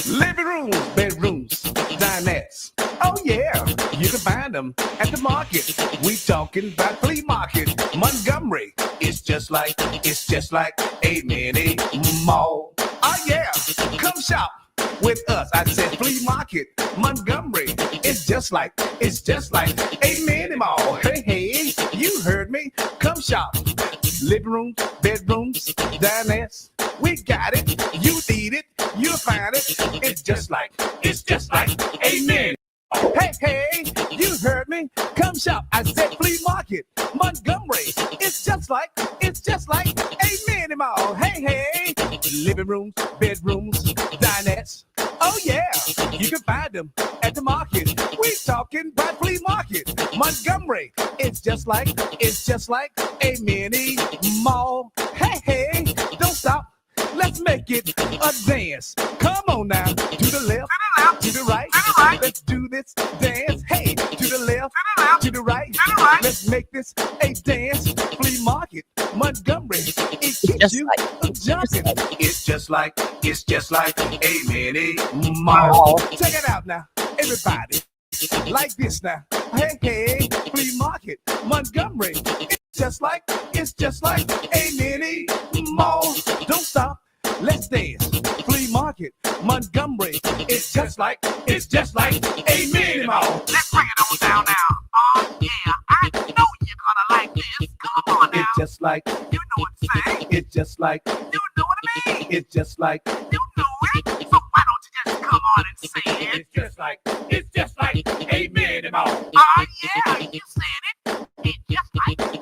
Living rooms, bedrooms, dinettes. Oh yeah, you can find them at the market. We talking about flea market. Montgomery, it's just like a mini mall. Oh yeah, come shop with us. I said flea market, Montgomery. It's just like a mini mall. Hey, hey, you heard me. Come shop. Living rooms, bedrooms, dinettes. We got it. You need it. You'll find it. It's just like a mini. Hey, hey, you heard me. Come shop. I said flea market, Montgomery. It's just like a mini mall. Hey, hey, living rooms, bedrooms, dinettes. Oh yeah, you can find them at the market. We talking about flea market, Montgomery. It's just like a mini mall. Hey, hey, don't stop. Let's make it a dance. Come on now, to the left, to the right. Let's do this dance. Hey, to the left, to the right. Let's make this a dance. Flea market, Montgomery. It keeps you jumping. It's just like a mini mall. Check it out now, everybody. Like this now. Hey, hey, flea market, Montgomery. It's just like a mini mall. Don't stop. Let's dance. Flea market, Montgomery. It's just like a mini mall. Let's bring it on down now. Oh yeah, I know you're gonna like this. Come on now. It's just like, you know what I'm saying. it's just like, You know what I mean. it's just like, You know it. So why don't you just come on and say it? it's just like a mini mall. Oh yeah, you said it. It's just like a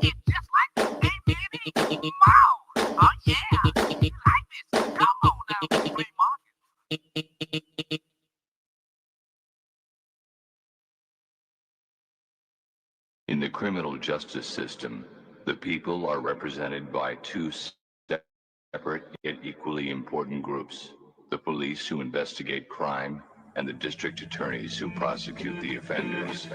mini mall. Oh yeah, you like this? Come on now, flea market. In the criminal justice system, the people are represented by two separate yet equally important groups: the police who investigate crime and the district attorneys who prosecute the offenders.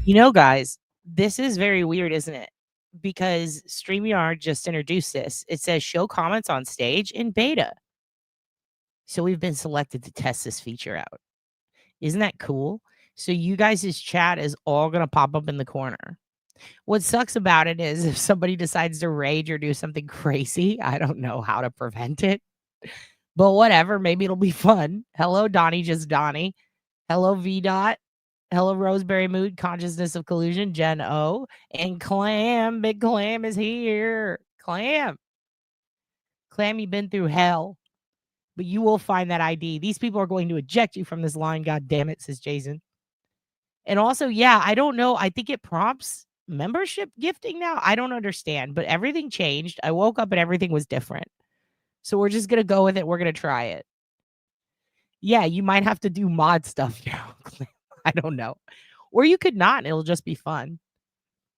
You know, guys, this is very weird, isn't it? Because StreamYard just introduced this. It says show comments on stage in beta. So we've been selected to test this feature out. Isn't that cool? So you guys' chat is all going to pop up in the corner. What sucks about it is if somebody decides to rage or do something crazy, I don't know how to prevent it. But whatever, maybe it'll be fun. Hello, Donnie, just Donnie. Hello, V-Dot. Hello, Roseberry Mood, Consciousness of Collusion, Jen O. And Clam, Big Clam is here. Clam, you've been through hell. But you will find that ID. These people are going to eject you from this line, God damn it, says Jason. And also, yeah, I don't know. I think it prompts membership gifting now. I don't understand, but everything changed. I woke up and everything was different. So we're just going to go with it. We're going to try it. Yeah, you might have to do mod stuff now. I don't know. Or you could not, and it'll just be fun.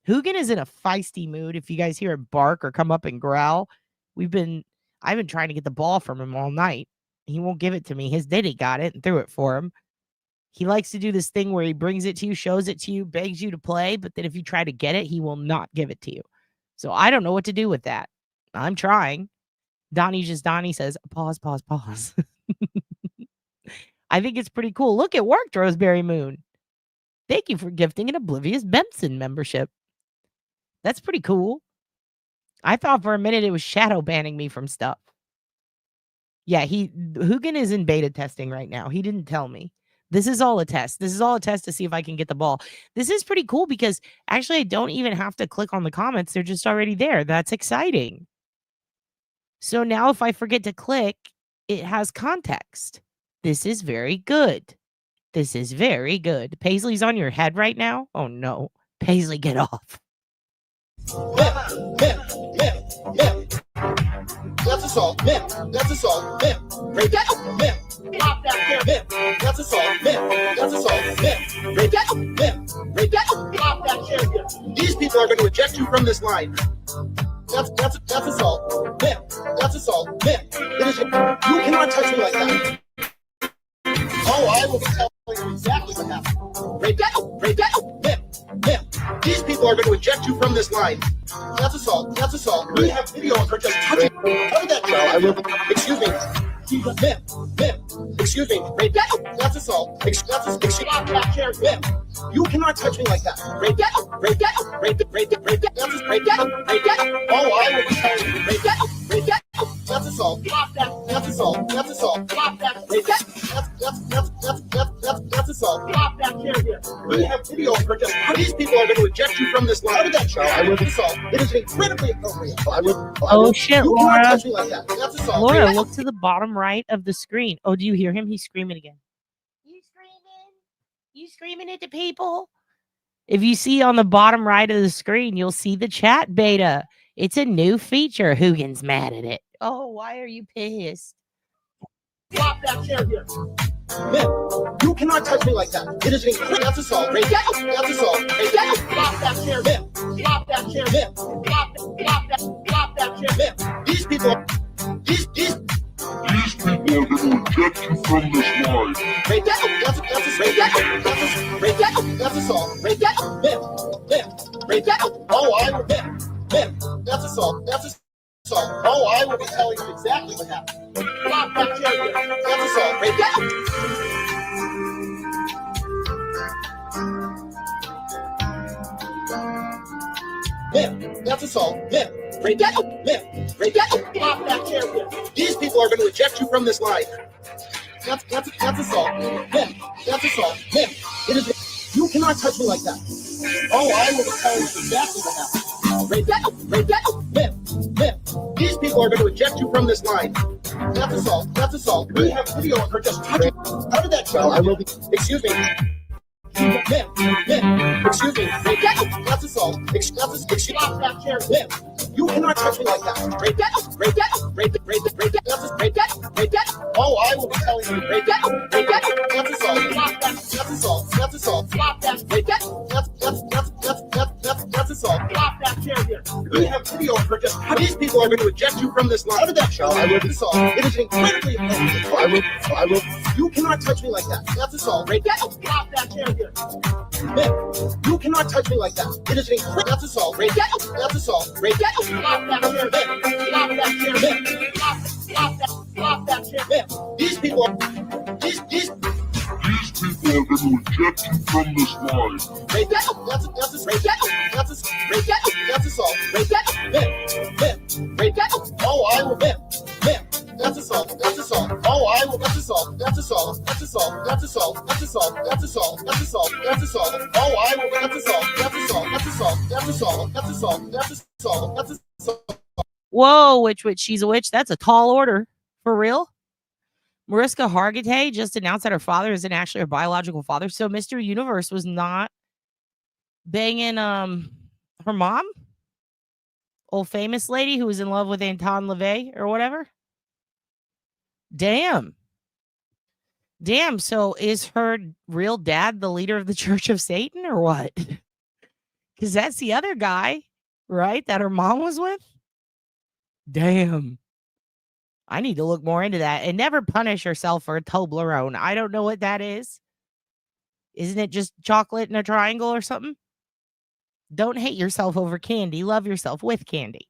Hugin is in a feisty mood. If you guys hear him bark or come up and growl, I've been trying to get the ball from him all night. He won't give it to me. His daddy got it and threw it for him. He likes to do this thing where he brings it to you, shows it to you, begs you to play, but then if you try to get it, he will not give it to you. So I don't know what to do with that. I'm trying. Donnie says, pause. I think it's pretty cool. Look, it worked, Roseberry Moon. Thank you for gifting an Oblivious Benson membership. That's pretty cool. I thought for a minute it was shadow banning me from stuff. Yeah, Hugin is in beta testing right now. He didn't tell me. This is all a test. This is all a test to see if I can get the ball. This is pretty cool because actually I don't even have to click on the comments. They're just already there. That's exciting. So now if I forget to click, it has context. This is very good. This is very good. Paisley's on your head right now? Oh no. Paisley, get off. That's assault. That's assault. Break that up. Pop that chair. That's assault. That's assault. Break that up. Break that up. Pop that chair. These people are going to eject you from this line. That's assault. That's assault. You cannot touch me like that. you from this line. That's assault. That's assault. We have video of her just touching. How did that go? I will. Excuse me. Excuse me. That's assault. Excuse me. You cannot touch me like that. Oh, I will be telling you. That's assault. That's assault. That's assault. That's assault. We have video of her just. These people are going to eject you from this line. How did that show? I will assault. It is incredibly appropriate. Oh shit, You cannot Laura. touch me like that. That's assault. Laura, look to the bottom right of the screen. Oh, do you hear him? He's screaming again. You screaming? You screaming at the people? If you see on the bottom right of the screen, you'll see the chat beta. It's a new feature. Hoogan's mad at it. Oh, why are you pissed? Drop that chair here. Men, you cannot touch me like that. It is an incredible. That's assault. That's assault. Drop that chair. Men, drop that chair. Men, drop that chair. Men, these people are going to eject you from this line. That's assault. Men. Oh, I will. Men. That's assault. That's assault. Oh, I will be telling you exactly what happened. Drop that chair here. That's assault. That's assault. Drop that chair here. These people are going to eject you from this line. That's assault. That's assault. It is. You cannot touch me like that. Oh, I will be telling you exactly what happened. These people are going to eject you from this line. That's assault. That's assault. We have video of her just touching. How did that show? I will be. Excuse me. Excuse me. That's assault. Excuse me. That chair. You cannot touch me like that. Oh, I will be telling you. That's assault. That's assault. That's assault. That's assault. Drop that chair here. We have video of her just. These people are going to eject you from this line. How did that show? I will be assault. It is incredibly appropriate. I will. You cannot touch me like that. That's assault. Drop that chair here. You cannot touch me like that. It is incredible. That's assault. That's assault. Drop that chair. Drop that chair. These people are. These people are going to eject you from this line. That's assault. Oh, I will. That's assault. That's assault. Oh, I will. That's assault. That's assault. That's assault. That's assault. That's assault. That's assault. That's assault. That's assault. Oh, I will. That's assault. That's assault. That's assault. That's assault. That's assault. That's assault. That's assault. Whoa, witch, she's a witch. That's a tall order. For real? Mariska Hargitay just announced that her father isn't actually her biological father. So Mr. Universe was not banging her mom? Old famous lady who was in love with Anton LaVey or whatever? Damn. So is her real dad the leader of the Church of Satan or what? Because that's the other guy, right? That her mom was with? Damn. I need to look more into that and never punish yourself for a Toblerone. I don't know what that is. Isn't it just chocolate in a triangle or something? Don't hate yourself over candy. Love yourself with candy.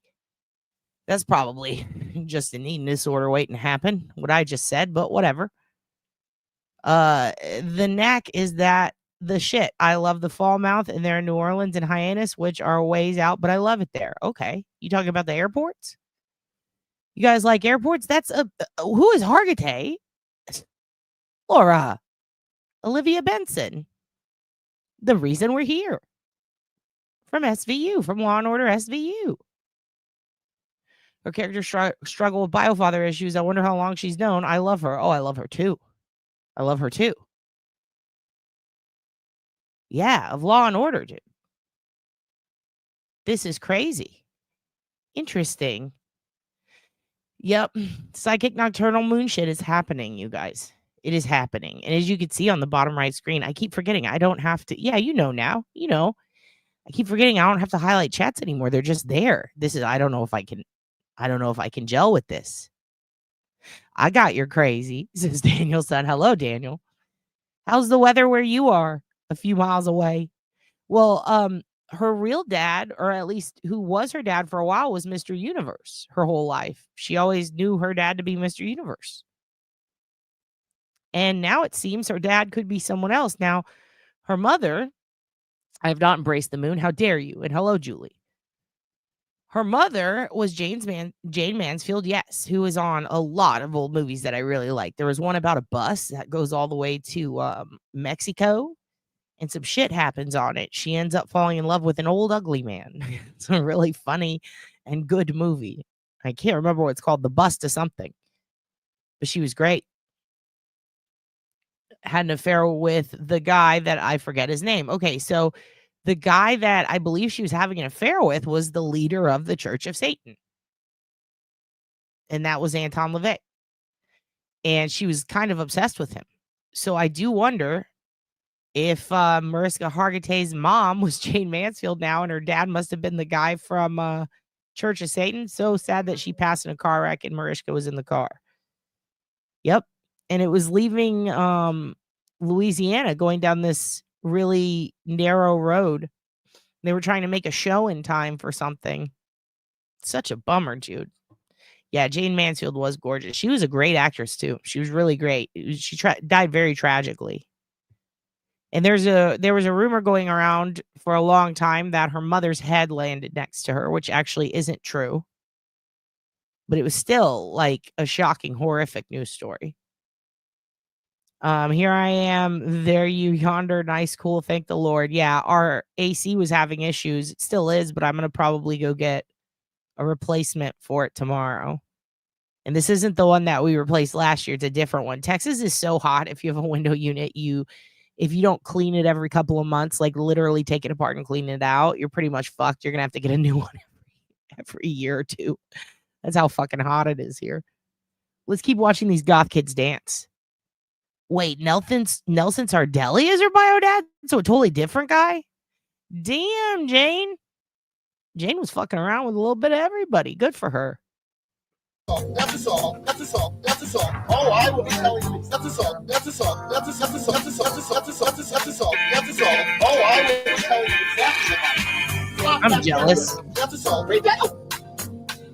That's probably just an eating disorder waiting to happen. What I just said, but whatever. The knack is that the shit. I love the Fall Mouth and they're in New Orleans and Hyannis, which are ways out, but I love it there. Okay. You talking about the airports? You guys like airports? That's who is Hargitay? Laura. Oblivious Benson. The reason we're here. From SVU, from Law and Order SVU. Her character struggle with biofather issues. I wonder how long she's known. I love her. Oh, I love her too. I love her too. Yeah, of Law and Order, dude. This is crazy. Interesting. Yep. Psychic nocturnal moon shit is happening, you guys. It is happening. And as you can see on the bottom right screen, I keep forgetting. I don't have to. Yeah, you know now. You know. I keep forgetting I don't have to highlight chats anymore. They're just there. This is, I don't know if I can gel with this. I got your crazy, says Daniel's son. Hello, Daniel. How's the weather where you are? A few miles away. Well, her real dad, or at least who was her dad for a while, was Mr. Universe her whole life. She always knew her dad to be Mr. Universe. And now it seems her dad could be someone else. Now, her mother, I have not embraced the moon. How dare you? And hello, Julie. Her mother was Jane Mansfield, yes, who was on a lot of old movies that I really like. There was one about a bus that goes all the way to Mexico, and some shit happens on it. She ends up falling in love with an old ugly man. It's a really funny and good movie. I can't remember what it's called, The Bus to something. But she was great. Had an affair with the guy that I forget his name. Okay, so the guy that I believe she was having an affair with was the leader of the Church of Satan. And that was Anton LaVey. And she was kind of obsessed with him. So I do wonder if Mariska Hargitay's mom was Jane Mansfield now, and her dad must have been the guy from Church of Satan. So sad that she passed in a car wreck and Mariska was in the car. Yep. And it was leaving Louisiana, going down this really narrow road. They were trying to make a show in time for something. Such a bummer, Jude. Yeah, Jane Mansfield was gorgeous. She was a great actress, too. She was really great. She died very tragically. And there was a rumor going around for a long time that her mother's head landed next to her, which actually isn't true. But it was still like a shocking, horrific news story. Here I am. There you yonder. Nice, cool. Thank the Lord. Yeah, our AC was having issues. It still is, but I'm going to probably go get a replacement for it tomorrow. And this isn't the one that we replaced last year. It's a different one. Texas is so hot. If you have a window unit, if you don't clean it every couple of months, like literally take it apart and clean it out, you're pretty much fucked. You're going to have to get a new one every year or two. That's how fucking hot it is here. Let's keep watching these goth kids dance. Wait, Nelson Sardelli is her bio dad? So a totally different guy? Damn, Jane. Jane was fucking around with a little bit of everybody. Good for her. That's a song. That's a song. That's a song. Oh, I will be telling you. That's a song. That's a song. That's a song. That's a song. That's a song. That's a song. That's a song. That's a song. Oh, I will be telling you exactly. I'm jealous. That's a song. Read that.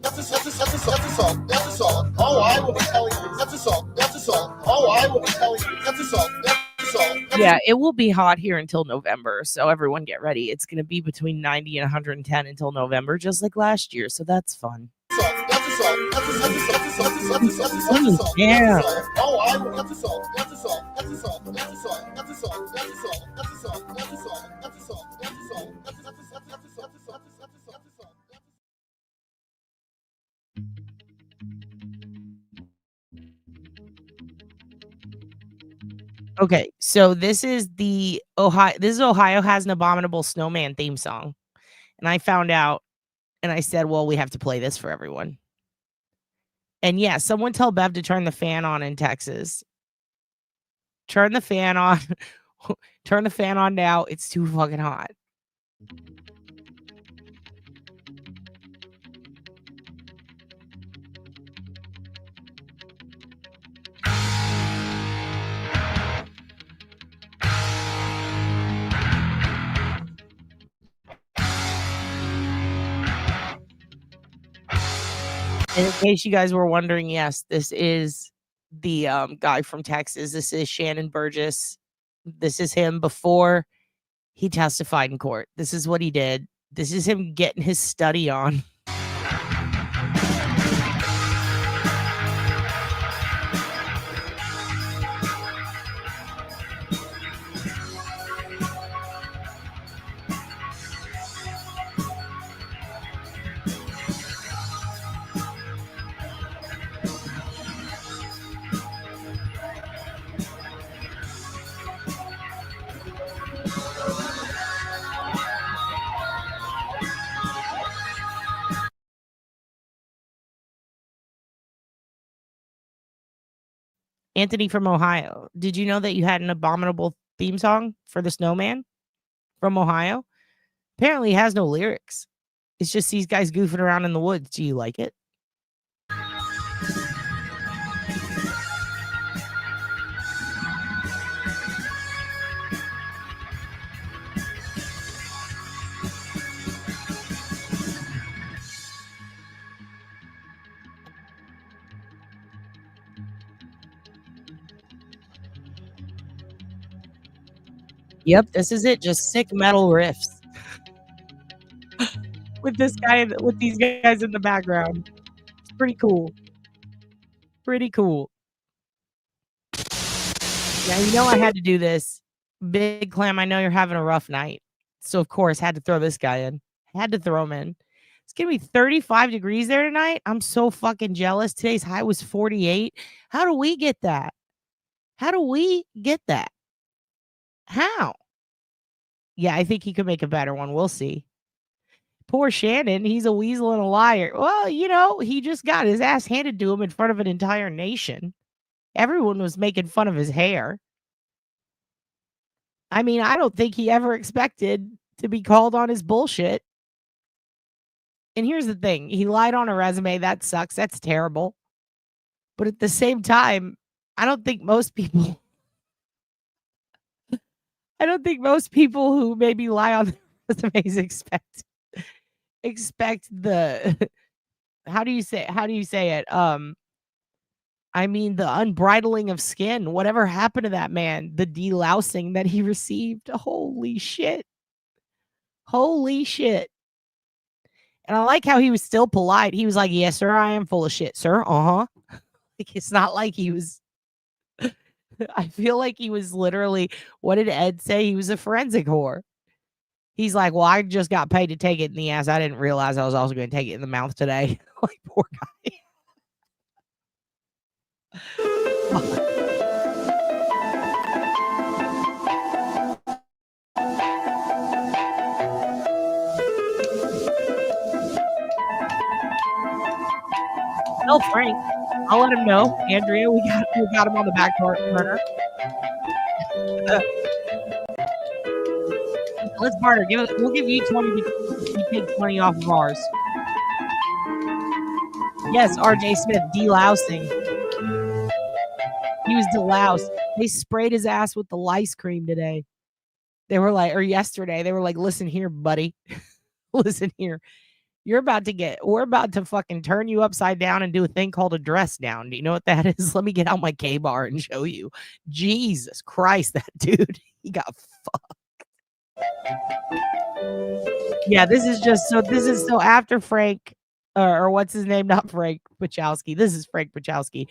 That's a song. That's a song. Oh, I will be telling you. That's a song. That's a song. Oh, I will be telling you. That's a song. That's a song. Yeah, it will be hot here until November. So everyone get ready. It's going to be between 90 and 110 until November, just like last year. So that's fun. Yeah. Oh, I will. That's a song. That's a song. That's a song. That's a song. That's a song. That's a song. That's a song. That's a song. That's a song. That's a song. That's a song. Okay, so this is Ohio has an Abominable Snowman theme song. And I found out and I said, well, we have to play this for everyone. And yeah, someone tell Bev to turn the fan on in Texas. Turn the fan on. Turn the fan on now. It's too fucking hot. And in case you guys were wondering, yes, this is the guy from Texas. This is Shannon Burgess. This is him before he testified in court. This is what he did. This is him getting his study on. Anthony from Ohio. Did you know that you had an Abominable theme song for the Snowman from Ohio? Apparently it has no lyrics. It's just these guys goofing around in the woods. Do you like it? Yep, this is it. Just sick metal riffs with this guy, with these guys in the background. It's pretty cool. Pretty cool. Yeah, you know I had to do this. Big Clam, I know you're having a rough night. So, of course, had to throw this guy in. Had to throw him in. It's going to be 35 degrees there tonight. I'm so fucking jealous. Today's high was 48. How do we get that? How do we get that? How? Yeah, I think he could make a better one. We'll see. Poor Shannon. He's a weasel and a liar. Well, you know, he just got his ass handed to him in front of an entire nation. Everyone was making fun of his hair. I mean, I don't think he ever expected to be called on his bullshit. And here's the thing. He lied on a resume. That sucks. That's terrible. But at the same time, I don't think most people who maybe lie on their resumes expect the how do you say it? I mean, the unbridling of skin. Whatever happened to that man? The delousing that he received. Holy shit. Holy shit. And I like how he was still polite. He was like, yes, sir, I am full of shit, sir. Uh-huh. Like, it's not like he was I feel like he was literally, what did Ed say? He was a forensic whore. He's like, well, I just got paid to take it in the ass. I didn't realize I was also going to take it in the mouth today. Like, poor guy. Tell Frank. I'll let him know. Andrea, we got him on the back burner. Let's barter. We'll give you 20 to take 20 off of ours. Yes, RJ Smith, delousing. He was deloused. They sprayed his ass with the lice cream today. They were like, or yesterday, they were like, listen here, buddy. Listen here. We're about to fucking turn you upside down and do a thing called a dress down. Do you know what that is? Let me get out my K-bar and show you. Jesus Christ, that dude, he got fucked. Yeah, this is so after Frank, or what's his name? Not Frank Pachowski. This is Frank Pachowski.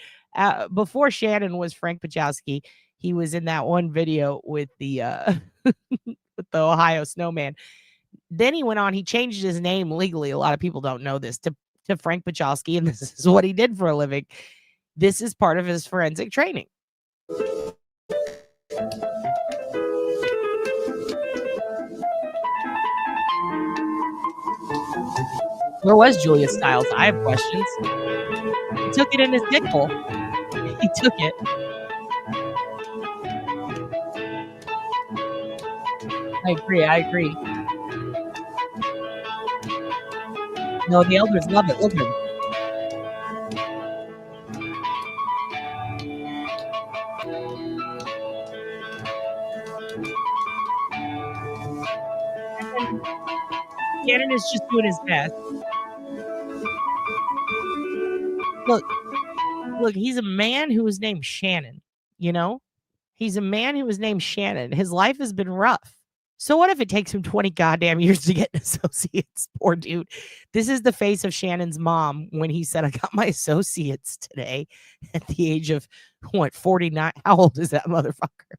Before Shannon was Frank Pachowski, he was in that one video with the with the Ohio snowman. Then he went on, he changed his name legally. A lot of people don't know this, to Frank Pachowski, and this is what he did for a living. This is part of his forensic training. Where was Julia Stiles? I have questions. He took it in his dick hole. He took it. I agree. No, the elders love it. Look at him. Shannon is just doing his best. Look, he's a man who was named Shannon, you know? He's a man who was named Shannon. His life has been rough. So what if it takes him 20 goddamn years to get an associate's? Poor dude. This is the face of Shannon's mom when he said, I got my associates today at the age of, 49? How old is that motherfucker?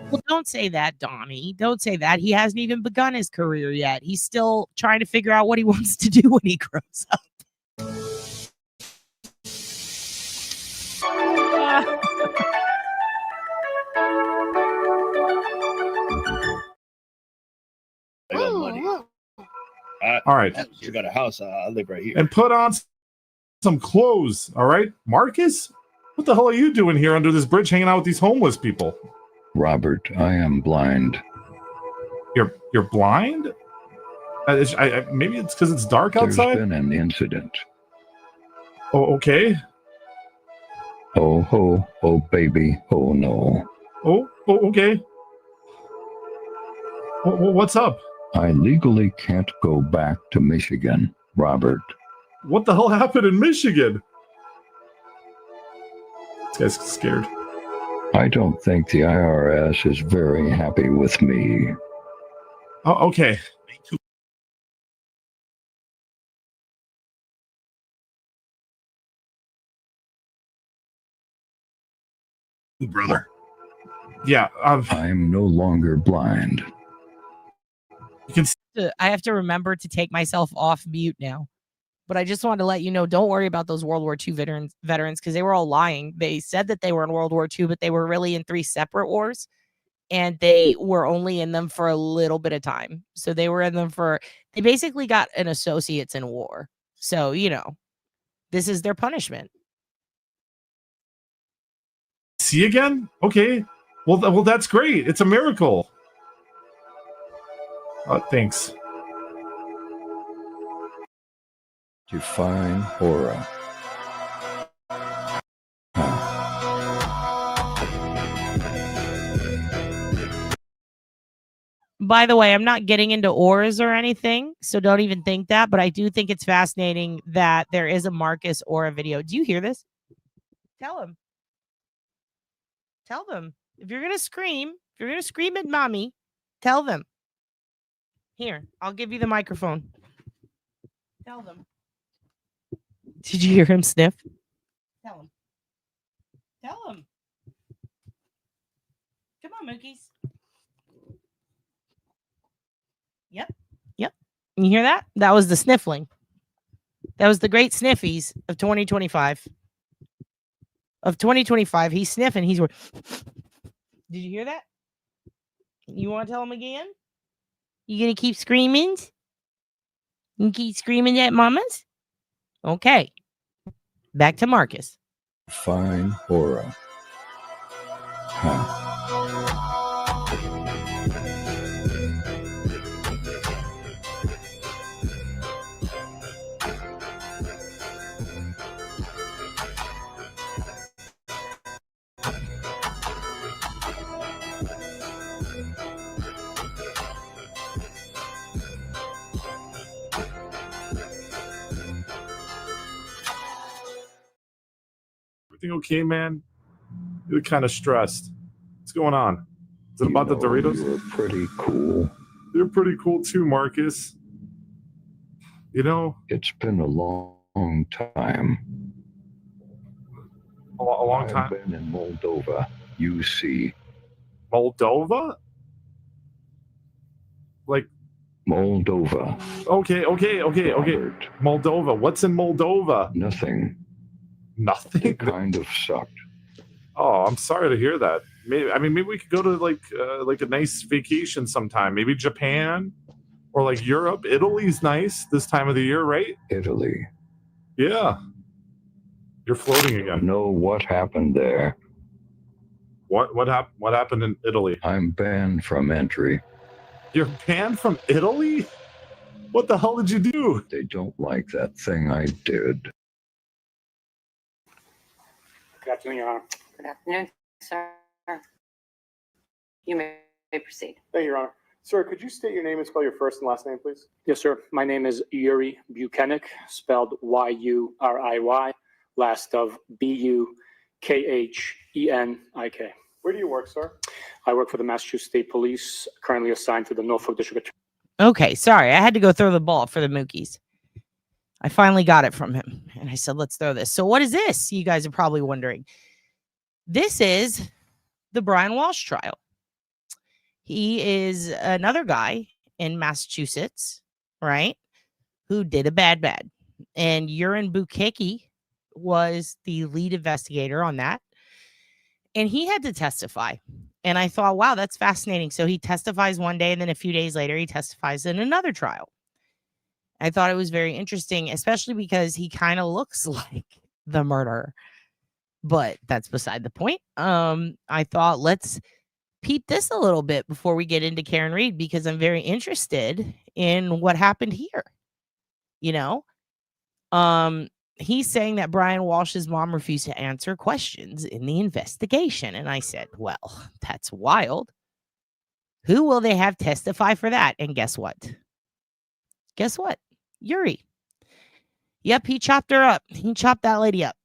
Well, don't say that, Donnie. Don't say that. He hasn't even begun his career yet. He's still trying to figure out what he wants to do when he grows up. I got money. All right. You got a house. I live right here. And put on some clothes. All right, Marcus. What the hell are you doing here under this bridge, hanging out with these homeless people? Robert, I am blind. You're blind? Maybe it's because it's dark outside. There's been an incident. Oh, okay. Oh ho, oh baby, oh no. Oh, okay. Well, what's up? I legally can't go back to Michigan, Robert. What the hell happened in Michigan? This guy's scared. I don't think the IRS is very happy with me. Oh, okay. Brother. Yeah. I'm no longer blind. You can. I have to remember to take myself off mute now. But I just wanted to let you know, don't worry about those World War II veterans because they were all lying. They said that they were in World War II, but they were really in 3 separate wars. And they were only in them for a little bit of time. So they were in them they basically got an associates in war. So, this is their punishment. See again? Okay. Well, that's great. It's a miracle. Thanks. Define horror. By the way, I'm not getting into auras or anything, so don't even think that. But I do think it's fascinating that there is a Marcus aura video. Do you hear this? Tell him. Tell them. If you're going to scream at mommy, tell them. Here, I'll give you the microphone. Tell them. Did you hear him sniff? Tell him. Tell him. Come on, Mookies. Yep. You hear that? That was the sniffling. That was the great sniffies of 2025. Of 2025, he's sniffing. He's Did you hear that? You want to tell him again? You gonna keep screaming? You keep screaming at mamas? Okay. Back to Marcus. Define horror. Everything okay, man? You're kind of stressed. What's going on? Is it about the Doritos? You're pretty cool. You're pretty cool too, Marcus. It's been a long time. A long time? I've been in Moldova, you see. Moldova? Like Moldova. Okay. Robert. Moldova. What's in Moldova? Nothing. Nothing? It kind of sucked. Oh, I'm sorry to hear that. Maybe we could go to like a nice vacation sometime. Maybe Japan or like Europe. Italy's nice this time of the year, right? Italy. Yeah. You're floating again. Know what happened there? What happened in Italy? I'm banned from entry. You're banned from Italy? What the hell did you do? They don't like that thing I did. Good afternoon, Your Honor. Good afternoon, sir. You may proceed. Thank you, Your Honor. Sir, could you state your name and spell your first and last name, please? Yes, sir. My name is Yuri Buchanan, spelled Y-U-R-I-Y, last of B-U-K-H-E-N-I-K. Where do you work, sir? I work for the Massachusetts State Police, currently assigned to the Norfolk District. Okay, sorry. I had to go throw the ball for the Mookies. I finally got it from him. And I said, let's throw this. So what is this? You guys are probably wondering. This is the Brian Walsh trial. He is another guy in Massachusetts, right, who did a bad. And Urine Bukicki was the lead investigator on that. And he had to testify. And I thought, wow, that's fascinating. So he testifies one day, and then a few days later, he testifies in another trial. I thought it was very interesting, especially because he kind of looks like the murderer. But that's beside the point. I thought, let's peep this a little bit before we get into Karen Reed, because I'm very interested in what happened here. He's saying that Brian Walsh's mom refused to answer questions in the investigation. And I said, well, that's wild. Who will they have testify for that? And guess what? Guess what? Yuri. Yep, he chopped her up. He chopped that lady up.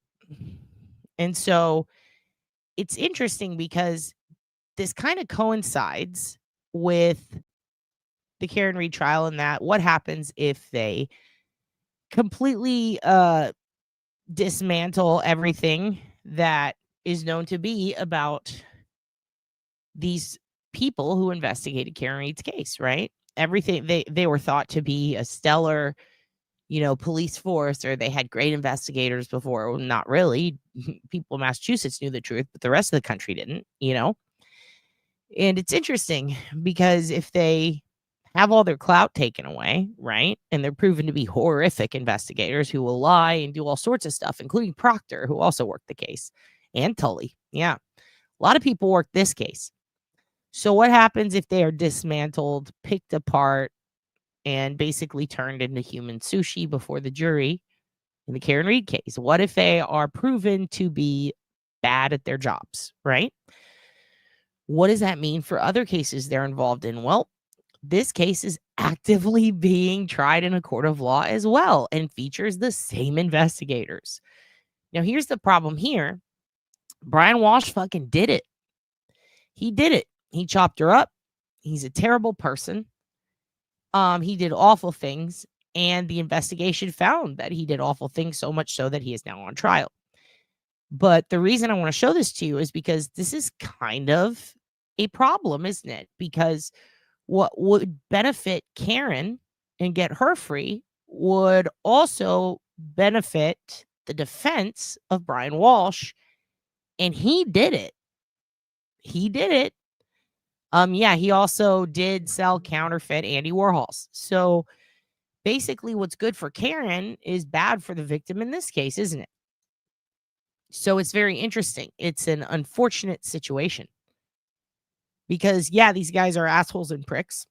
And so it's interesting because this kind of coincides with the Karen Reed trial, and that what happens if they completely dismantle everything that is known to be about these people who investigated Karen Reed's case, right? Everything they were thought to be a stellar, police force, or they had great investigators before. Well, not really. People in Massachusetts knew the truth, but the rest of the country didn't, And it's interesting because if they have all their clout taken away, right? And they're proven to be horrific investigators who will lie and do all sorts of stuff, including Proctor, who also worked the case, and Tully. Yeah. A lot of people worked this case. So what happens if they are dismantled, picked apart, and basically turned into human sushi before the jury in the Karen Reed case? What if they are proven to be bad at their jobs, right? What does that mean for other cases they're involved in? Well, this case is actively being tried in a court of law as well and features the same investigators. Now, here's the problem here. Brian Walsh fucking did it. He did it. He chopped her up. He's a terrible person. He did awful things, and the investigation found that he did awful things, so much so that he is now on trial. But the reason I want to show this to you is because this is kind of a problem, isn't it? Because what would benefit Karen and get her free would also benefit the defense of Brian Walsh, and he did it. He did it. Yeah, he also did sell counterfeit Andy Warhols. So basically what's good for Karen is bad for the victim in this case, isn't it? So it's very interesting. It's an unfortunate situation because, yeah, these guys are assholes and pricks.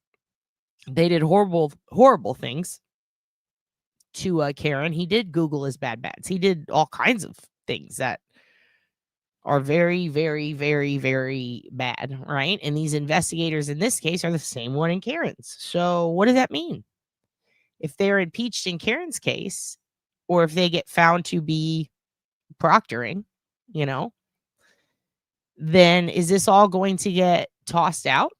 They did horrible, horrible things to Karen. He did Google his bad bads. He did all kinds of things that are very, very, very, very bad, right? And these investigators in this case are the same one in Karen's. So what does that mean? If they're impeached in Karen's case, or if they get found to be proctoring, then is this all going to get tossed out?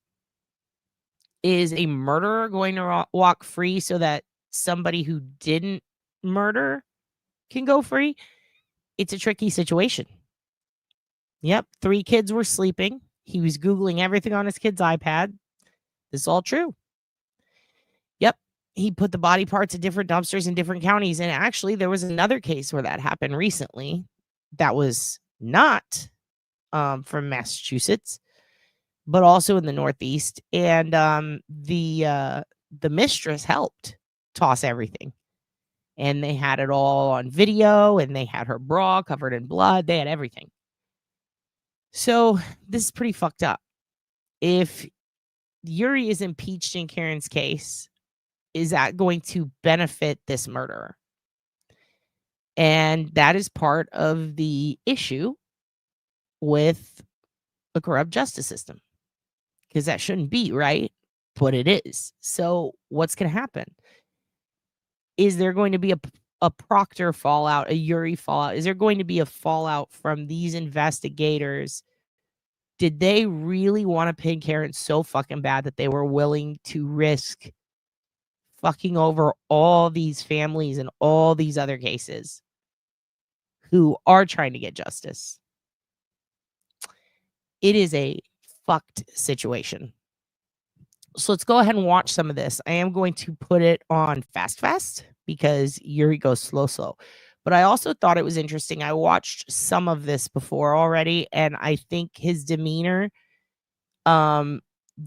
Is a murderer going to walk free so that somebody who didn't murder can go free? It's a tricky situation. Yep, 3 kids were sleeping. He was Googling everything on his kid's iPad. This is all true. Yep, he put the body parts in different dumpsters in different counties. And actually, there was another case where that happened recently that was not from Massachusetts, but also in the Northeast. And the mistress helped toss everything. And they had it all on video, and they had her bra covered in blood. They had everything. So this is pretty fucked up. If Yuri is impeached in Karen's case, is that going to benefit this murderer? And that is part of the issue with a corrupt justice system, because that shouldn't be, right? But it is. So what's going to happen? Is there going to be a Proctor fallout, a Yuri fallout? Is there going to be a fallout from these investigators? Did they really want to pin Karen so fucking bad that they were willing to risk fucking over all these families and all these other cases who are trying to get justice? It is a fucked situation. So let's go ahead and watch some of this. I am going to put it on fast because Yuri goes slow. But I also thought it was interesting. I watched some of this before already, and I think his demeanor, the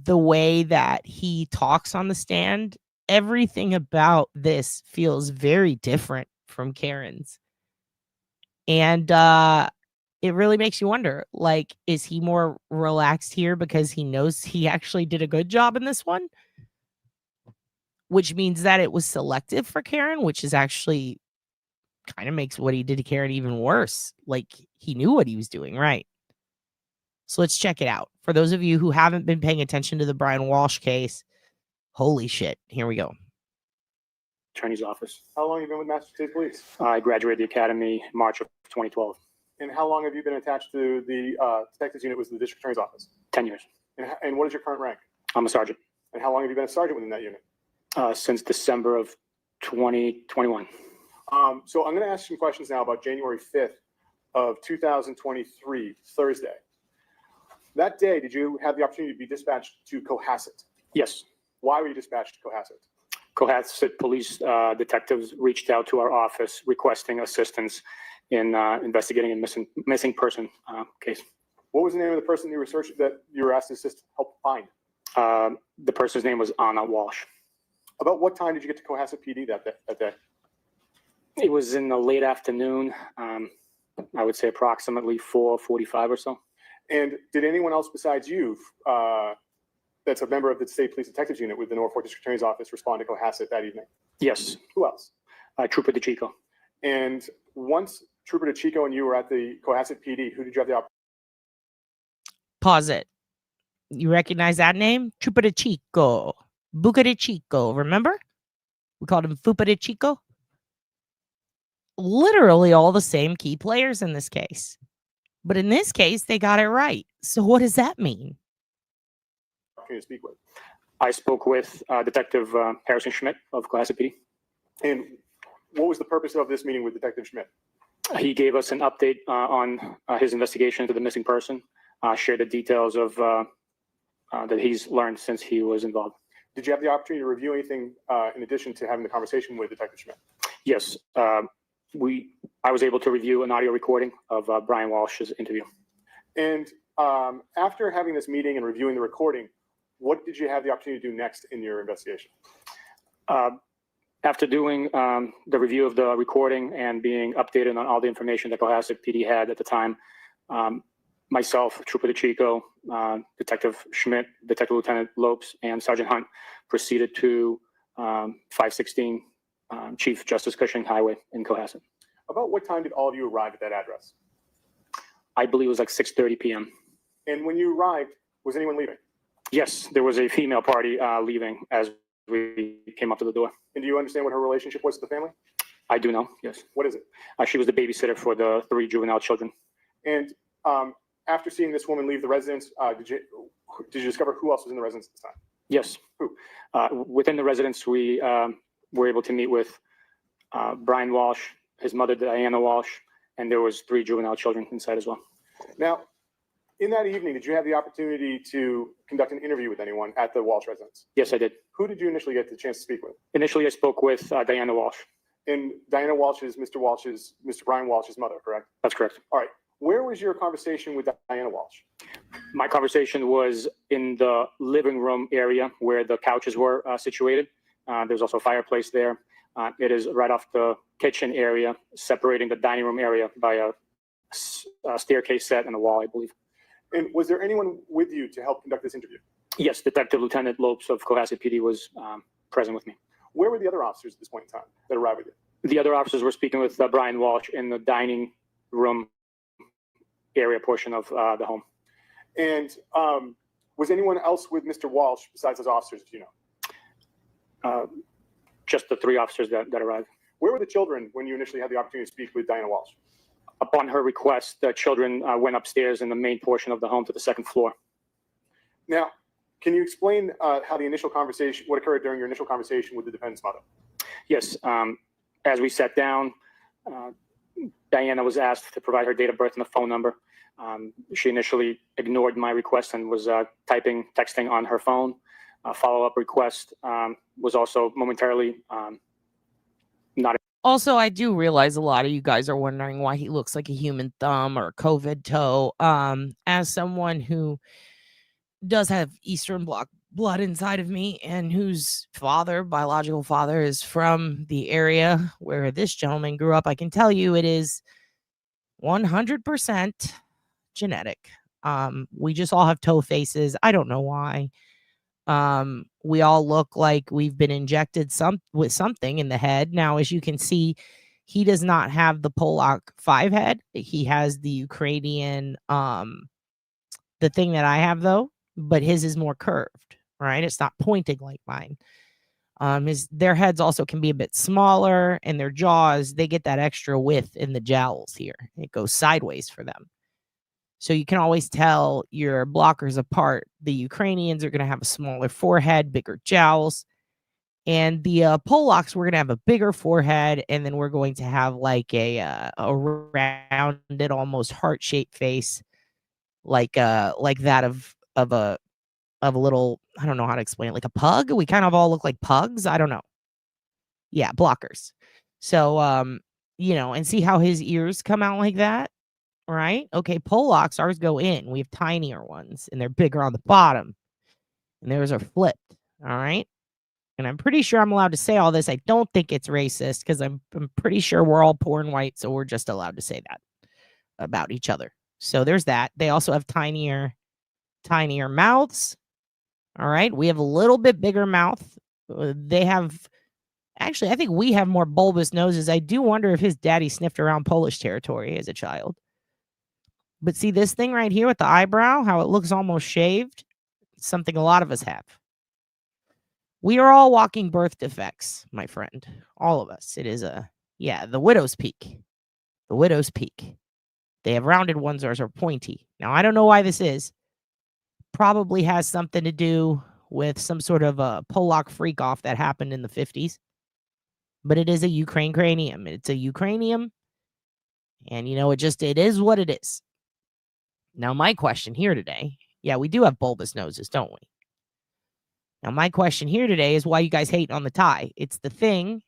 way that he talks on the stand, everything about this feels very different from Karen's. And it really makes you wonder, like, is he more relaxed here because he knows he actually did a good job in this one? Which means that it was selective for Karen, which is actually kind of makes what he did to Karen even worse. Like, he knew what he was doing, right? So let's check it out. For those of you who haven't been paying attention to the Brian Walsh case, holy shit. Here we go. Attorney's office. How long have you been with Massachusetts Police? I graduated the academy March of 2012. And how long have you been attached to the detectives unit with the district attorney's office? 10 years. And what is your current rank? I'm a sergeant. And how long have you been a sergeant within that unit? Since December of 2021. So I'm going to ask some questions now about January 5th of 2023, Thursday. That day, did you have the opportunity to be dispatched to Cohasset? Yes. Why were you dispatched to Cohasset? Cohasset police detectives reached out to our office requesting assistance in investigating a missing person case. What was the name of the person you researched that you were asked to help find? The person's name was Anna Walsh. About what time did you get to Cohasset PD that day? It was in the late afternoon. I would say approximately 4:45 or so. And did anyone else besides you, that's a member of the State Police Detectives Unit with the Norfolk District Attorney's Office, respond to Cohasset that evening? Yes. Who else? Trooper DeChico. And once Trooper DeChico and you were at the Cohasset PD, who did you have the opportunity? Pause it. You recognize that name? Trooper DeChico. Buca DeChico. Remember? We called him Fupa DeChico. Literally all the same key players in this case. But in this case, they got it right. So what does that mean? To speak with. I spoke with Detective Harrison Schmidt of Cohasset PD. And what was the purpose of this meeting with Detective Schmidt? He gave us an update on his investigation into the missing person, shared the details of that he's learned since he was involved. Did you have the opportunity to review anything in addition to having the conversation with Detective Schmidt? Yes. I was able to review an audio recording of Brian Walsh's interview. And after having this meeting and reviewing the recording, what did you have the opportunity to do next in your investigation? After doing the review of the recording and being updated on all the information that Cohasset PD had at the time, myself, Trooper DeChico, Detective Schmidt, Detective Lieutenant Lopes, and Sergeant Hunt proceeded to 516 Chief Justice Cushing Highway in Cohasset. About what time did all of you arrive at that address? I believe it was like 6:30 p.m. And when you arrived, was anyone leaving? Yes, there was a female party leaving as we came up to the door. And do you understand what her relationship was to the family? I do know, yes. What is it? She was the babysitter for the 3 juvenile children. And after seeing this woman leave the residence, did you discover who else was in the residence at this time? Yes. Who? Within the residence, we were able to meet with Brian Walsh, his mother, Diana Walsh, and there was 3 juvenile children inside as well. Now, in that evening, did you have the opportunity to conduct an interview with anyone at the Walsh residence? Yes, I did. Who did you initially get the chance to speak with? Initially, I spoke with Diana Walsh. And Diana Walsh is Mr. Brian Walsh's mother, correct? That's correct. All right. Where was your conversation with Diana Walsh? My conversation was in the living room area where the couches were situated. There's also a fireplace there. It is right off the kitchen area, separating the dining room area by a staircase set and a wall, I believe. And was there anyone with you to help conduct this interview? Yes, Detective Lieutenant Lopes of Cohasset PD was present with me. Where were the other officers at this point in time that arrived with you? The other officers were speaking with Brian Walsh in the dining room area portion of the home. And was anyone else with Mr. Walsh besides those officers, do you know? Just the 3 officers that arrived. Where were the children when you initially had the opportunity to speak with Diana Walsh? Upon her request, the children went upstairs in the main portion of the home to the 2nd floor. Now, can you explain how the initial conversation, what occurred during your initial conversation with the defendant's mother? Yes. As we sat down, Diana was asked to provide her date of birth and a phone number. She initially ignored my request and was texting on her phone. A follow-up request was also momentarily not. Also, I do realize a lot of you guys are wondering why he looks like a human thumb or a COVID toe. As someone who does have Eastern Bloc blood inside of me and whose biological father, is from the area where this gentleman grew up, I can tell you it is 100% genetic. We just all have toe faces. I don't know why. We all look like we've been injected with something in the head. Now, as you can see, he does not have the Polak 5 head. He has the Ukrainian the thing that I have though, but his is more curved, right? It's not pointing like mine. Their heads also can be a bit smaller, and their jaws, they get that extra width in the jowls here. It goes sideways for them. So you can always tell your blockers apart. The Ukrainians are going to have a smaller forehead, bigger jowls. And the Polacks, we're going to have a bigger forehead, and then we're going to have like a rounded, almost heart-shaped face, like that of a little, I don't know how to explain it, like a pug. We kind of all look like pugs. I don't know. Yeah, blockers. So, and see how his ears come out like that, right? Okay, Polacks, ours go in. We have tinier ones, and they're bigger on the bottom, and theirs are flipped, all right? And I'm pretty sure I'm allowed to say all this. I don't think it's racist because I'm pretty sure we're all poor and white, so we're just allowed to say that about each other. So there's that. They also have tinier mouths. All right. We have a little bit bigger mouth. They have, actually, I think we have more bulbous noses. I do wonder if his daddy sniffed around Polish territory as a child. But see this thing right here with the eyebrow, how it looks almost shaved? It's something a lot of us have. We are all walking birth defects, my friend. All of us. It is the widow's peak. The widow's peak. They have rounded ones, ours are pointy. Now, I don't know why this is. Probably has something to do with some sort of a Polak freak off that happened in the 50s. But it is a Ukraine cranium. It's a Ukrainium. And it is what it is. Now, my question here today, we do have bulbous noses, don't we? Now, my question here today is why you guys hate on the tie. It's the thing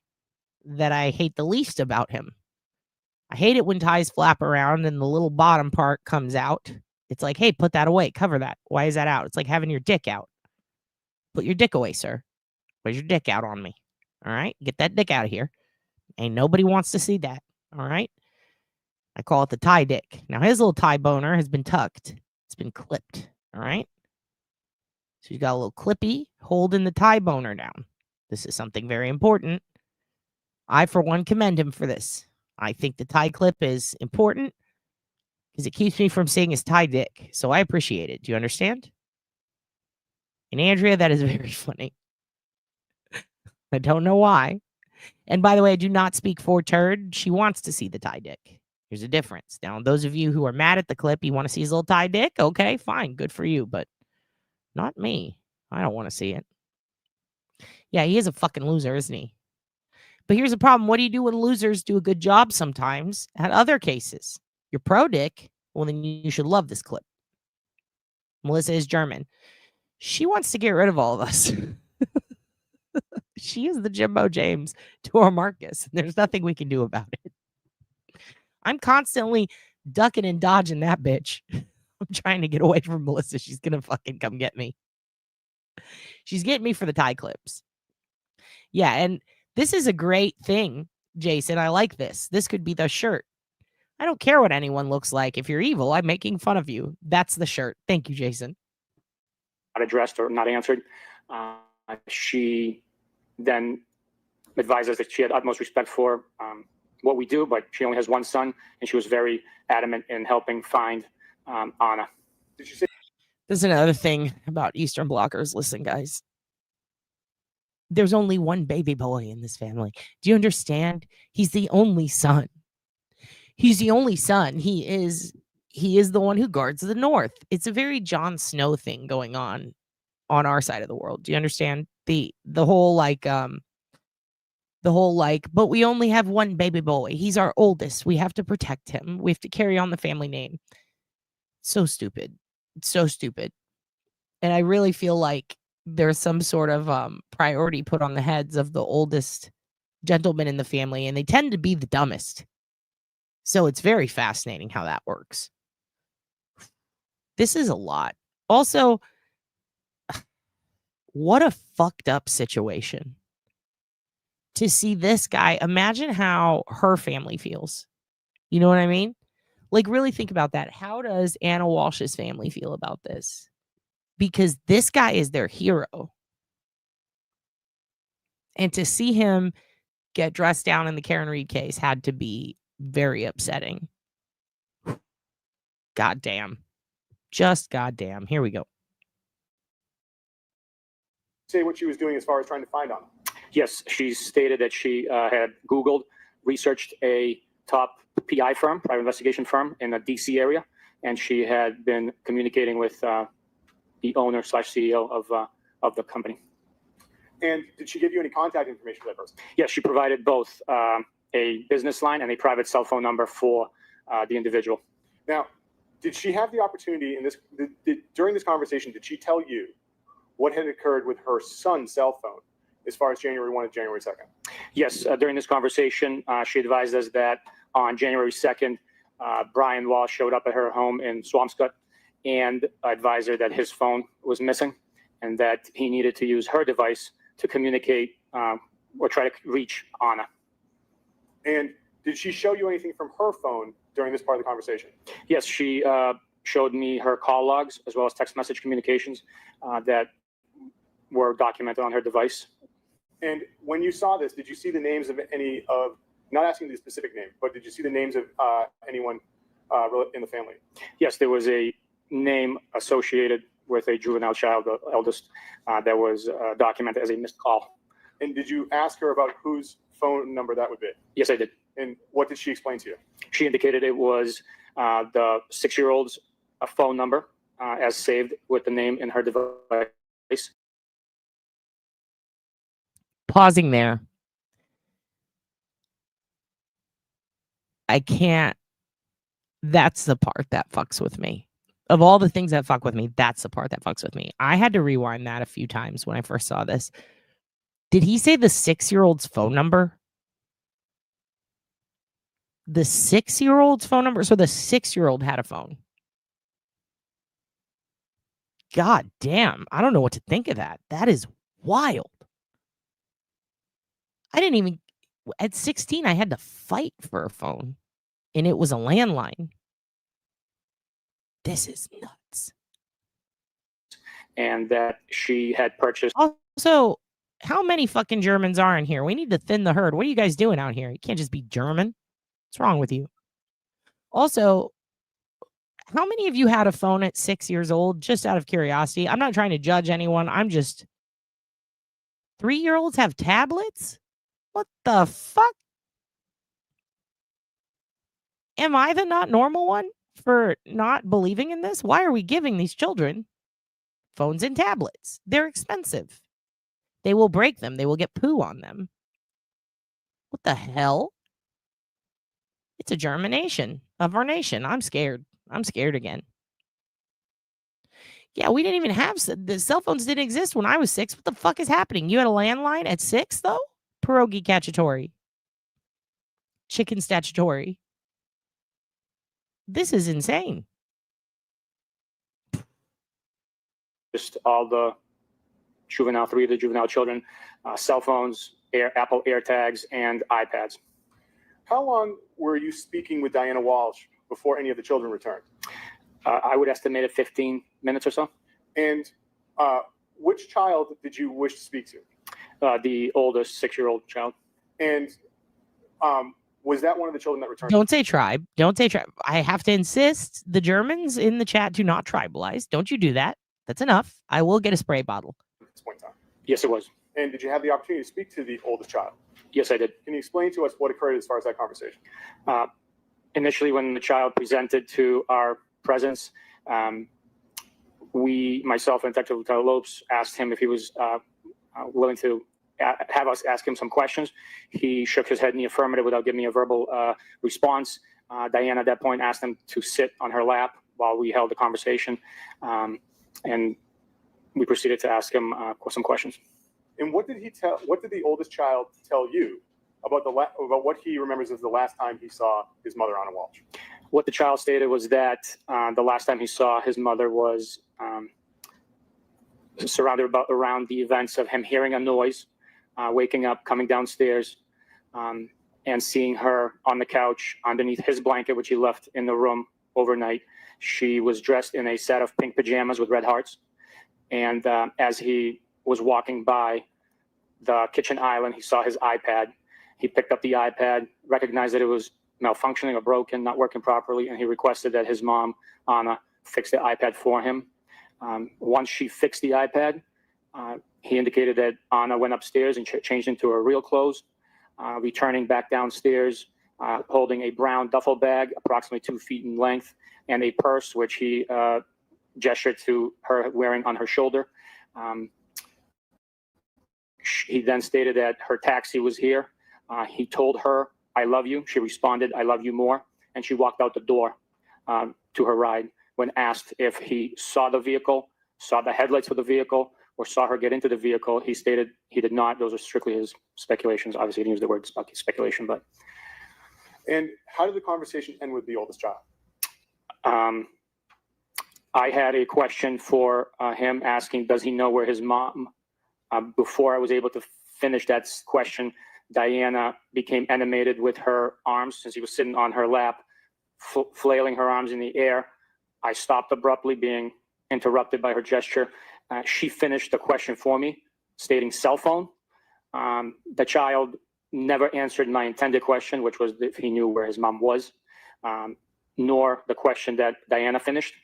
that I hate the least about him. I hate it when ties flap around and the little bottom part comes out. It's like, hey, put that away. Cover that. Why is that out? It's like having your dick out. Put your dick away, sir. Where's your dick out on me? All right? Get that dick out of here. Ain't nobody wants to see that. All right? I call it the tie dick. Now, his little tie boner has been tucked. It's been clipped. All right? So you got a little clippy holding the tie boner down. This is something very important. I, for one, commend him for this. I think the tie clip is important because it keeps me from seeing his tie dick. So I appreciate it. Do you understand? And Andrea, that is very funny. I don't know why. And by the way, I do not speak for turd. She wants to see the tie dick. There's a difference. Now, those of you who are mad at the clip, you want to see his little tie dick? Okay, fine. Good for you. But not me. I don't want to see it. Yeah, he is a fucking loser, isn't he? But here's the problem. What do you do when losers do a good job sometimes at other cases? You're pro dick. Well, then you should love this clip. Melissa is German. She wants to get rid of all of us. She is the Jimbo James to our Marcus. There's nothing we can do about it. I'm constantly ducking and dodging that bitch. I'm trying to get away from Melissa. She's going to fucking come get me. She's getting me for the tie clips. Yeah, and this is a great thing, Jason. I like this. This could be the shirt. I don't care what anyone looks like. If you're evil, I'm making fun of you. That's the shirt. Thank you, Jason. Not addressed or not answered. She then advises that she had utmost respect for what we do, but she only has one son, and she was very adamant in helping find Anna. Did you say? There's another thing about Eastern blockers. Listen, guys. There's only one baby boy in this family. Do you understand? He's the only son. He's the only son. He is the one who guards the North. It's a very Jon Snow thing going on our side of the world. Do you understand? The whole but we only have one baby boy. He's our oldest. We have to protect him. We have to carry on the family name. So stupid. It's so stupid. And I really feel like there's some sort of priority put on the heads of the oldest gentlemen in the family, and they tend to be the dumbest. So it's very fascinating how that works. This is a lot. Also, what a fucked up situation. To see this guy, imagine how her family feels. You know what I mean? Like, really think about that. How does Anna Walsh's family feel about this? Because this guy is their hero. And to see him get dressed down in the Karen Reed case had to be very upsetting. God damn. Just goddamn. Here we go. Say what she was doing as far as trying to find Anna. Yes, she stated that she had Googled, researched a top PI firm, private investigation firm in the DC area, and she had been communicating with the owner / CEO of the company. And did she give you any contact information for that person? Yes, she provided both a business line and a private cell phone number for the individual. Now, did she have the opportunity in this during this conversation? Did she tell you what had occurred with her son's cell phone as far as January 1 and January 2nd? Yes, during this conversation, she advised us that on January 2nd, Brian Walsh showed up at her home in Swampscott and advised her that his phone was missing and that he needed to use her device to communicate or try to reach Anna. And did she show you anything from her phone during this part of the conversation? Yes, she showed me her call logs as well as text message communications that were documented on her device. And when you saw this, did you see the names of any of, not asking the specific name, but did you see the names of anyone in the family? Yes, there was a name associated with a juvenile child, the eldest, that was documented as a missed call. And did you ask her about whose phone number that would be? Yes, I did. And what did she explain to you? She indicated it was the 6-year-old's phone number as saved with the name in her device. Pausing there. I can't. That's the part that fucks with me. Of all the things that fuck with me, that's the part that fucks with me. I had to rewind that a few times when I first saw this. Did he say the 6-year-old's phone number? The 6-year-old's phone number? So the 6-year-old had a phone. God damn. I don't know what to think of that. That is wild. I didn't even, at 16, I had to fight for a phone. And it was a landline. This is nuts. And that she had purchased. Also, how many fucking Germans are in here? We need to thin the herd. What are you guys doing out here? You can't just be German. What's wrong with you? Also, how many of you had a phone at 6 years old? Just out of curiosity. I'm not trying to judge anyone. I'm just... 3-year-olds have tablets? What the fuck? Am I the not normal one for not believing in this? Why are we giving these children phones and tablets? They're expensive. They will break them. They will get poo on them. What the hell? It's a germination of our nation. I'm scared. I'm scared again. Yeah, we didn't even have... The cell phones didn't exist when I was 6. What the fuck is happening? You had a landline at 6, though? Pierogi cacciatore. Chicken statutory. This is insane. Just all the juvenile, 3 of the juvenile children, cell phones, Apple AirTags, and iPads. How long were you speaking with Diana Walsh before any of the children returned? I would estimate it 15 minutes or so. And which child did you wish to speak to? The oldest 6-year-old child. And was that one of the children that returned? Don't say tribe. Don't say tribe. I have to insist the Germans in the chat do not tribalize. Don't you do that. That's enough. I will get a spray bottle. At this point in time. Yes, it was. And did you have the opportunity to speak to the oldest child? Yes, I did. Can you explain to us what occurred as far as that conversation? Initially, when the child presented to our presence, myself and Detective Lieutenant Lopes, asked him if he was willing to have us ask him some questions. He shook his head in the affirmative without giving me a verbal response. Diana, at that point, asked him to sit on her lap while we held the conversation, and we proceeded to ask him some questions. And what did he tell? What did the oldest child tell you about about what he remembers as the last time he saw his mother, Anna Walsh? What the child stated was that the last time he saw his mother was surrounded around the events of him hearing a noise, waking up, coming downstairs, and seeing her on the couch underneath his blanket, which he left in the room overnight. She was dressed in a set of pink pajamas with red hearts. And as he was walking by the kitchen island, he saw his iPad. He picked up the iPad, recognized that it was malfunctioning or broken, not working properly, and he requested that his mom, Anna, fix the iPad for him. Once she fixed the iPad, he indicated that Anna went upstairs and changed into her real clothes, returning back downstairs, holding a brown duffel bag, approximately 2 feet in length, and a purse, which he gestured to her wearing on her shoulder. He then stated that her taxi was here. He told her, "I love you." She responded, "I love you more." And she walked out the door to her ride. When asked if he saw the vehicle, saw the headlights of the vehicle, or saw her get into the vehicle, he stated he did not. Those are strictly his speculations. Obviously, he didn't use the word speculation, but. And how did the conversation end with the oldest child? I had a question for him asking, does he know where his mom, before I was able to finish that question, Diana became animated with her arms since he was sitting on her lap, flailing her arms in the air. I stopped abruptly, being interrupted by her gesture. She finished the question for me, stating cell phone. The child never answered my intended question, which was if he knew where his mom was, nor the question that Diana finished.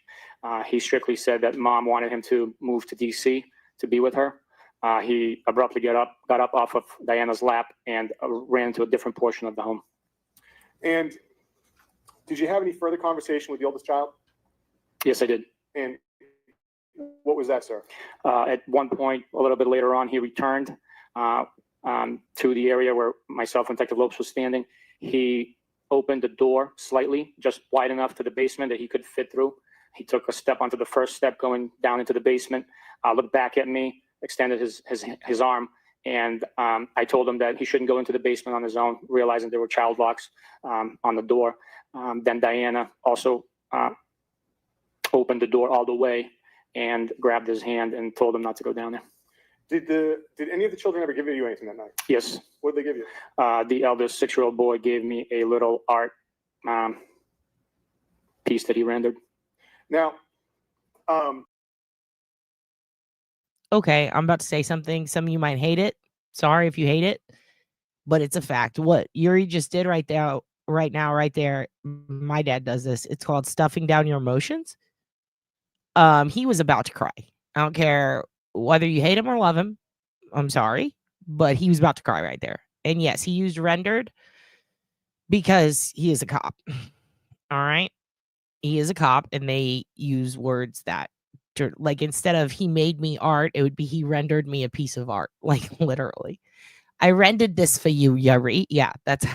He strictly said that mom wanted him to move to DC to be with her. He abruptly got up off of Diana's lap and ran into a different portion of the home. And did you have any further conversation with the oldest child? Yes, I did. And what was that, sir? At one point, a little bit later on, he returned to the area where myself and Detective Lopes was standing. He opened the door slightly, just wide enough to the basement that he could fit through. He took a step onto the first step going down into the basement, looked back at me, extended his arm, and I told him that he shouldn't go into the basement on his own, realizing there were child locks on the door. Then Diana also opened the door all the way and grabbed his hand and told him not to go down there. Did any of the children ever give you anything that night? Yes. What did they give you? The eldest 6-year-old boy gave me a little art piece that he rendered. Now, Okay, I'm about to say something. Some of you might hate it. Sorry if you hate it, but it's a fact. What Yuri just did right now, right there. My dad does this. It's called stuffing down your emotions. He was about to cry. I don't care whether you hate him or love him. I'm sorry, but he was about to cry right there. And yes, he used rendered because he is a cop. All right. He is a cop, and they use words that, like, instead of he made me art, it would be he rendered me a piece of art. Like, literally. I rendered this for you, Yuri. Yeah, that's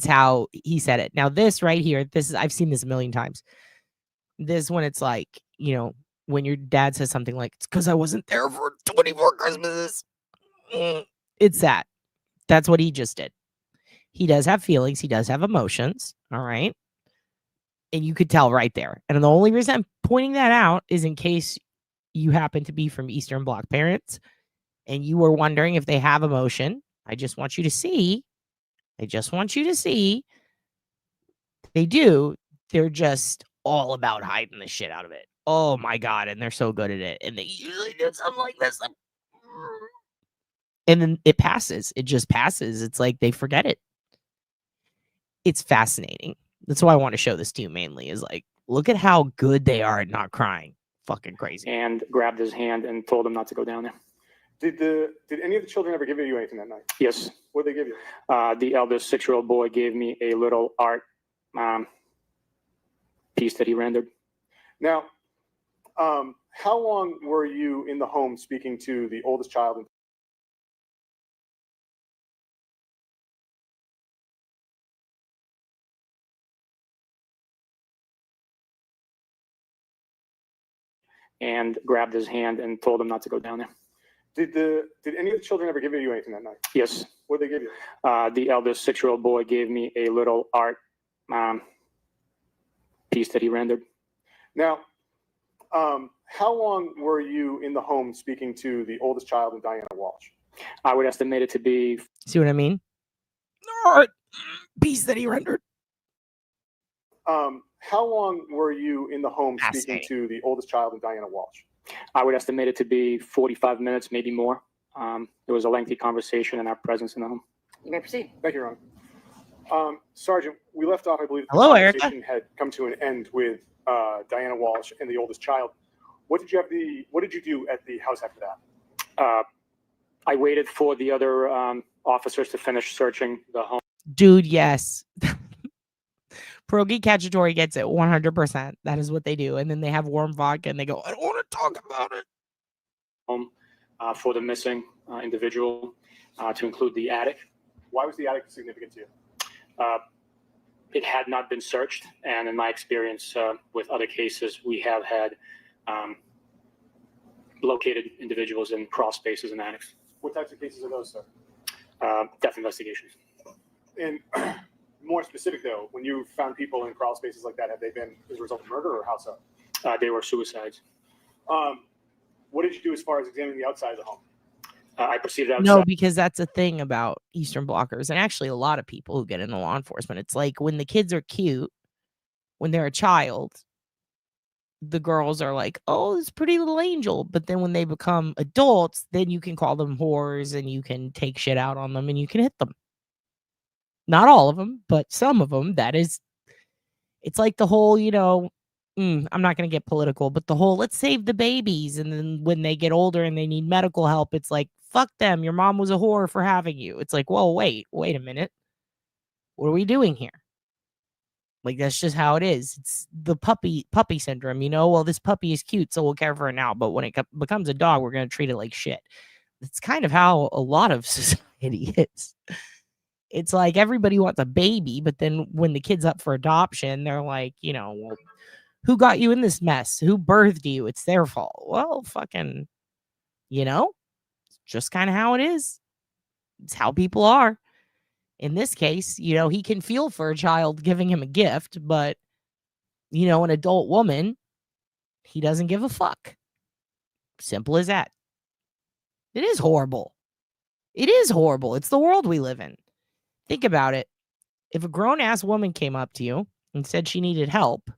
how he said it. Now, this right here, I've seen this a million times. This when it's like, when your dad says something like, it's because I wasn't there for 24 Christmases. It's that. That's what he just did. He does have feelings. He does have emotions. All right. And you could tell right there. And the only reason I'm pointing that out is in case you happen to be from Eastern Bloc parents and you were wondering if they have emotion. I just want you to see. They do. They're just all about hiding the shit out of it. Oh my God. And they're so good at it. And they usually do something like this. And then it passes. It just passes. It's like they forget it. It's fascinating. That's why I want to show this to you mainly, is like, look at how good they are at not crying. Fucking crazy. And grabbed his hand and told him not to go down there. Did any of the children ever give you anything that night? Yes. What did they give you? The eldest 6-year-old boy gave me a little art piece that he rendered. Now, how long were you in the home speaking to the oldest child? And grabbed his hand and told him not to go down there. Did any of the children ever give you anything that night? Yes. What did they give you? The eldest 6-year-old boy gave me a little art piece that he rendered. Now, how long were you in the home speaking to the oldest child and Diana Walsh? I would estimate it to be. See what I mean? Art piece that he rendered. How long were you in the home speaking to the oldest child and Diana Walsh? I would estimate it to be 45 minutes, maybe more. It was a lengthy conversation in our presence in the home. You may proceed. Thank you, Ron. Sergeant, we left off, I believe, Hello, the Erica. conversation had come to an end with Diana Walsh, and the oldest child. What did you do at the house after that? I waited for the other officers to finish searching the home. Dude, yes. Pierogi Cacciatore gets it 100%. That is what they do. And then they have warm vodka and they go, I don't want to talk about it. Home for the missing individual, to include the attic. Why was the attic significant to you? It had not been searched, and in my experience with other cases, we have had located individuals in crawl spaces and attics. What types of cases are those, sir? Death investigations. And more specific, though, when you found people in crawl spaces like that, have they been as a result of murder or how so? They were suicides. What did you do as far as examining the outside of the home? I proceeded outside. No, because that's a thing about Eastern Blockers, and actually a lot of people who get into law enforcement. It's like when the kids are cute, when they're a child, the girls are like, oh, this pretty little angel. But then when they become adults, then you can call them whores and you can take shit out on them and you can hit them. Not all of them, but some of them. It's like the whole, I'm not going to get political, but the whole let's save the babies. And then when they get older and they need medical help, it's like, fuck them. Your mom was a whore for having you. It's like, well, wait a minute. What are we doing here? Like, that's just how it is. It's the puppy syndrome, Well, this puppy is cute, so we'll care for it now. But when it becomes a dog, we're going to treat it like shit. That's kind of how a lot of society is. It's like everybody wants a baby, but then when the kid's up for adoption, they're like, well, who got you in this mess? Who birthed you? It's their fault. Well, fucking, just kind of how it is. It's how people are. In this case, he can feel for a child giving him a gift, but, an adult woman, he doesn't give a fuck. Simple as that. It is horrible. It is horrible. It's the world we live in. Think about it. If a grown-ass woman came up to you and said she needed help,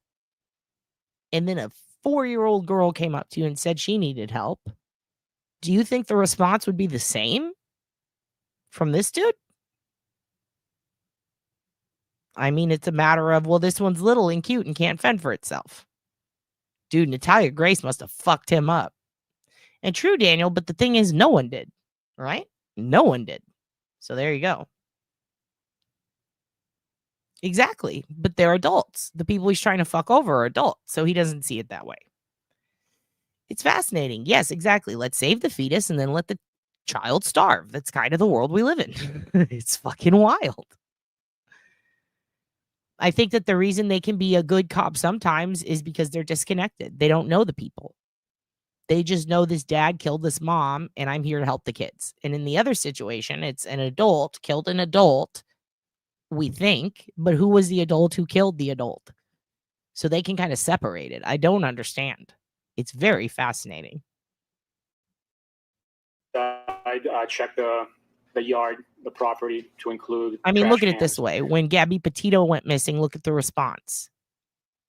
and then a 4-year-old girl came up to you and said she needed help, do you think the response would be the same from this dude? I mean, it's a matter of, well, this one's little and cute and can't fend for itself. Dude, Natalia Grace must have fucked him up. And true, Daniel, but the thing is, no one did, right? No one did. So there you go. Exactly. But they're adults. The people he's trying to fuck over are adults, so he doesn't see it that way. It's fascinating. Yes, exactly. Let's save the fetus and then let the child starve. That's kind of the world we live in. It's fucking wild. I think that the reason they can be a good cop sometimes is because they're disconnected. They don't know the people. They just know this dad killed this mom and I'm here to help the kids. And in the other situation, it's an adult killed an adult, we think, but who was the adult who killed the adult? So they can kind of separate it. I don't understand. It's very fascinating. I checked the yard, the property to include. I mean, look at it this way. When Gabby Petito went missing, look at the response.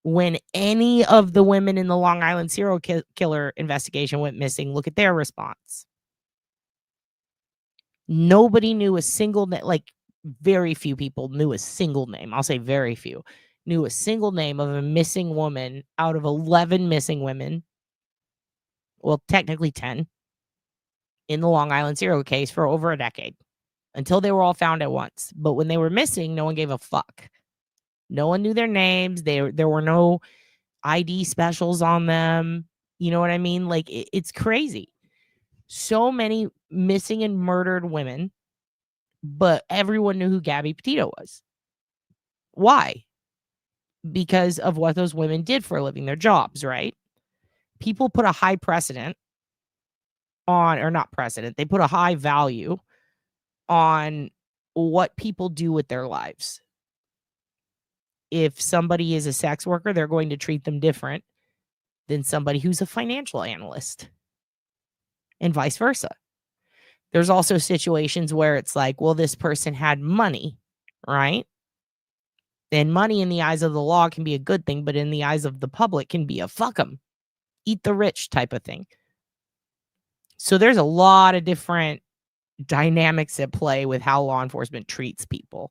When any of the women in the Long Island serial killer investigation went missing, look at their response. Nobody knew a single name. Like, very few people knew a single name. I'll say very few knew a single name of a missing woman out of 11 missing women. Well, technically 10 in the Long Island serial case for over a decade until they were all found at once. But when they were missing, no one gave a fuck. No one knew their names. There were no ID specials on them. You know what I mean? Like, it's crazy. So many missing and murdered women, but everyone knew who Gabby Petito was. Why? Because of what those women did for a living, their jobs, right? People put a high precedent on, or not precedent, they put a high value on what people do with their lives. If somebody is a sex worker, they're going to treat them different than somebody who's a financial analyst, and vice versa. There's also situations where it's like, well, this person had money, right? And money in the eyes of the law can be a good thing, but in the eyes of the public can be a fuck 'em, eat the rich type of thing. So there's a lot of different dynamics at play with how law enforcement treats people.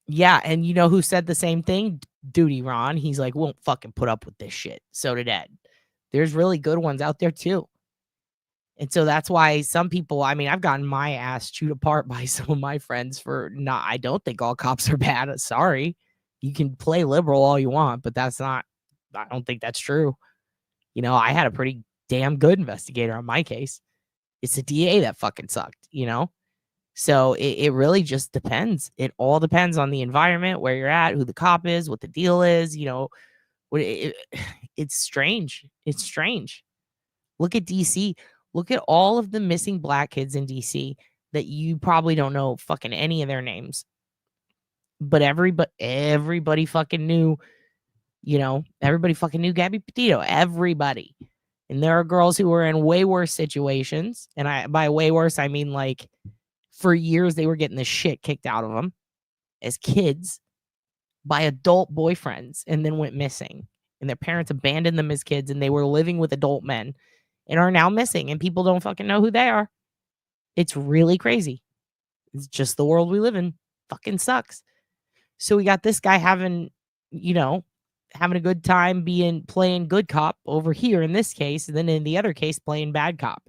Yeah, and you know who said the same thing? Duty Ron. He's like, won't fucking put up with this shit. So did Ed. There's really good ones out there too. And so that's why some people, I mean, I've gotten my ass chewed apart by some of my friends for not, I don't think all cops are bad. Sorry. You can play liberal all you want, but that's not, I don't think that's true. You know, I had a pretty damn good investigator on my case. It's the DA that fucking sucked, you know? So it really just depends. It all depends on the environment, where you're at, who the cop is, what the deal is, you know. It's strange. It's strange. Look at DC. Look at all of the missing black kids in DC that you probably don't know fucking any of their names. But everybody fucking knew, you know, everybody fucking knew Gabby Petito. Everybody. And there are girls who were in way worse situations. And by way worse, I mean like for years they were getting the shit kicked out of them as kids by adult boyfriends and then went missing. And their parents abandoned them as kids and they were living with adult men and are now missing and people don't fucking know who they are. It's really crazy. It's just the world we live in. Fucking sucks. So we got this guy having, you know, having a good time playing good cop over here in this case, and then in the other case playing bad cop.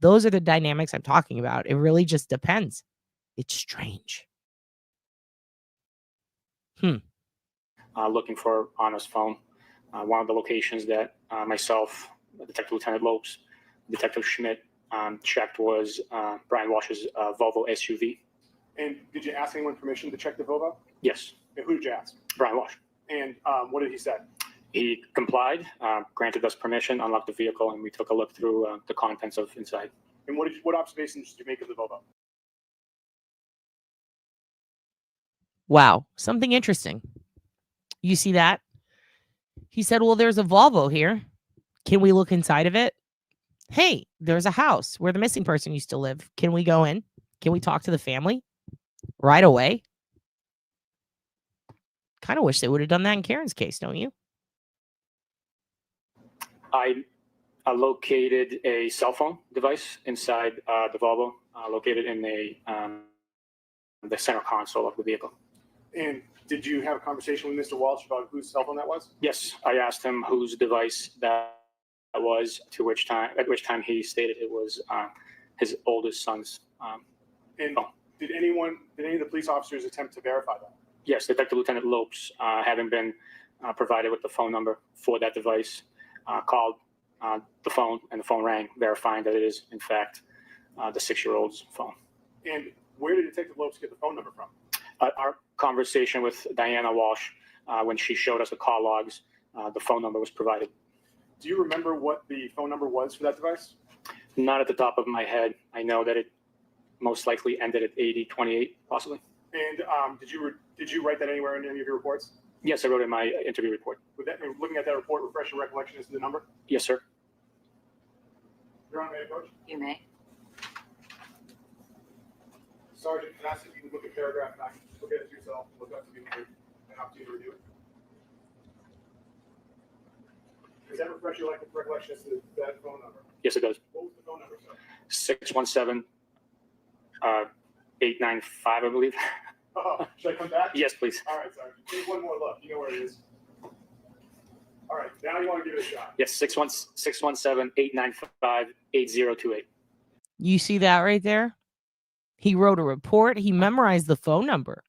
Those are the dynamics I'm talking about. It really just depends. It's strange. Looking for on his phone. One of the locations that myself, Detective Lieutenant Lopes, Detective Schmidt checked was Brian Walsh's Volvo SUV. And did you ask anyone permission to check the Volvo? Yes. And who did you ask? Brian Walsh. And what did he say? He complied, granted us permission, unlocked the vehicle, and we took a look through the contents of inside. And what observations did you make of the Volvo? Wow, something interesting. You see that? He said, well, there's a Volvo here. Can we look inside of it? Hey, there's a house where the missing person used to live. Can we go in? Can we talk to the family right away? Kind of wish they would have done that in Karen's case, don't you? I located a cell phone device inside the Volvo, located in the center console of the vehicle. And did you have a conversation with Mr. Walsh about whose cell phone that was? Yes, I asked him whose device that was, at which time he stated it was his oldest son's and phone. Did any of the police officers attempt to verify that? Yes, Detective Lieutenant Lopes, having been provided with the phone number for that device, called the phone, and the phone rang, verifying that it is, in fact, the 6-year-old's phone. And where did Detective Lopes get the phone number from? Our conversation with Diana Walsh, when she showed us the call logs, the phone number was provided. Do you remember what the phone number was for that device? Not at the top of my head. I know that it most likely ended at 8028, possibly. And did you write that anywhere in any of your reports? Yes, I wrote it in my interview report. Would that, looking at that report, refresh your recollection as to the number? Yes, sir. You're on, Coach. You may. Sergeant, can I ask if you can look at paragraph 9? Look at it yourself. Look up to give you an opportunity to review it. Does that refresh your recollection as to that phone number? Yes, it does. What was the phone number, sir? 617 895, I believe. Oh, should I come back? Yes, please. All right, Sergeant. Take one more look. You know where it is. All right, now you want to give it a shot. Yes, 617 895 8028. You see that right there? He wrote a report. He memorized the phone number.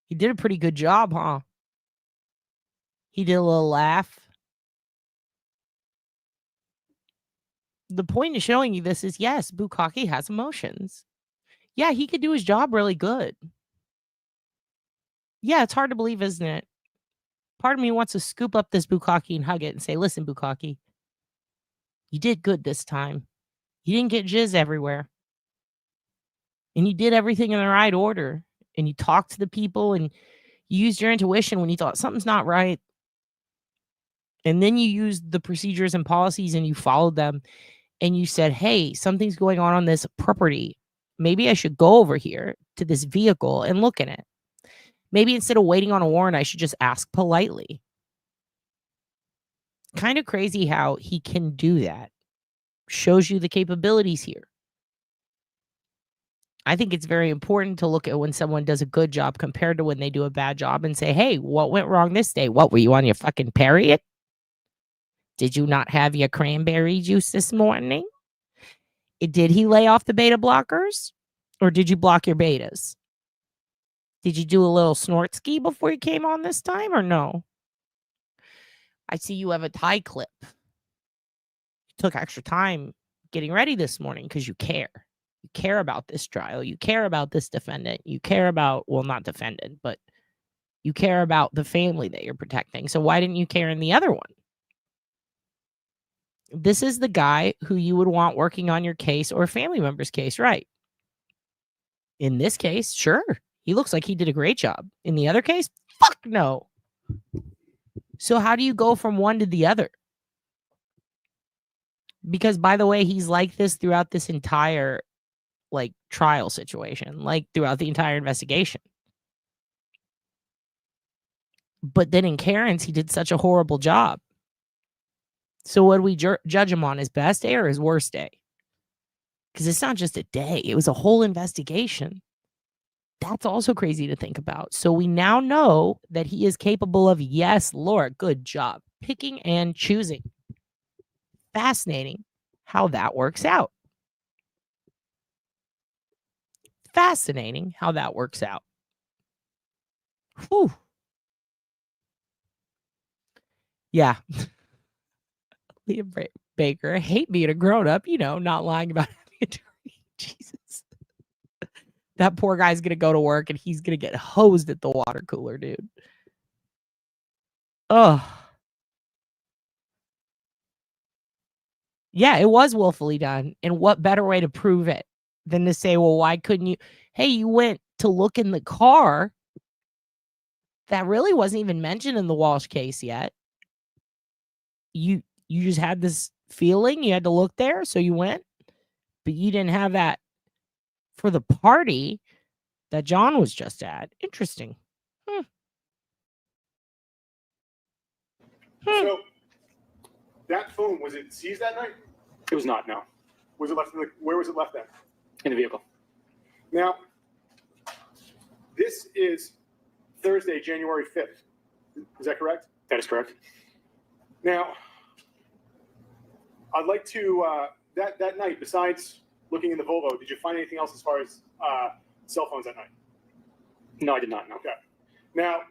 He did a pretty good job, huh? He did a little laugh. The point of showing you this is, yes, Bukkake has emotions. Yeah, he could do his job really good. Yeah, it's hard to believe, isn't it? Part of me wants to scoop up this Bukkake and hug it and say, listen, Bukkake, you did good this time. You didn't get jizz everywhere. And you did everything in the right order. And you talked to the people and you used your intuition when you thought something's not right. And then you used the procedures and policies and you followed them. And you said, hey, something's going on this property. Maybe I should go over here to this vehicle and look in it. Maybe instead of waiting on a warrant, I should just ask politely. Kind of crazy how he can do that. Shows you the capabilities here. I think it's very important to look at when someone does a good job compared to when they do a bad job and say, hey, what went wrong this day? What, were you on your fucking period? Did you not have your cranberry juice this morning? Did he lay off the beta blockers? Or did you block your betas? Did you do a little snort ski before you came on this time or no? I see you have a tie clip. You took extra time getting ready this morning because you care. You care about this trial. You care about this defendant. You care about, well, not defendant, but you care about the family that you're protecting. So why didn't you care in the other one? This is the guy who you would want working on your case or a family member's case, right? In this case, sure. He looks like he did a great job. In the other case, fuck no. So how do you go from one to the other? Because, by the way, he's like this throughout this entire trial situation, like throughout the entire investigation. But then in Karen's, he did such a horrible job. So what do we judge him on, his best day or his worst day? Because it's not just a day. It was a whole investigation. That's also crazy to think about. So we now know that he is capable of, yes, Laura, good job, picking and choosing. Fascinating how that works out. Fascinating how that works out. Whew. Yeah. Leah Baker, I hate being a grown-up, not lying about having a attorney. Jesus. That poor guy's going to go to work and he's going to get hosed at the water cooler, dude. Ugh. Yeah, it was willfully done. And what better way to prove it than to say, well, why couldn't you? Hey, you went to look in the car. That really wasn't even mentioned in the Walsh case yet. You just had this feeling you had to look there, so you went, but you didn't have that for the party that John was just at. Interesting. So that phone, was it seized that night? It was not, no. Was it left where was it left then? In the vehicle. Now, this is Thursday, January 5th. Is that correct? That is correct. Now, I'd like to, that night, besides looking in the Volvo, did you find anything else as far as cell phones that night? No, I did not, no. Okay. Now,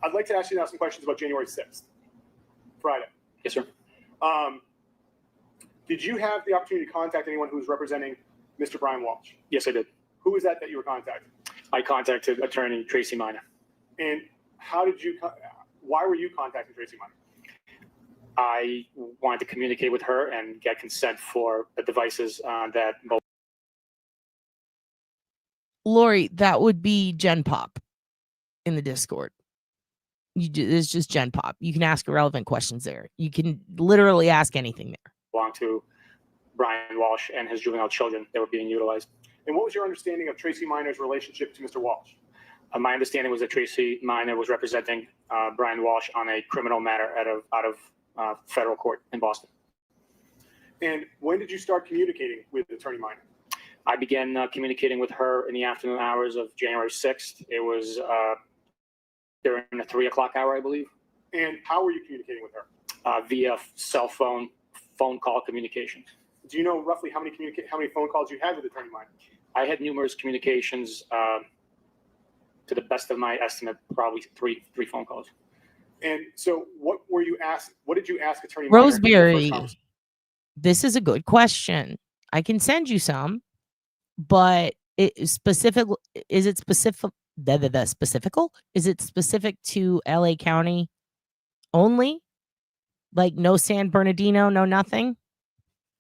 I'd like to ask you now some questions about January 6th, Friday. Yes, sir. Did you have the opportunity to contact anyone who was representing Mr. Brian Walsh? Yes, I did. Who was that you were contacting? I contacted attorney Tracy Minor. And why were you contacting Tracy Minor? I wanted to communicate with her and get consent for the devices that. Lori, that would be Gen Pop in the Discord. It's just Gen Pop. You can ask irrelevant questions there. You can literally ask anything there. Belonged to Brian Walsh and his juvenile children that were being utilized. And what was your understanding of Tracy Minor's relationship to Mr. Walsh? My understanding was that Tracy Minor was representing Brian Walsh on a criminal matter out of federal court in Boston. And when did you start communicating with Attorney Minor? I began communicating with her in the afternoon hours of January 6th. It was during the 3 o'clock hour, I believe. And how were you communicating with her? Via cell phone call communication. Do you know roughly how many phone calls you had with Attorney Minor? I had numerous communications. To the best of my estimate, probably three phone calls. And so, what did you ask Attorney Roseberry? This is a good question. I can send you some, but is it specific? Is it specific to LA County only? Like no San Bernardino, no nothing?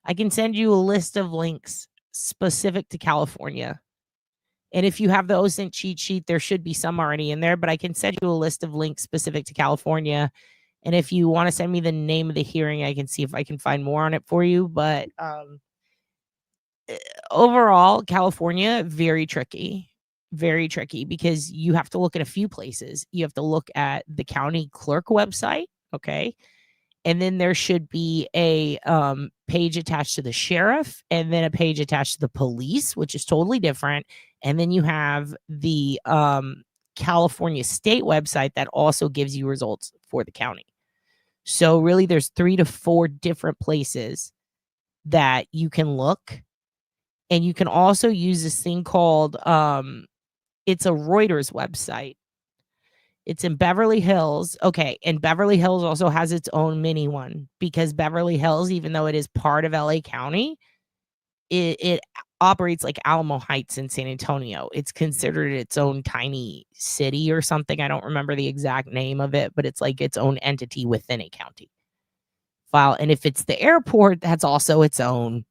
I can send you a list of links specific to California. And if you have the OSINT cheat sheet, there should be some already in there, but I can send you a list of links specific to California. And if you want to send me the name of the hearing, I can see if I can find more on it for you. But overall, California, very tricky because you have to look at a few places. You have to look at the county clerk website. Okay. And then there should be a page attached to the sheriff, and then a page attached to the police, which is totally different. And then you have the California state website that also gives you results for the county. So really there's 3 to 4 different places that you can look. And you can also use this thing called it's a Reuters website. It's in Beverly Hills. Okay, and Beverly Hills also has its own mini one, because Beverly Hills, even though it is part of LA County, it operates like Alamo Heights in San Antonio. It's considered its own tiny city or something. I don't remember the exact name of it, but it's like its own entity within a county file. And if it's the airport, that's also its own.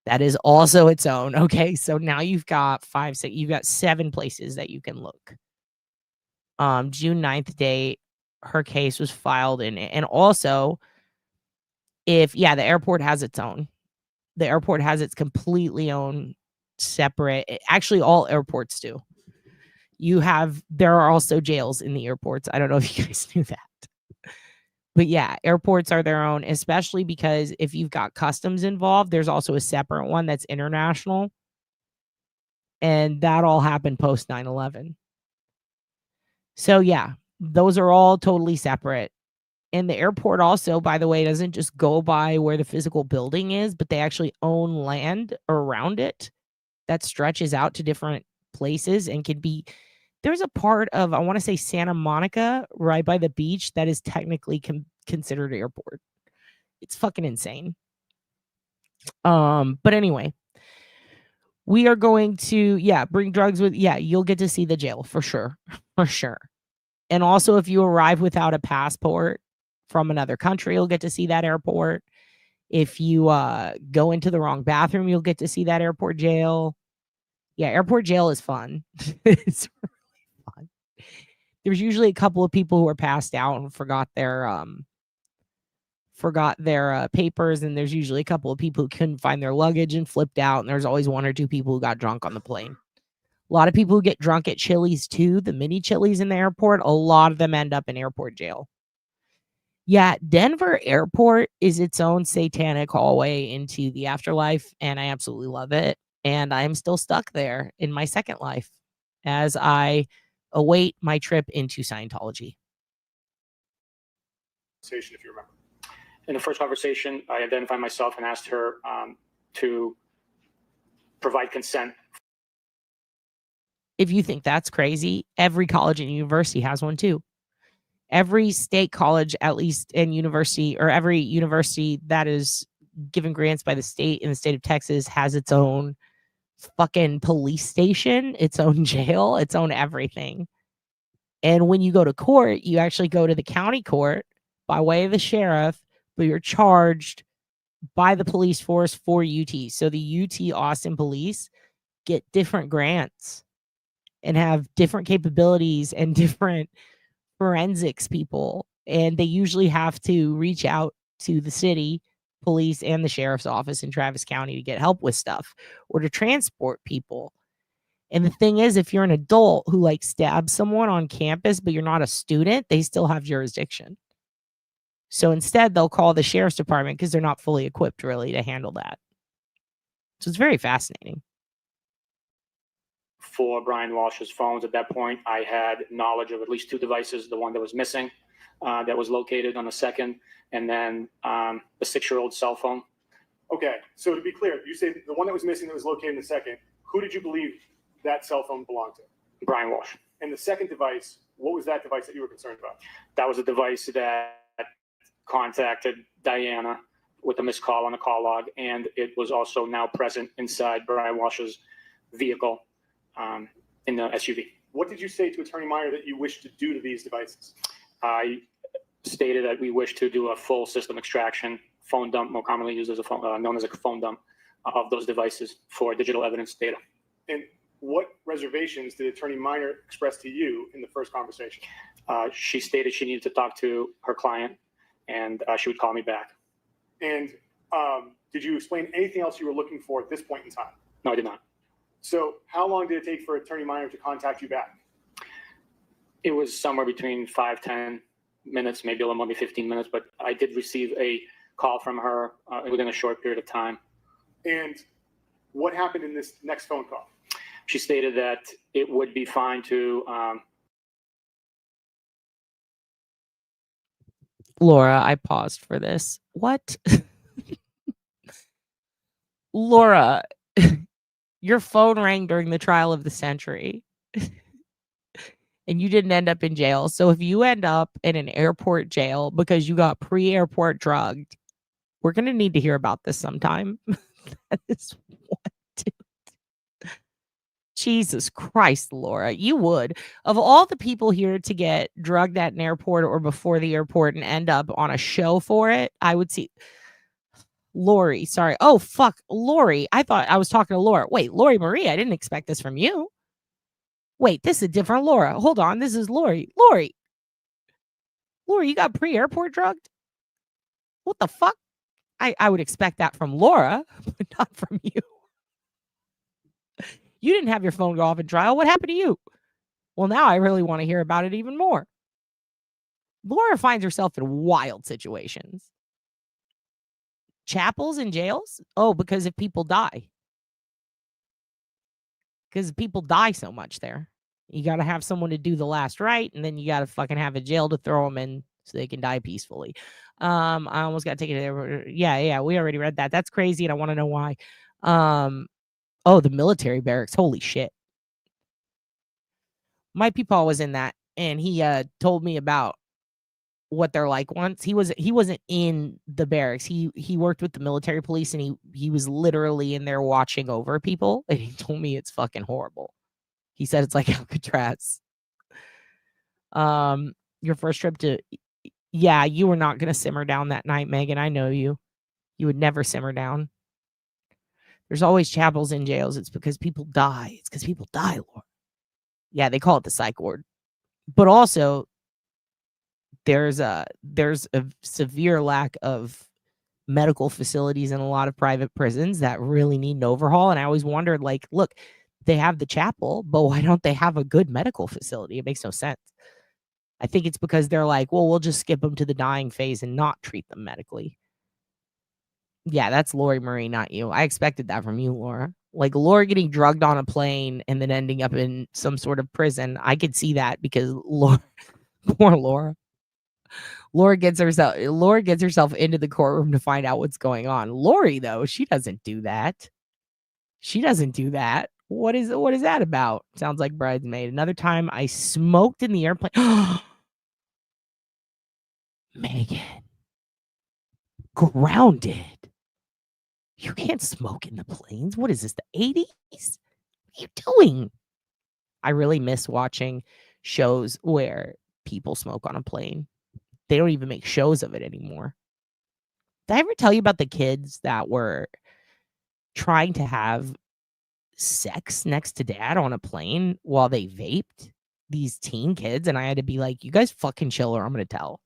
That is also its own. Okay, so now you've got 5, 6, you've got 7 places that you can look. June 9th date, her case was filed in it. And also, the airport has its own. The airport has its completely own separate. Actually, all airports do. There are also jails in the airports. I don't know if you guys knew that. But yeah, airports are their own, especially because if you've got customs involved, there's also a separate one that's international. And that all happened post 9/11. So yeah, those are all totally separate. And the airport also, by the way, doesn't just go by where the physical building is, but they actually own land around it that stretches out to different places and can be. There's a part of, I want to say, Santa Monica right by the beach that is technically considered an airport. It's fucking insane. But anyway, we are going to, bring drugs with, you'll get to see the jail for sure. For sure. And also, if you arrive without a passport from another country, you'll get to see that airport. If you go into the wrong bathroom, you'll get to see that airport jail. Yeah, airport jail is fun. It's really fun. There's usually a couple of people who are passed out and forgot their papers, and there's usually a couple of people who couldn't find their luggage and flipped out, and there's always 1 or 2 people who got drunk on the plane. A lot of people who get drunk at Chili's too, the mini Chili's in the airport, a lot of them end up in airport jail. Yeah, Denver Airport is its own satanic hallway into the afterlife, and I absolutely love it. And I'm still stuck there in my second life as I await my trip into Scientology. If you remember. In the first conversation, I identified myself and asked her to provide consent. If you think that's crazy, every college and university has one too. Every state college, at least, and university, or every university that is given grants by the state in the state of Texas, has its own fucking police station, its own jail, its own everything. And when you go to court, you actually go to the county court by way of the sheriff, but you're charged by the police force for UT. So the UT Austin police get different grants and have different capabilities and different forensics people. And they usually have to reach out to the city police and the sheriff's office in Travis County to get help with stuff or to transport people. And the thing is, if you're an adult who like stabs someone on campus, but you're not a student, they still have jurisdiction. So instead, they'll call the sheriff's department because they're not fully equipped really to handle that. So it's very fascinating. For Brian Walsh's phones, at that point, I had knowledge of at least 2 devices, the one that was missing, that was located on the second, and then the 6-year-old cell phone. Okay, so to be clear, you say the one that was missing that was located in the second, who did you believe that cell phone belonged to? Brian Walsh. And the second device, what was that device that you were concerned about? That was a device that contacted Diana with a missed call on the call log, and it was also now present inside Brian Walsh's vehicle in the SUV. What did you say to Attorney Meyer that you wished to do to these devices? I stated that we wish to do a full system extraction, phone dump, more commonly used as a phone, known as a phone dump, of those devices for digital evidence data. And what reservations did Attorney Meyer express to you in the first conversation? She stated she needed to talk to her client, and she would call me back. And did you explain anything else you were looking for at this point in time? No, I did not. So how long did it take for Attorney Meyer to contact you back? It was somewhere between 5, 10, minutes, maybe a little more, maybe 15 minutes, but I did receive a call from her within a short period of time. And what happened in this next phone call? She stated that it would be fine to Laura, I paused for this. What? Laura, your phone rang during the trial of the century. And you didn't end up in jail. So if you end up in an airport jail because you got pre-airport drugged, we're going to need to hear about this sometime. That is what, dude. Jesus Christ, Laura. You would. Of all the people here to get drugged at an airport or before the airport and end up on a show for it, I would see... Lori, sorry. Oh, fuck. Lori. I thought I was talking to Laura. Wait, Lori Marie, I didn't expect this from you. Wait, this is a different Laura. Hold on. This is Lori. Lori, you got pre-airport drugged? What the fuck? I would expect that from Laura, but not from you. You didn't have your phone go off in trial. What happened to you? Well, now I really want to hear about it even more. Laura finds herself in wild situations. Chapels and jails? Oh, because if people die. Because people die so much there. You got to have someone to do the last right, and then you got to fucking have a jail to throw them in so they can die peacefully. I almost got taken there. Yeah, we already read that. That's crazy, and I want to know why. Oh, the military barracks. Holy shit. My peepaw was in that, and he told me about what they're like once. He wasn't in the barracks. He worked with the military police, and he was literally in there watching over people, and he told me it's fucking horrible. He said it's like Alcatraz. Your first trip to... Yeah, you were not going to simmer down that night, Megan. I know you. You would never simmer down. There's always chapels in jails. It's because people die. It's because people die, Lord. Yeah, they call it the psych ward. But also, there's a severe lack of medical facilities in a lot of private prisons that really need an overhaul. And I always wondered, like, look, they have the chapel, but why don't they have a good medical facility? It makes no sense. I think it's because they're like, well, we'll just skip them to the dying phase and not treat them medically. Yeah, that's Lori Marie, not you. I expected that from you, Laura. Like, Laura getting drugged on a plane and then ending up in some sort of prison. I could see that because poor Laura. Laura gets herself into the courtroom to find out what's going on. Lori, though, she doesn't do that. What is that about? Sounds like Bridesmaid. Another time I smoked in the airplane. Megan. Grounded. You can't smoke in the planes. What is this, the 80s? What are you doing? I really miss watching shows where people smoke on a plane. They don't even make shows of it anymore. Did I ever tell you about the kids that were trying to have sex next to dad on a plane while they vaped? These teen kids, and I had to be like, you guys fucking chill or I'm going to tell.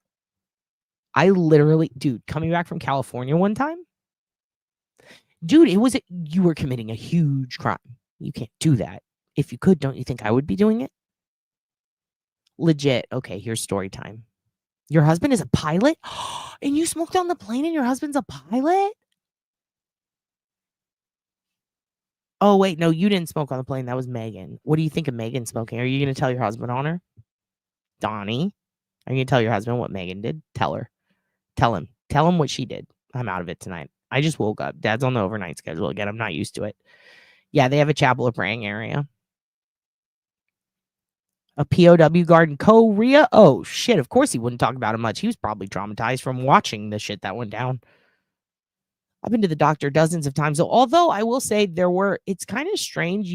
I literally, dude, coming back from California one time, dude, you were committing a huge crime. You can't do that. If you could, don't you think I would be doing it? Legit. Okay, here's story time. Your husband is a pilot? And you smoked on the plane and your husband's a pilot? Oh, wait, no, you didn't smoke on the plane. That was Megan. What do you think of Megan smoking? Are you going to tell your husband on her? Donnie, are you going to tell your husband what Megan did? Tell her. Tell him. Tell him what she did. I'm out of it tonight. I just woke up. Dad's on the overnight schedule again. I'm not used to it. Yeah, they have a chapel or praying area. A POW guard in Korea? Oh, shit. Of course he wouldn't talk about it much. He was probably traumatized from watching the shit that went down. I've been to the doctor dozens of times. So, although I will say it's kind of strange.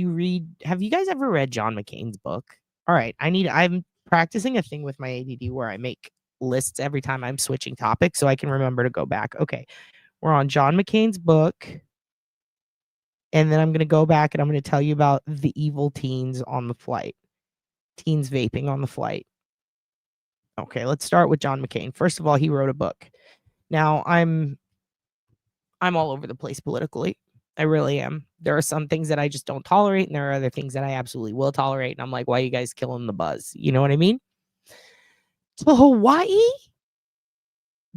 Have you guys ever read John McCain's book? All right. I'm practicing a thing with my ADD where I make lists every time I'm switching topics so I can remember to go back. Okay. We're on John McCain's book. And then I'm going to go back and I'm going to tell you about the evil teens on the flight. Teens vaping on the flight. Okay, let's start with John McCain. First of all, he wrote a book. Now, I'm all over the place politically. I really am. There are some things that I just don't tolerate, and there are other things that I absolutely will tolerate. And I'm like, why are you guys killing the buzz? You know what I mean? To Hawaii?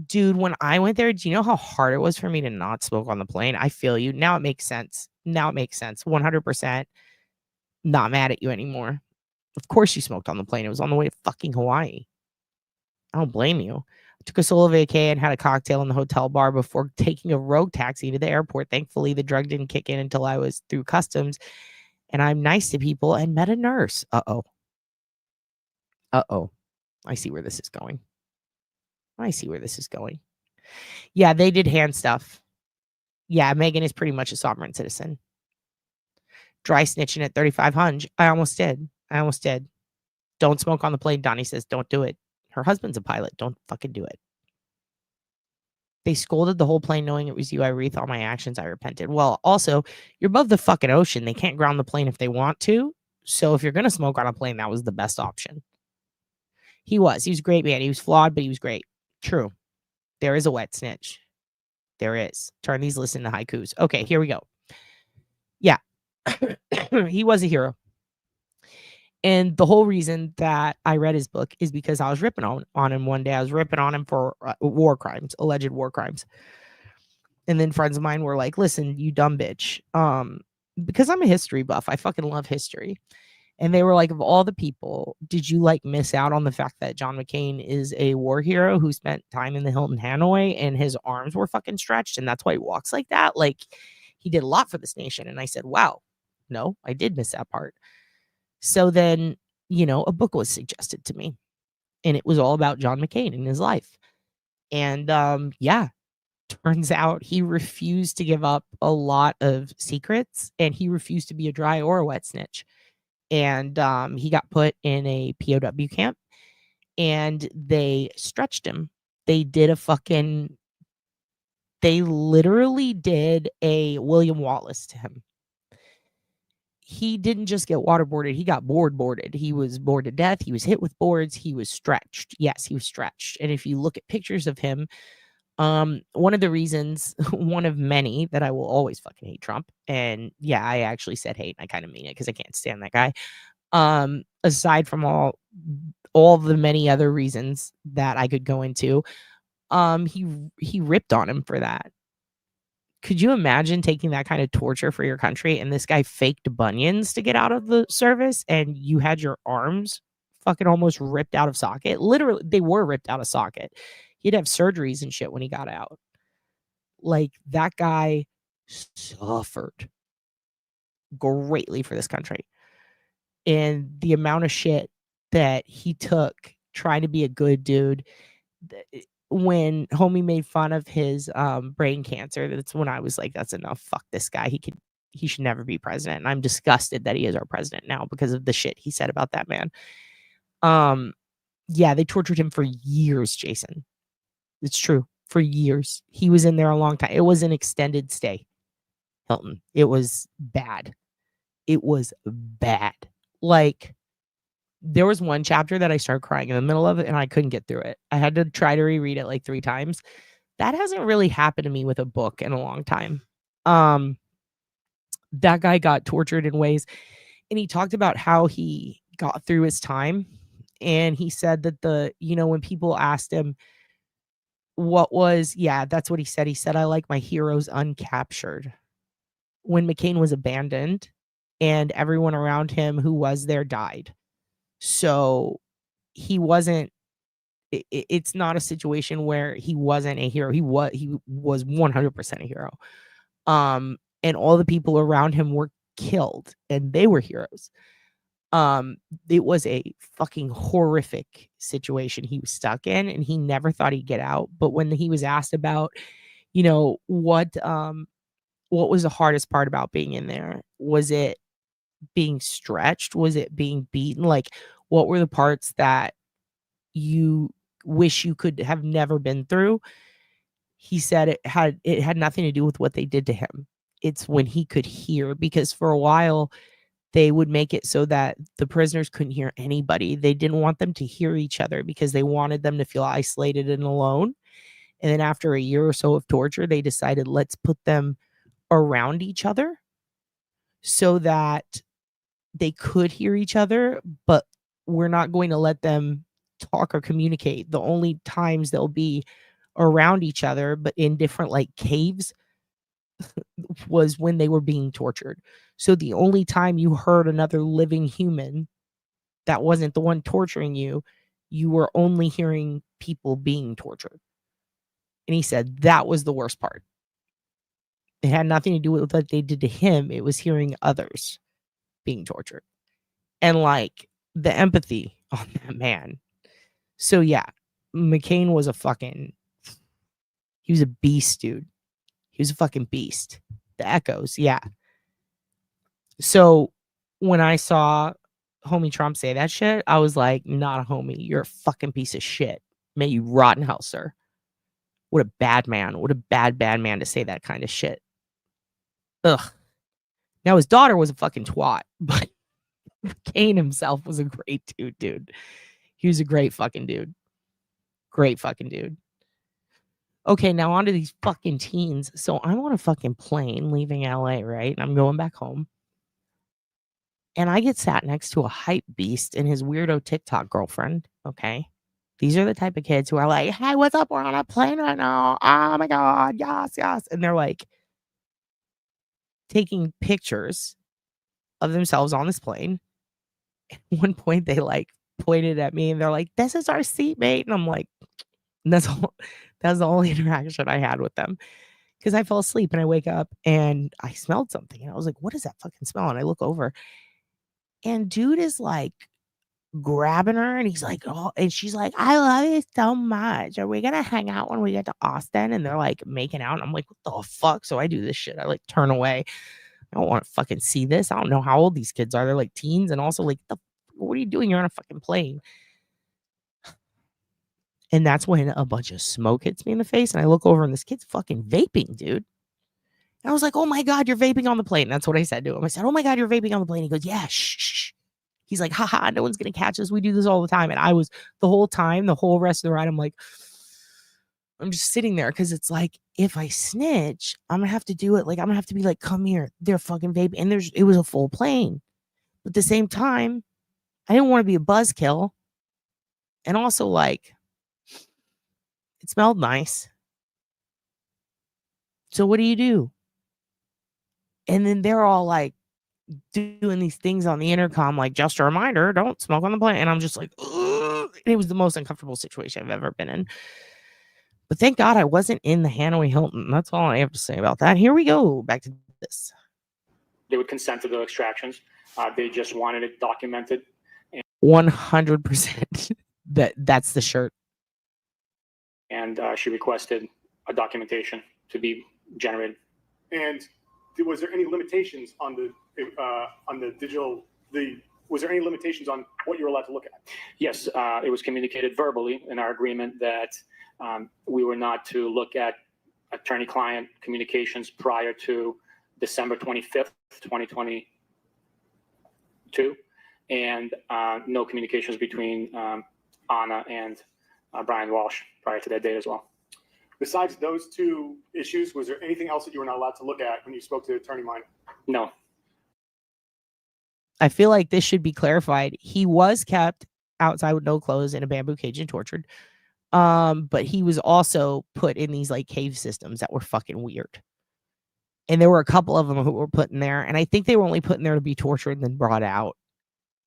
Dude, when I went there, do you know how hard it was for me to not smoke on the plane? I feel you. Now it makes sense. 100%. Not mad at you anymore. Of course you smoked on the plane. It was on the way to fucking Hawaii. I don't blame you. I took a solo vacay and had a cocktail in the hotel bar before taking a rogue taxi to the airport. Thankfully, the drug didn't kick in until I was through customs. And I'm nice to people and met a nurse. Uh-oh. I see where this is going. Yeah, they did hand stuff. Yeah, Megan is pretty much a sovereign citizen. Dry snitching at 3,500. I almost did. Don't smoke on the plane. Donnie says, don't do it. Her husband's a pilot. Don't fucking do it. They scolded the whole plane knowing it was you. I rethought my actions. I repented. Well, also, you're above the fucking ocean. They can't ground the plane if they want to. So if you're going to smoke on a plane, that was the best option. He was a great man. He was flawed, but he was great. True. There is a wet snitch. There is. Turn these listen to haikus. Okay, here we go. Yeah. He was a hero. And the whole reason that I read his book is because I was ripping on him one day. I was ripping on him for war crimes, alleged war crimes. And then friends of mine were like, listen, you dumb bitch. Because I'm a history buff. I fucking love history. And they were like, of all the people, did you like miss out on the fact that John McCain is a war hero who spent time in the Hilton Hanoi and his arms were fucking stretched? And that's why he walks like that. Like, he did a lot for this nation. And I said, wow, no, I did miss that part. So then, a book was suggested to me, and it was all about John McCain and his life. And turns out he refused to give up a lot of secrets, and he refused to be a dry or a wet snitch. And he got put in a POW camp, and they stretched him. They literally did a William Wallace to him. He didn't just get waterboarded. He got boarded. He was bored to death. He was hit with boards. He was stretched. Yes, he was stretched. And if you look at pictures of him, one of the reasons, one of many that I will always fucking hate Trump. And yeah, I actually said hate. I kind of mean it because I can't stand that guy. Aside from all the many other reasons that I could go into, he ripped on him for that. Could you imagine taking that kind of torture for your country? And this guy faked bunions to get out of the service, and you had your arms fucking almost ripped out of socket. Literally, they were ripped out of socket. He'd have surgeries and shit when he got out. Like, that guy suffered greatly for this country. And the amount of shit that he took trying to be a good dude, when homie made fun of his brain cancer, that's when I was like, that's enough. Fuck this guy. He should never be president. And I'm disgusted that he is our president now because of the shit he said about that man. Yeah, they tortured him for years, Jason. It's true. For years. He was in there a long time. It was an extended stay. Hilton. It was bad. Like, there was one chapter that I started crying in the middle of it, and I couldn't get through it. I had to try to reread it like 3 times. That hasn't really happened to me with a book in a long time. That guy got tortured in ways, and he talked about how he got through his time. And he said that when people asked him that's what he said. He said, I like my heroes uncaptured. When McCain was abandoned and everyone around him who was there died. So he wasn't, it's not a situation where he wasn't a hero. He was 100% a hero. And all the people around him were killed and they were heroes. It was a fucking horrific situation he was stuck in, and he never thought he'd get out. But when he was asked about, what was the hardest part about being in there? Was it being stretched? Was it being beaten? Like, what were the parts that you wish you could have never been through? He said it had nothing to do with what they did to him. It's when he could hear, because for a while they would make it so that the prisoners couldn't hear anybody. They didn't want them to hear each other because they wanted them to feel isolated and alone. And then after a year or so of torture, they decided, let's put them around each other so that they could hear each other, but we're not going to let them talk or communicate. The only times they'll be around each other, but in different like caves, was when they were being tortured. So the only time you heard another living human that wasn't the one torturing you, you were only hearing people being tortured. And he said that was the worst part. It had nothing to do with what they did to him. It was hearing others being tortured. And like the empathy on that man. So yeah, McCain was he was a beast, dude. He was a fucking beast. The echoes, yeah. So when I saw homie Trump say that shit, I was like, not a homie. You're a fucking piece of shit. May you rot in hell, sir. What a bad man. What a bad man to say that kind of shit. Ugh. Now his daughter was a fucking twat, but Kane himself was a great dude. He was a great fucking dude. Great fucking dude. Okay, now on to these fucking teens. So I'm on a fucking plane leaving LA, right? And I'm going back home. And I get sat next to a hype beast and his weirdo TikTok girlfriend. Okay. These are the type of kids who are like, hey, what's up? We're on a plane right now. Oh my God. Yes. And they're like taking pictures of themselves on this plane. At one point, they like pointed at me and they're like, this is our seatmate. And I'm like, that's the only interaction I had with them. Because I fell asleep and I wake up and I smelled something. And I was like, what is that fucking smell? And I look over and dude is like grabbing her and he's like, oh, and she's like, I love you so much. Are we gonna hang out when we get to Austin? And they're like making out. And I'm like, what the fuck? So I do this shit. I like turn away. I don't want to fucking see this. I don't know how old these kids are. They're like teens and also like, what are you doing? You're on a fucking plane. And that's when a bunch of smoke hits me in the face. And I look over and this kid's fucking vaping, dude. And I was like, oh my God, you're vaping on the plane. That's what I said to him. I said, oh my God, you're vaping on the plane. He goes, yeah, shh. He's like, haha, no one's going to catch us. We do this all the time. And I was the whole rest of the ride, I'm like, I'm just sitting there because it's like, if I snitch, I'm going to have to do it. Like, I'm going to have to be like, come here. They're fucking vaping. And it was a full plane. But at the same time, I didn't want to be a buzzkill. And also, like, it smelled nice. So what do? And then they're all like doing these things on the intercom, like, just a reminder, don't smoke on the plane. And I'm just like, ugh. And it was the most uncomfortable situation I've ever been in. But thank God I wasn't in the Hanoi Hilton. That's all I have to say about that. Here we go. Back to this. They would consent to the extractions. They just wanted it documented. 100%. That's the shirt. And she requested a documentation to be generated. And was there any limitations on the digital? Was there any limitations on what you were allowed to look at? Yes, it was communicated verbally in our agreement that we were not to look at attorney-client communications prior to December 25th, 2022, and no communications between Anna and Brian Walsh prior to that date as well. Besides those two issues, was there anything else that you were not allowed to look at when you spoke to Attorney Minor? No. I feel like this should be clarified. He was kept outside with no clothes in a bamboo cage and tortured. But he was also put in these like cave systems that were fucking weird. And there were a couple of them who were put in there. And I think they were only put in there to be tortured and then brought out.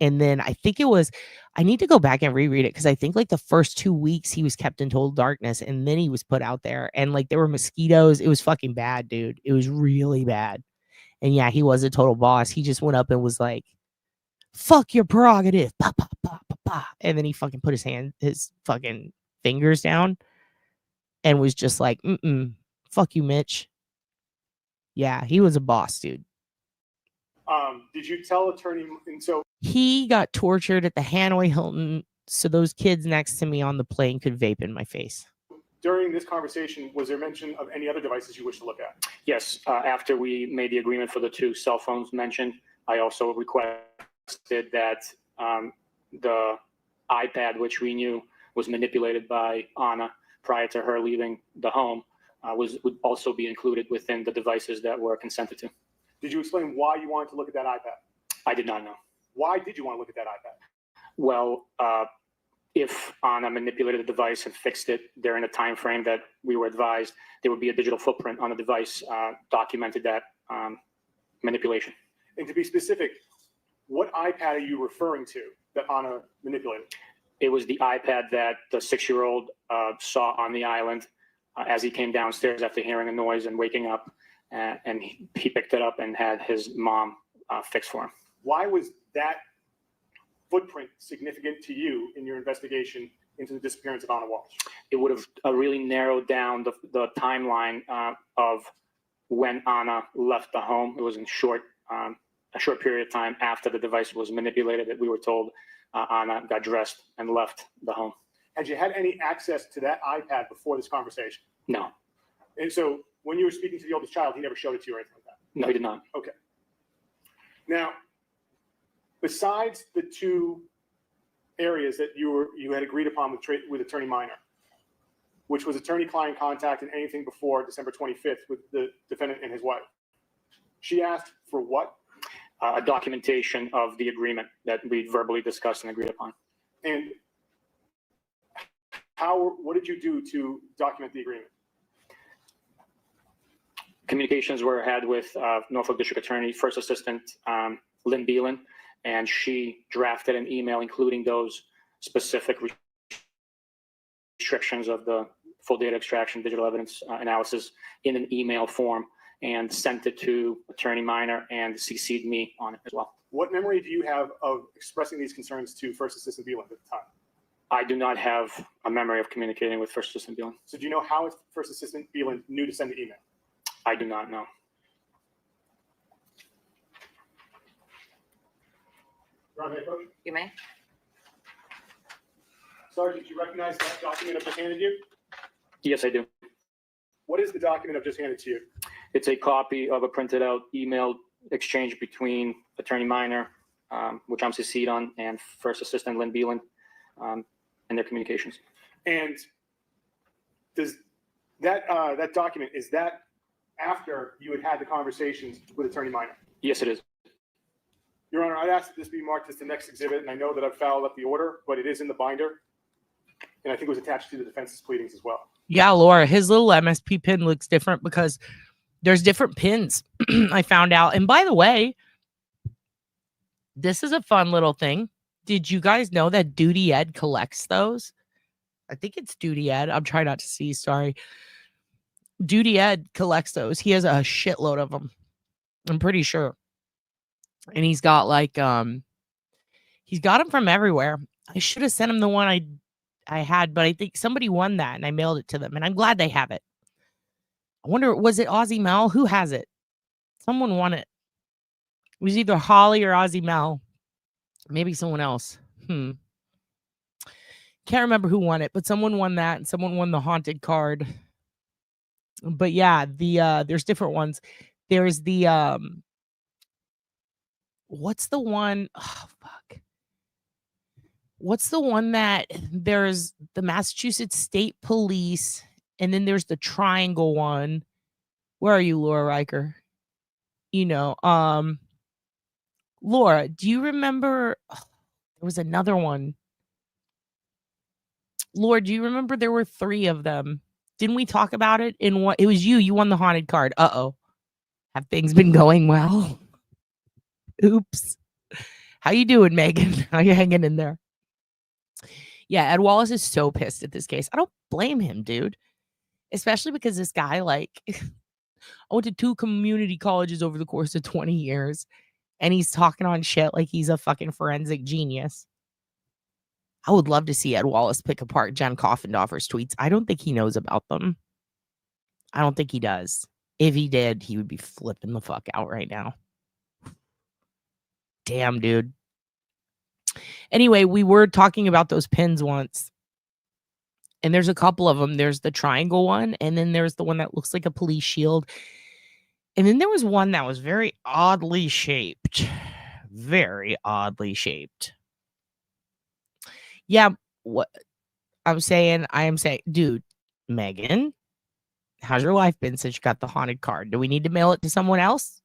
And then I think I need to go back and reread it because I think like the first 2 weeks he was kept in total darkness and then he was put out there and like there were mosquitoes. It was fucking bad, dude. It was really bad. And yeah, he was a total boss. He just went up and was like, fuck your prerogative. Pa, pa, pa, pa, pa. And then he fucking put his fucking fingers down and was just like, fuck you, Mitch. Yeah, he was a boss, dude. Did you tell Attorney? And so he got tortured at the Hanoi Hilton so those kids next to me on the plane could vape in my face. During this conversation, was there mention of any other devices you wish to look at? Yes. After we made the agreement for the 2 cell phones mentioned, I also requested that the iPad, which we knew was manipulated by Anna prior to her leaving the home, would also be included within the devices that were consented to. Did you explain why you wanted to look at that iPad? I did not know. Why did you want to look at that iPad? Well, if Anna manipulated the device and fixed it during the time frame that we were advised, there would be a digital footprint on the device documented that manipulation. And to be specific, what iPad are you referring to that Anna manipulated? It was the iPad that the 6-year-old saw on the island as he came downstairs after hearing a noise and waking up, and he picked it up and had his mom fix for him. Why was that footprint significant to you in your investigation into the disappearance of Anna Walsh? It would have really narrowed down the timeline of when Anna left the home. It was in a short period of time after the device was manipulated that we were told Anna got dressed and left the home. Had you had any access to that iPad before this conversation? No. And so when you were speaking to the oldest child, he never showed it to you or anything like that? No, he did not. Okay. Now, besides the two areas that you had agreed upon with Attorney Minor, which was attorney-client contact and anything before December 25th with the defendant and his wife, she asked for what? A documentation of the agreement that we verbally discussed and agreed upon. And what did you do to document the agreement? Communications were had with Norfolk District Attorney, First Assistant Lynn Beelan, and she drafted an email including those specific restrictions of the full data extraction, digital evidence analysis in an email form, and sent it to Attorney Minor and CC'd me on it as well. What memory do you have of expressing these concerns to First Assistant Beelan at the time? I do not have a memory of communicating with First Assistant Beelan. So do you know how First Assistant Beelan knew to send the email? I do not know. You may. Sergeant, do you recognize that document I've just handed you? Yes, I do. What is the document I've just handed to you? It's a copy of a printed out email exchange between Attorney Minor, which I'm CC'd on, and First Assistant Lynn Beelan, and their communications. And does that document, is that after you had the conversations with Attorney Minor? Yes, it is. Your Honor, I'd ask that this be marked as the next exhibit, and I know that I've fouled up the order, but it is in the binder, and I think it was attached to the defense's pleadings as well. Yeah, Laura, his little MSP pin looks different because there's different pins I found out. And by the way, this is a fun little thing. Did you guys know that Duty Ed collects those? I think it's Duty Ed. I'm trying not to see. Sorry. Duty Ed collects those. He has a shitload of them. I'm pretty sure. And he's got like, he's got them from everywhere. I should have sent him the one I had, but I think somebody won that and I mailed it to them. And I'm glad they have it. I wonder, was it Aussie Mel? Who has it? Someone won it. It was either Holly or Aussie Mel. Maybe someone else. Can't remember who won it, but someone won that and someone won the haunted card. But yeah, there's different ones. There's the what's the one? Oh fuck. What's the one that there's the Massachusetts State Police, and then there's the Triangle one. Where are you, Laura Riker? You know, Laura, do you remember? Oh, there was another one. Laura, do you remember there were 3 of them? Didn't we talk about it in what? It was you. You won the haunted card. Uh-oh. Have things been going well? Oops. How you doing, Megan? How you hanging in there? Yeah, Ed Wallace is so pissed at this case. I don't blame him, dude. Especially because this guy, like, I went to 2 community colleges over the course of 20 years, and he's talking on shit like he's a fucking forensic genius. I would love to see Ed Wallace pick apart Jen Coffindoffer's tweets. I don't think he knows about them. I don't think he does. If he did, he would be flipping the fuck out right now. Damn, dude. Anyway, we were talking about those pins once. And there's a couple of them. There's the triangle one, and then there's the one that looks like a police shield. And then there was one that was very oddly shaped. Very oddly shaped. Yeah, what I am saying, dude, Megan, how's your life been since you got the haunted card? Do we need to mail it to someone else?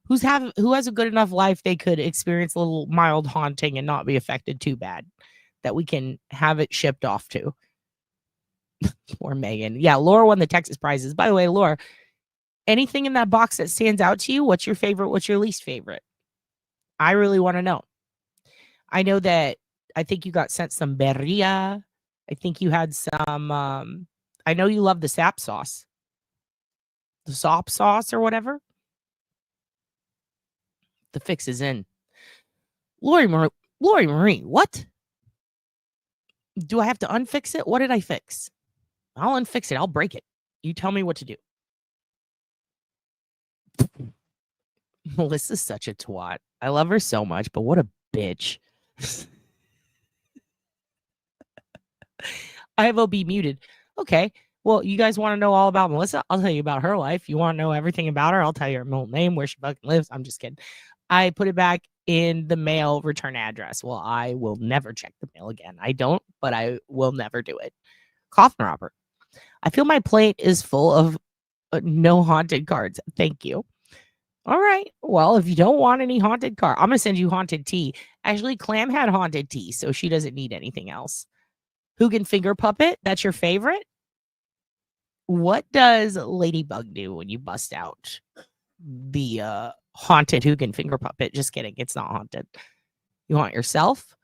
Who has a good enough life they could experience a little mild haunting and not be affected too bad? that we can have it shipped off to. Poor Megan. Yeah, Laura won the Texas prizes. By the way, Laura, anything in that box that stands out to you? What's your favorite? What's your least favorite? I really want to know. I know that I think you got sent some birria. I think you had some, I know you love the sap sauce. The sop sauce or whatever. The fix is in. Lori Marie, what? Do I have to unfix it? What did I fix? I'll unfix it. I'll break it. You tell me what to do. Melissa's such a twat. I love her so much, but what a bitch. IVOB muted. Okay. Well, you guys want to know all about Melissa? I'll tell you about her life. You want to know everything about her? I'll tell you her middle name, where she fucking lives. I'm just kidding. I put it back in the mail return address. Well, I will never check the mail again. I don't, but I will never do it. Coffin Robert. I feel my plate is full of no haunted cards. Thank you. All right. Well, if you don't want any haunted card, I'm going to send you haunted tea. Actually, Clam had haunted tea, so she doesn't need anything else. Hugin Finger Puppet, that's your favorite? What does Ladybug do when you bust out the haunted Hugin Finger Puppet? Just kidding. It's not haunted. You want yourself?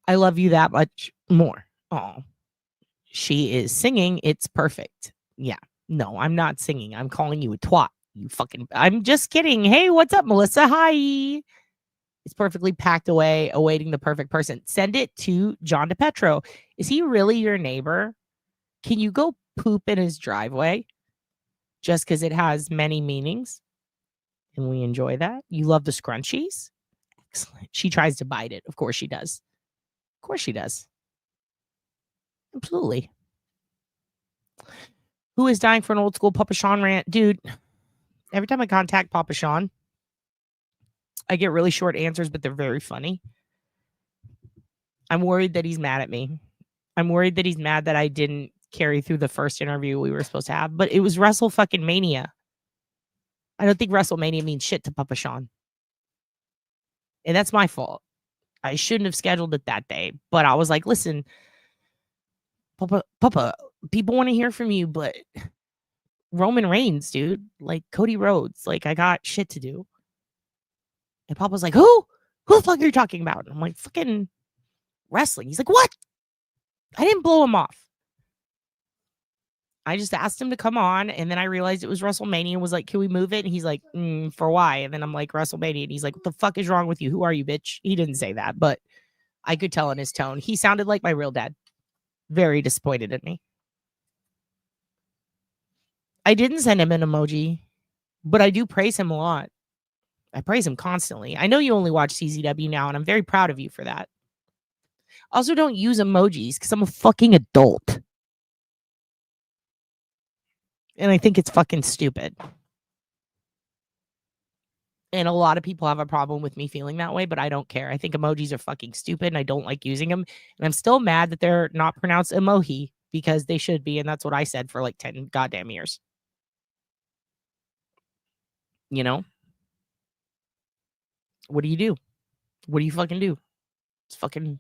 I love you that much more. Oh, she is singing. It's perfect. Yeah. No, I'm not singing. I'm calling you a twat. You fucking, I'm just kidding. Hey, what's up, Melissa? Hi. It's perfectly packed away, awaiting the perfect person. Send it to John DePetro. Is he really your neighbor? Can you go poop in his driveway? Just because it has many meanings. And we enjoy that. You love the scrunchies? Excellent. She tries to bite it. Of course she does. Of course she does. Absolutely. Who is dying for an old school Papa Sean rant? Dude, every time I contact Papa Sean, I get really short answers, but they're very funny. I'm worried that he's mad at me. I'm worried that he's mad that I didn't carry through the first interview we were supposed to have, but it was Wrestle fucking Mania. I don't think WrestleMania means shit to Papa Sean. And that's my fault. I shouldn't have scheduled it that day, but I was like, listen, Papa, people want to hear from you, but Roman Reigns, dude, like Cody Rhodes, like I got shit to do. And Papa's like, who the fuck are you talking about? And I'm like, fucking wrestling. He's like, what? I didn't blow him off. I just asked him to come on, and then I realized it was WrestleMania and was like, can we move it? And he's like, for why? And then I'm like, WrestleMania. And he's like, what the fuck is wrong with you? Who are you, bitch? He didn't say that, but I could tell in his tone. He sounded like my real dad. Very disappointed in me. I didn't send him an emoji, but I do praise him a lot. I praise him constantly. I know you only watch CZW now, and I'm very proud of you for that. Also, don't use emojis because I'm a fucking adult. And I think it's fucking stupid. And a lot of people have a problem with me feeling that way, but I don't care. I think emojis are fucking stupid, and I don't like using them. And I'm still mad that they're not pronounced emoji because they should be, and that's what I said for like 10 goddamn years. You know? What do you do? What do you fucking do? It's fucking...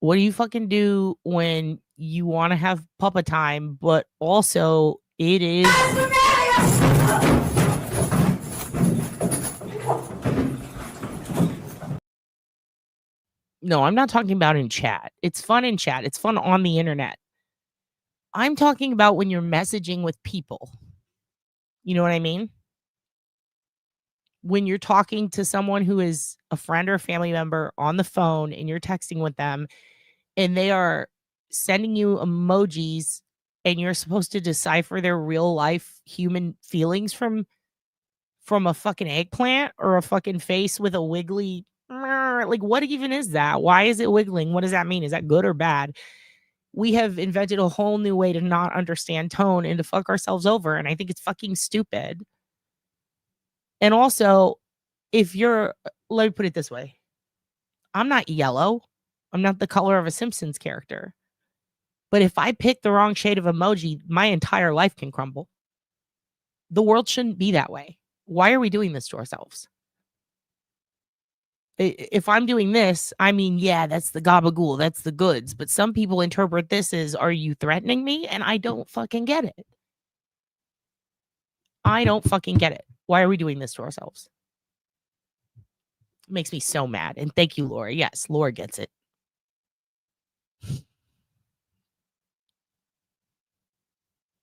What do you fucking do when you want to have Papa time, but also it is... No, I'm not talking about in chat. It's fun in chat. It's fun on the internet. I'm talking about when you're messaging with people. You know what I mean? When you're talking to someone who is a friend or a family member on the phone and you're texting with them and they are sending you emojis and you're supposed to decipher their real life human feelings from a fucking eggplant or a fucking face with a wiggly, like what even is that? Why is it wiggling? What does that mean? Is that good or bad? We have invented a whole new way to not understand tone and to fuck ourselves over. And I think it's fucking stupid. And also, if you're, let me put it this way. I'm not yellow. I'm not the color of a Simpsons character. But if I pick the wrong shade of emoji, my entire life can crumble. The world shouldn't be that way. Why are we doing this to ourselves? If I'm doing this, I mean, yeah, that's the gabagool, that's the goods. But some people interpret this as, are you threatening me? And I don't fucking get it. I don't fucking get it. Why are we doing this to ourselves? It makes me so mad. And thank you, Laura. Yes, Laura gets it.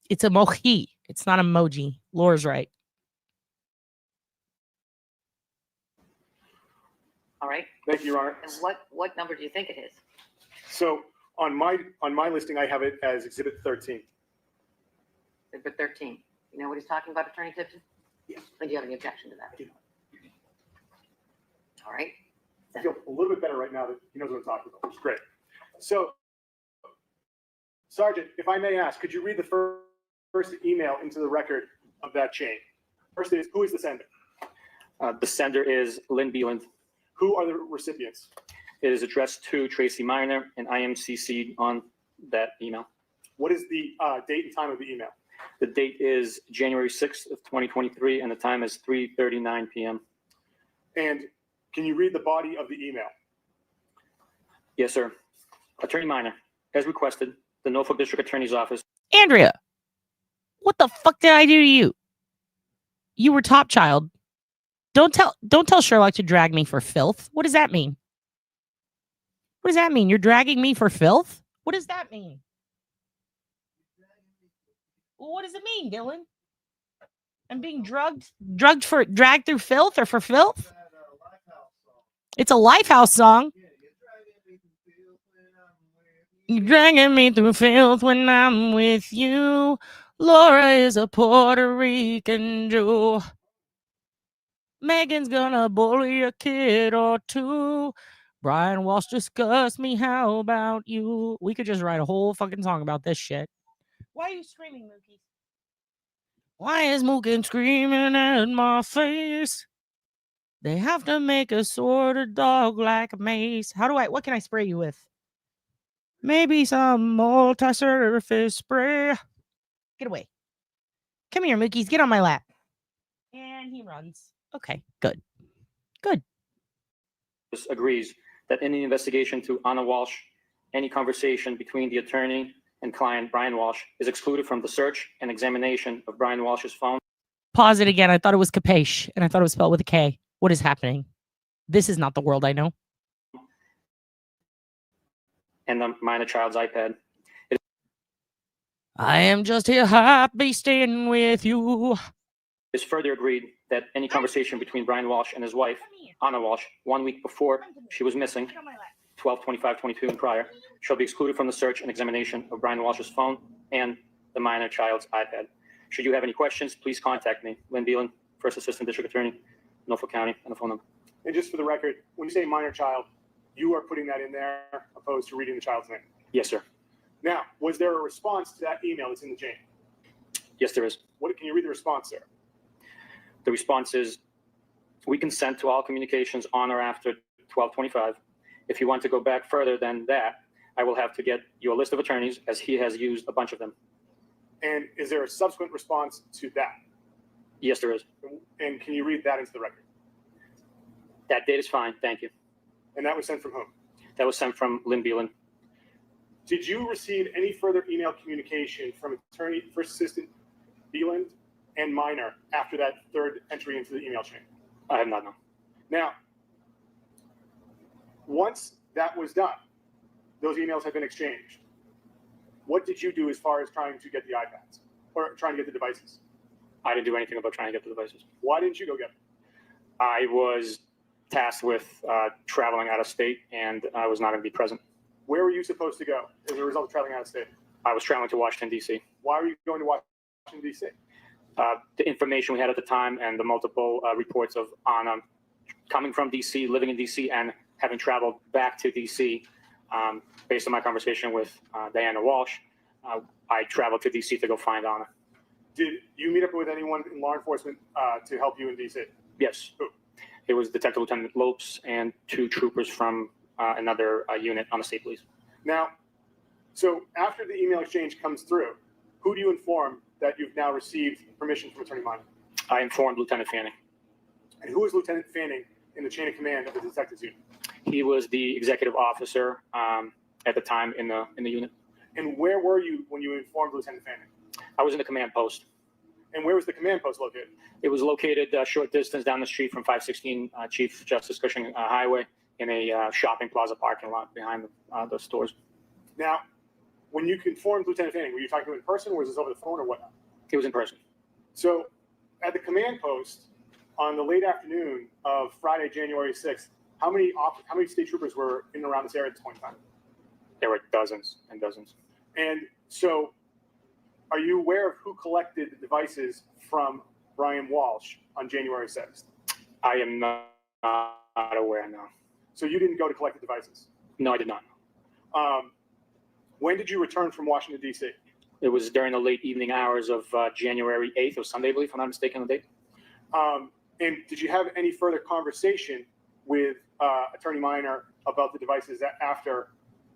It's emoji. It's not emoji. Laura's right. All right. Thank you, Your Honor. And what number do you think it is? So on my listing, I have it as Exhibit 13. Exhibit 13. You know what he's talking about, Attorney Tipton? Yes. Do you have any objection to that? I do. All right. I feel a little bit better right now that he knows what I'm talking about, which is great. So, Sergeant, if I may ask, could you read the first email into the record of that chain? First is, who is the sender? The sender is Lynn Beeland. Who are the recipients? It is addressed to Tracy Miner, and I am CC'd on that email. What is the date and time of the email? The date is January 6th of 2023, and the time is 3:39 p.m. And can you read the body of the email? Yes, sir. Attorney Miner, as requested, the Norfolk District Attorney's Office. Andrea, what the fuck did I do to you? You were top child. Don't tell Sherlock to drag me for filth. What does that mean? What does that mean? You're dragging me for filth? What does that mean? Well, what does it mean, Dylan? I'm being dragged through filth or for filth? It's a Lifehouse song. You're dragging me through filth when I'm with you. Laura is a Puerto Rican Jew. Megan's gonna bully a kid or two. Brian Walsh discussed me. How about you? We could just write a whole fucking song about this shit. Why are you screaming, Mookie? Why is Mookie screaming at my face? They have to make a sort of dog like a mace. What can I spray you with? Maybe some multi-surface spray. Get away. Come here, Mookies. Get on my lap. And he runs. Okay, good. Good. Agrees that in the investigation to Anna Walsh, any conversation between the attorney and client Brian Walsh is excluded from the search and examination of Brian Walsh's phone. Pause it again. I thought it was capache, and I thought it was spelled with a K. What is happening? This is not the world I know. And the minor child's iPad. I am just here happy staying with you. It is further agreed that any conversation between Brian Walsh and his wife, Anna Walsh, 1 week before she was missing, 12/25/22 and prior, shall be excluded from the search and examination of Brian Walsh's phone and the minor child's iPad. Should you have any questions, please contact me, Lynn Beelan, First Assistant District Attorney, Norfolk County, and the phone number. And just for the record, when you say minor child, you are putting that in there opposed to reading the child's name? Yes, sir. Now, was there a response to that email that's in the chain? Yes, there is. Can you read the response, sir? The response is, we consent to all communications on or after 12/25. If you want to go back further than that, I will have to get you a list of attorneys, as he has used a bunch of them. And is there a subsequent response to that? Yes, there is. And can you read that into the record? That date is fine, thank you. And that was sent from whom? That was sent from Lynn Beelan. Did you receive any further email communication from Attorney First Assistant Beeland and Minor after that third entry into the email chain? I have not known. Now, once that was done, those emails had been exchanged. What did you do as far as trying to get the iPads or trying to get the devices? I didn't do anything about trying to get the devices. Why didn't you go get them? I was tasked with traveling out of state, and I was not going to be present. Where were you supposed to go as a result of traveling out of state? I was traveling to Washington, D.C. Why were you going to Washington, D.C.? The information we had at the time and the multiple reports of Anna coming from D.C., living in D.C., and having traveled back to D.C. Based on my conversation with Diana Walsh, I traveled to D.C. to go find Anna. Did you meet up with anyone in law enforcement to help you in D.C.? Yes. Who? It was Detective Lieutenant Lopes and two troopers from another unit on the state police. Now, so after the email exchange comes through, who do you inform that you've now received permission from Attorney Minor? I informed Lieutenant Fanning. And who is Lieutenant Fanning in the chain of command of the detectives unit? He was the executive officer at the time in the unit. And where were you when you informed Lieutenant Fanning? I was in the command post. And where was the command post located? It was located a short distance down the street from 516 Chief Justice Cushing Highway in a shopping plaza parking lot behind the stores. Now, when you informed Lieutenant Fanning, were you talking to him in person, or was this over the phone, or whatnot? It was in person. So, at the command post on the late afternoon of Friday, January 6th, how many state troopers were in and around this area at this point in time? There were dozens and dozens. And so, are you aware of who collected the devices from Brian Walsh on January 6th? I am not aware now. So you didn't go to collect the devices? No, I did not. When did you return from Washington, D.C.? It was during the late evening hours of January 8th. It was Sunday, I believe, if I'm not mistaken, the date. And did you have any further conversation with Attorney Minor about the devices after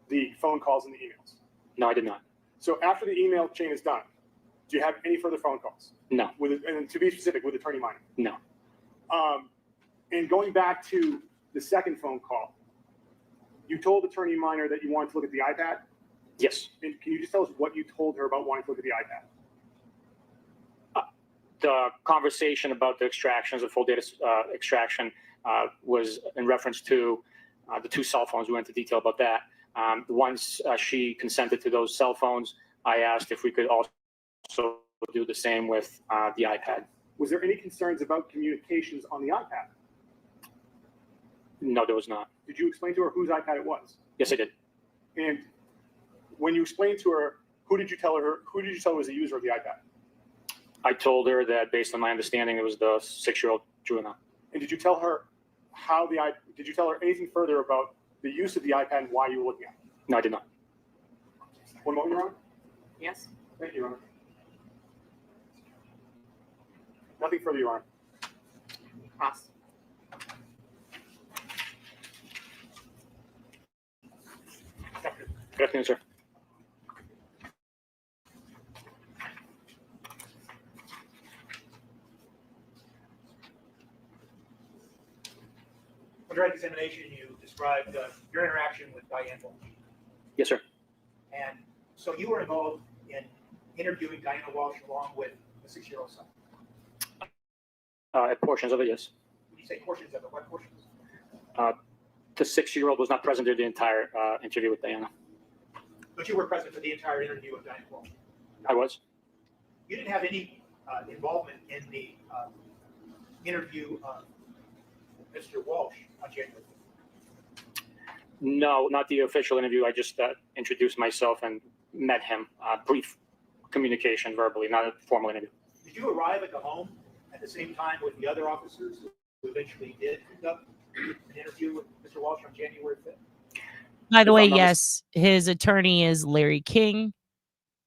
the phone calls and the emails? No, I did not. So after the email chain is done, do you have any further phone calls? No. And to be specific, with Attorney Minor? No. And going back to the second phone call, you told Attorney Minor that you wanted to look at the iPad? Yes. And can you just tell us what you told her about wanting to look at the iPad? The conversation about the extractions, the full data extraction, was in reference to the two cell phones. We went into detail about that. Once she consented to those cell phones, I asked if we could also do the same with the iPad. Was there any concerns about communications on the iPad? No, there was not. Did you explain to her whose iPad it was? Yes, I did. And when you explained to her, who did you tell was the user of the iPad? I told her that based on my understanding, it was the 6-year-old juvenile. And did you tell her did you tell her anything further about the use of the iPad and why you were looking at it? No, I did not. One moment, Your Honor. Yes? Thank you, Your Honor. Nothing further, Your Honor. Cross. Good afternoon, sir. Under examination, you described your interaction with Diane Walsh. Yes, sir. And so you were involved in interviewing Diana Walsh along with the 6-year-old son. Portions of it, yes. When you say portions of it, what portions? The 6-year-old was not present during the entire interview with Diana. But you were present for the entire interview of Diana Walsh. I was. You didn't have any involvement in the interview of Mr. Walsh on January 5th. No, not the official interview. I just introduced myself and met him. Brief communication verbally, not a formal interview. Did you arrive at the home at the same time with the other officers who eventually did conduct an interview with Mr. Walsh on January 5th? By the way, yes, his attorney is Larry King.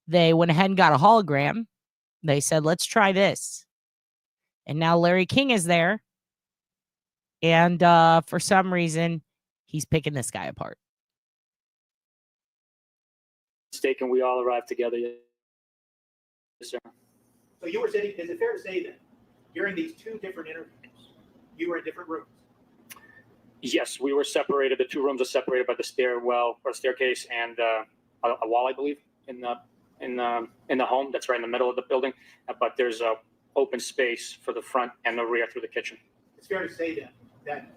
They went ahead and got a hologram. They said, let's try this. And now Larry King is there. And for some reason, he's picking this guy apart. Mistaken, we all arrived together. Yes, sir. So you were sitting, is it fair to say that during these two different interviews, you were in different rooms? Yes, we were separated. The two rooms are separated by the stairwell or staircase and a wall, I believe, in the home. That's right in the middle of the building. But there's a open space for the front and the rear through the kitchen. It's fair to say then that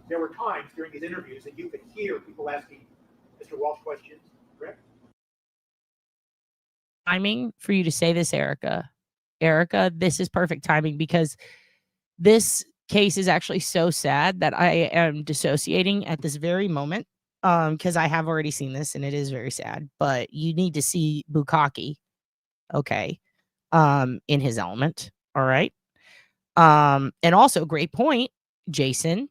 there were times during these interviews that you could hear people asking Mr. Walsh questions, correct? Timing for you to say this, Erica. Erica, this is perfect timing because this case is actually so sad that I am dissociating at this very moment because I have already seen this and it is very sad. But you need to see Bukkake, okay, in his element. All right. And also, great point, Jason.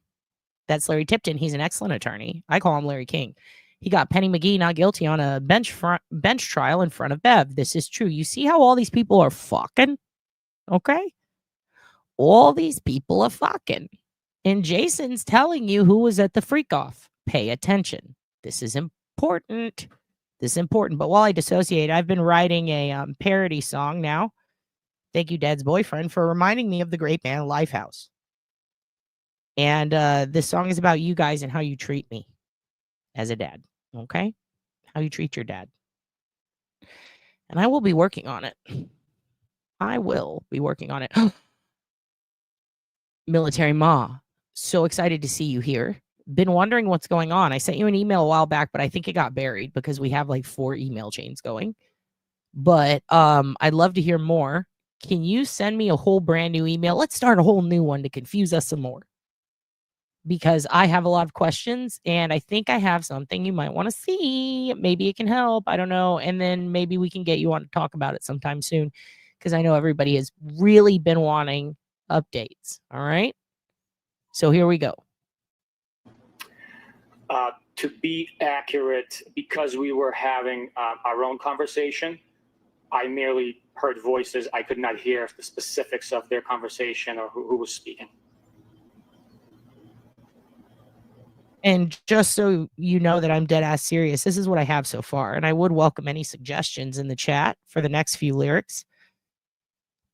That's Larry Tipton. He's an excellent attorney. I call him Larry King. He got Penny McGee not guilty on a bench trial in front of Bev. This is true. You see how all these people are fucking? Okay. All these people are fucking. And Jason's telling you who was at the freak off. Pay attention. This is important. This is important. But while I dissociate, I've been writing a parody song now. Thank you, Dad's boyfriend, for reminding me of the great band Lifehouse. And this song is about you guys and how you treat me as a dad. Okay? How you treat your dad. And I will be working on it. I will be working on it. Military Ma, so excited to see you here. Been wondering what's going on. I sent you an email a while back, but I think it got buried because we have like 4 email chains going. But I'd love to hear more. Can you send me a whole brand new email? Let's start a whole new one to confuse us some more. Because I have a lot of questions and I think I have something you might want to see. Maybe it can help. I don't know. And then maybe we can get you on to talk about it sometime soon. Because I know everybody has really been wanting updates. All right. So here we go. To be accurate, because we were having our own conversation, I merely heard voices. I could not hear the specifics of their conversation or who was speaking. And just so you know that I'm dead ass serious, this is what I have so far. And I would welcome any suggestions in the chat for the next few lyrics.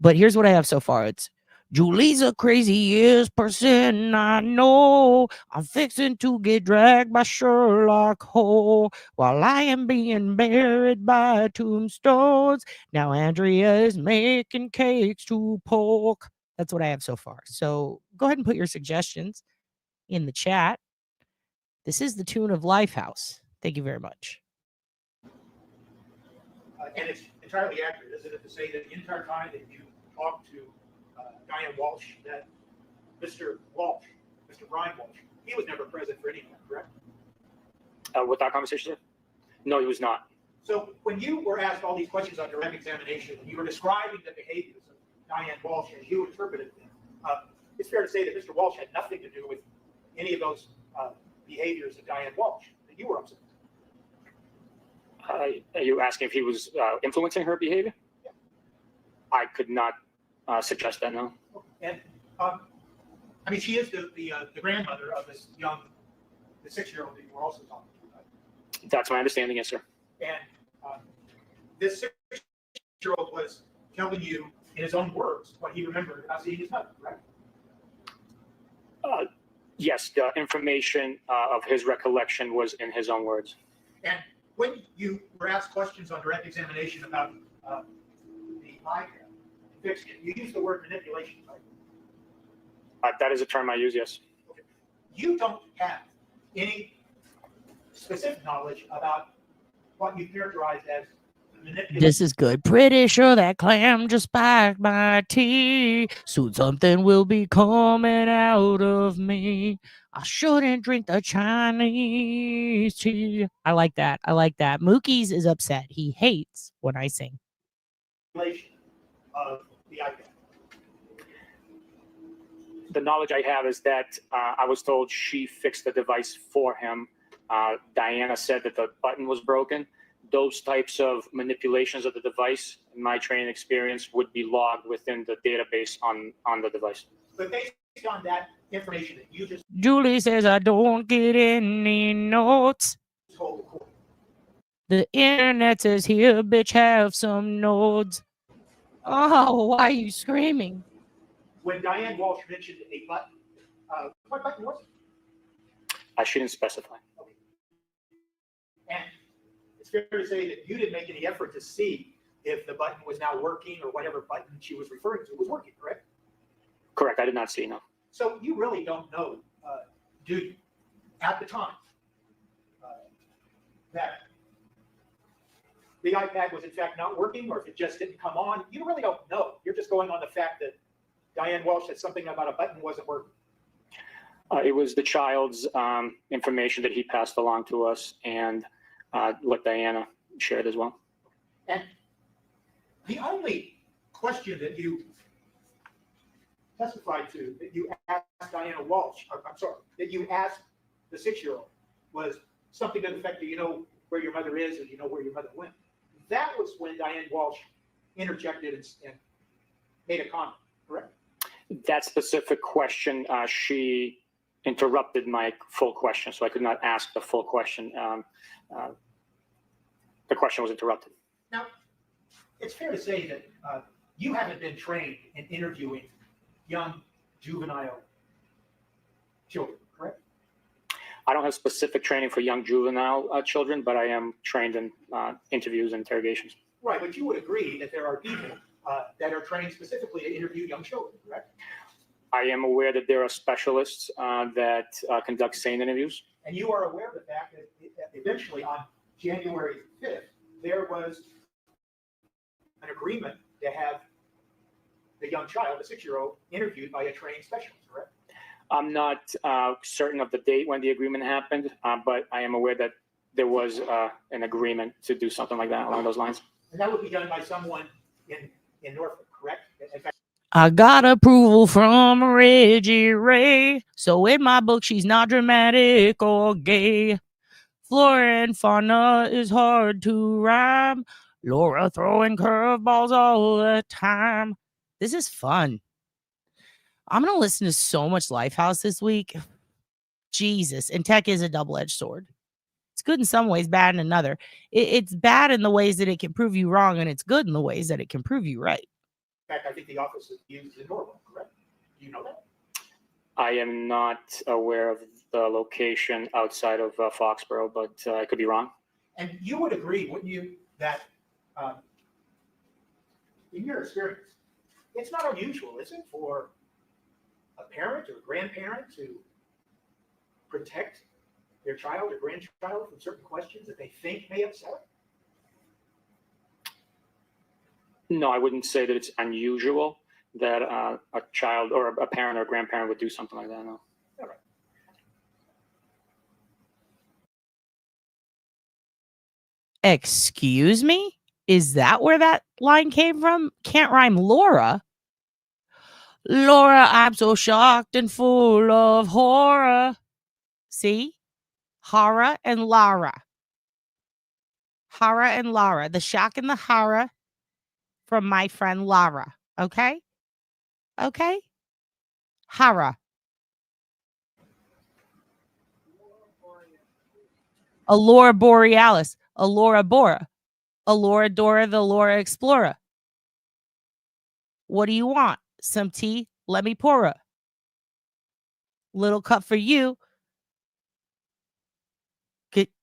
But here's what I have so far. It's Julie's a crazy-ass person, I know. I'm fixing to get dragged by Sherlock Holmes while I am being buried by tombstones. Now Andrea is making cakes to poke. That's what I have so far. So go ahead and put your suggestions in the chat. This is the tune of Lifehouse. Thank you very much. And it's entirely accurate, isn't it, to say that the entire time that you talked to Diane Walsh, that Mr. Walsh, Mr. Brian Walsh, he was never present for any of that, correct? With that conversation? No, he was not. So when you were asked all these questions on direct examination, and you were describing the behaviors of Diane Walsh as you interpreted them, it's fair to say that Mr. Walsh had nothing to do with any of those behaviors of Diane Walsh that you were observing. Are you asking if he was influencing her behavior? Yeah. I could not suggest that, no. And I mean, she is the grandmother of this young, the 6-year-old that you were also talking to, right? That's my understanding, yes, sir. And this 6-year-old was telling you in his own words what he remembered about seeing his mother, right? Yes, the information of his recollection was in his own words. And when you were asked questions on direct examination about the iPad fixing it, you used the word manipulation, right? That is a term I use, yes. Okay. You don't have any specific knowledge about what you characterized as manipulation. This is good. Pretty sure that clam just spiked my tea. Soon something will be coming out of me. I shouldn't drink the Chinese tea. I like that. I like that. Mookie's is upset. He hates when I sing. Of the iPad. The knowledge I have is that I was told she fixed the device for him. Diana said that the button was broken. Those types of manipulations of the device, in my training experience, would be logged within the database on the device. But based on that information that you just Julie says I don't get any notes. told the court, The internet says here, bitch, have some nodes. Oh, why are you screaming? when Diane Walsh mentioned a button, what button was it? She didn't specify. Okay. And it's fair to say that you didn't make any effort to see if the button was now working or whatever button she was referring to was working, correct? Correct. I did not see, no. So you really don't know, do you, at the time, that the iPad was in fact not working, or if it just didn't come on? You really don't know. You're just going on the fact that Diane Walsh said something about a button wasn't working. It was the child's information that he passed along to us, and what Diana shared as well. And the only question that you testified to, that you asked Diana Walsh, I'm sorry, that you asked the 6-year-old, was something to the effect that you know where your mother is and you know where your mother went. That was when Diane Walsh interjected and made a comment, correct? That specific question, she interrupted my full question, so I could not ask the full question. The question was interrupted. Now, it's fair to say that you haven't been trained in interviewing young juvenile children, correct? I don't have specific training for young juvenile children, but I am trained in interviews and interrogations. Right, but you would agree that there are people that are trained specifically to interview young children, correct? I am aware that there are specialists that conduct sane interviews. And you are aware of the fact that eventually on January 5th, there was an agreement to have the young child, the 6-year-old, interviewed by a trained specialist, correct? I'm not certain of the date when the agreement happened, but I am aware that there was an agreement to do something like that along those lines. And that would be done by someone in Norfolk, correct? In fact, I got approval from Reggie Ray. So in my book, she's not dramatic or gay. Flora and fauna is hard to rhyme. Laura throwing curveballs all the time. This is fun. I'm going to listen to so much Lifehouse this week. Jesus. And tech is a double-edged sword. It's good in some ways, bad in another. It's bad in the ways that it can prove you wrong, and it's good in the ways that it can prove you right. in fact, I think the office is used in Norfolk, correct? Do you know that? I am not aware of the location outside of Foxborough, but I could be wrong. And you would agree, wouldn't you, that in your experience, it's not unusual, is it, for a parent or a grandparent to protect their child or grandchild from certain questions that they think may upset? No, I wouldn't say that it's unusual that a child or a parent or a grandparent would do something like that. No. All right. Excuse me? Is that where that line came from? Can't rhyme Laura. Laura, I'm so shocked and full of horror. See? Hara and Lara. Hara and Lara. The shock and the horror from my friend Lara. Okay? Okay? Hara. Aurora Borealis. Aurora Bora. Aurora Dora, the Laura Explorer. What do you want? Some tea? Let me pour her. Little cup for you.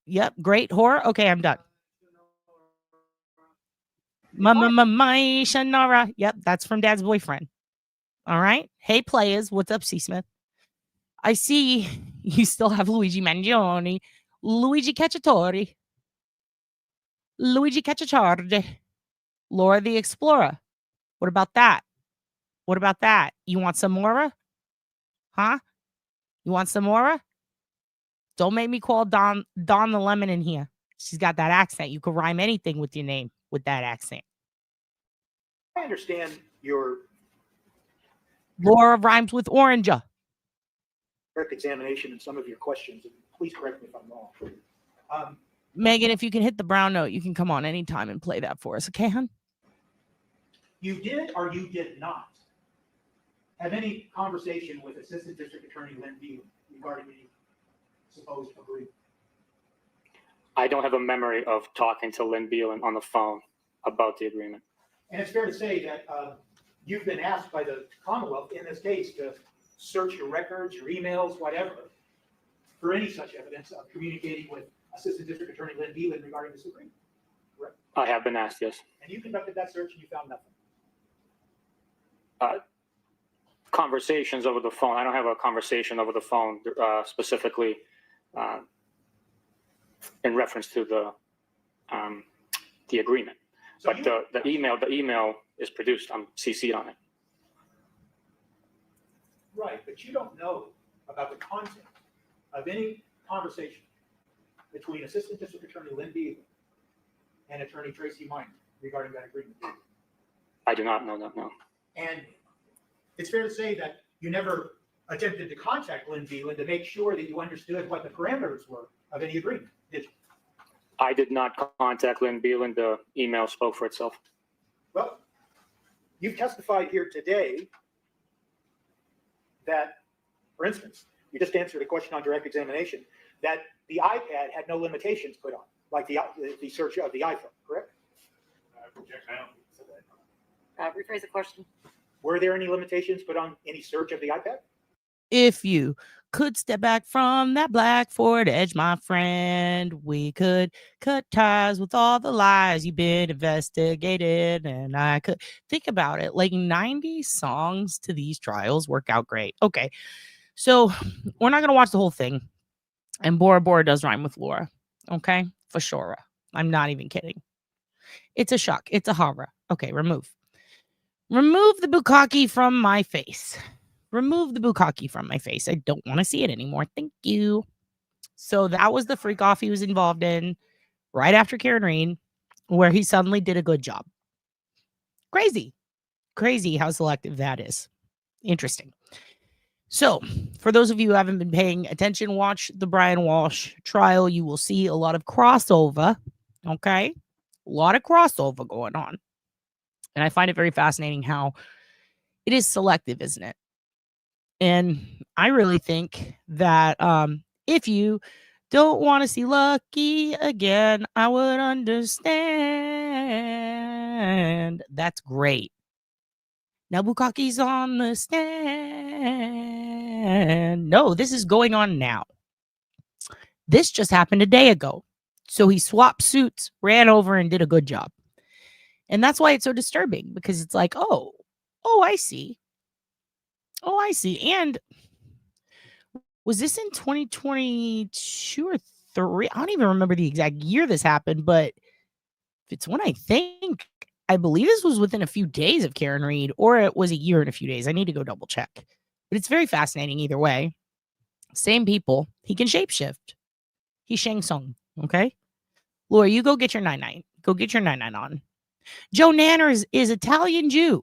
Yep, great horror. Okay, I'm done. My Shannara. Yep, that's from Dad's Boyfriend. All right. Hey, players. What's up, C. Smith? I see you still have Luigi Mangione, Luigi Cacciatore, Luigi Cacciachardi, Laura the Explorer. What about that? What about that? You want some more? Huh? You want some more? Don't make me call Dawn the Lemon in here. She's got that accent. You could rhyme anything with your name with that accent. I understand your Laura rhymes with Oranger. correct examination and some of your questions. And please correct me if I'm wrong. Megan, if you can hit the brown note, you can come on anytime and play that for us. Okay, hon? You did or you did not have any conversation with Assistant District Attorney Lynn Beal regarding the supposed agreement? I don't have a memory of talking to Lynn Beelan on the phone about the agreement. And it's fair to say that you've been asked by the Commonwealth in this case to search your records, your emails, whatever, for any such evidence of communicating with Assistant District Attorney Lynn Beelan regarding this agreement, correct? I have been asked, yes. And you conducted that search and you found nothing. Conversations over the phone. I don't have a conversation over the phone specifically in reference to the agreement. So But the email is produced. I'm CC'd on it. right, but you don't know about the content of any conversation between Assistant District Attorney Lynn Beelan and Attorney Tracy Minor regarding that agreement. I do not know that, no. And it's fair to say that you never attempted to contact Lynn Beelan to make sure that you understood what the parameters were of any agreement, did you? I did not contact Lynn Beelan. The email spoke for itself. Well, you've testified here today that, for instance, you just answered a question on direct examination, that the iPad had no limitations put on, like the search of the iPhone, correct? Rephrase the question. Were there any limitations put on any search of the iPad? If you could step back from that blackboard edge, my friend, we could cut ties with all the lies you've been investigated. And I could think about it, like 90 songs to these trials work out great. Okay, so we're not going to watch the whole thing. And Bora Bora does rhyme with Laura. Okay, for sure. I'm not even kidding. It's a shock. It's a horror. Okay, remove the bukkake from my face. Remove the bukkake from my face. I don't want to see it anymore. Thank you. So that was the freak off he was involved in right after Karen Reed, where he suddenly did a good job. Crazy how selective that is. Interesting. So for those of you who haven't been paying attention, watch the Brian Walsh trial. You will see a lot of crossover. Okay. A lot of crossover going on. And I find it very fascinating how it is selective, isn't it? And I really think that if you don't want to see Lucky again, I would understand. That's great. Now Bukkake's on the stand. No, this is going on now. This just happened a day ago. So he swapped suits, ran over, and did a good job. And that's why it's so disturbing, because it's like, oh, I see. Oh, I see. And was this in 2022 or 3? I don't even remember the exact year this happened, but if it's when I believe this was within a few days of Karen Reed, or it was a year and a few days. I need to go double check. But it's very fascinating either way. Same people. He can shapeshift. He's Shang Tsung. Okay? Laura, you go get your 9-9. Go get your 9-9 on. Joe Nanners is Italian Jew,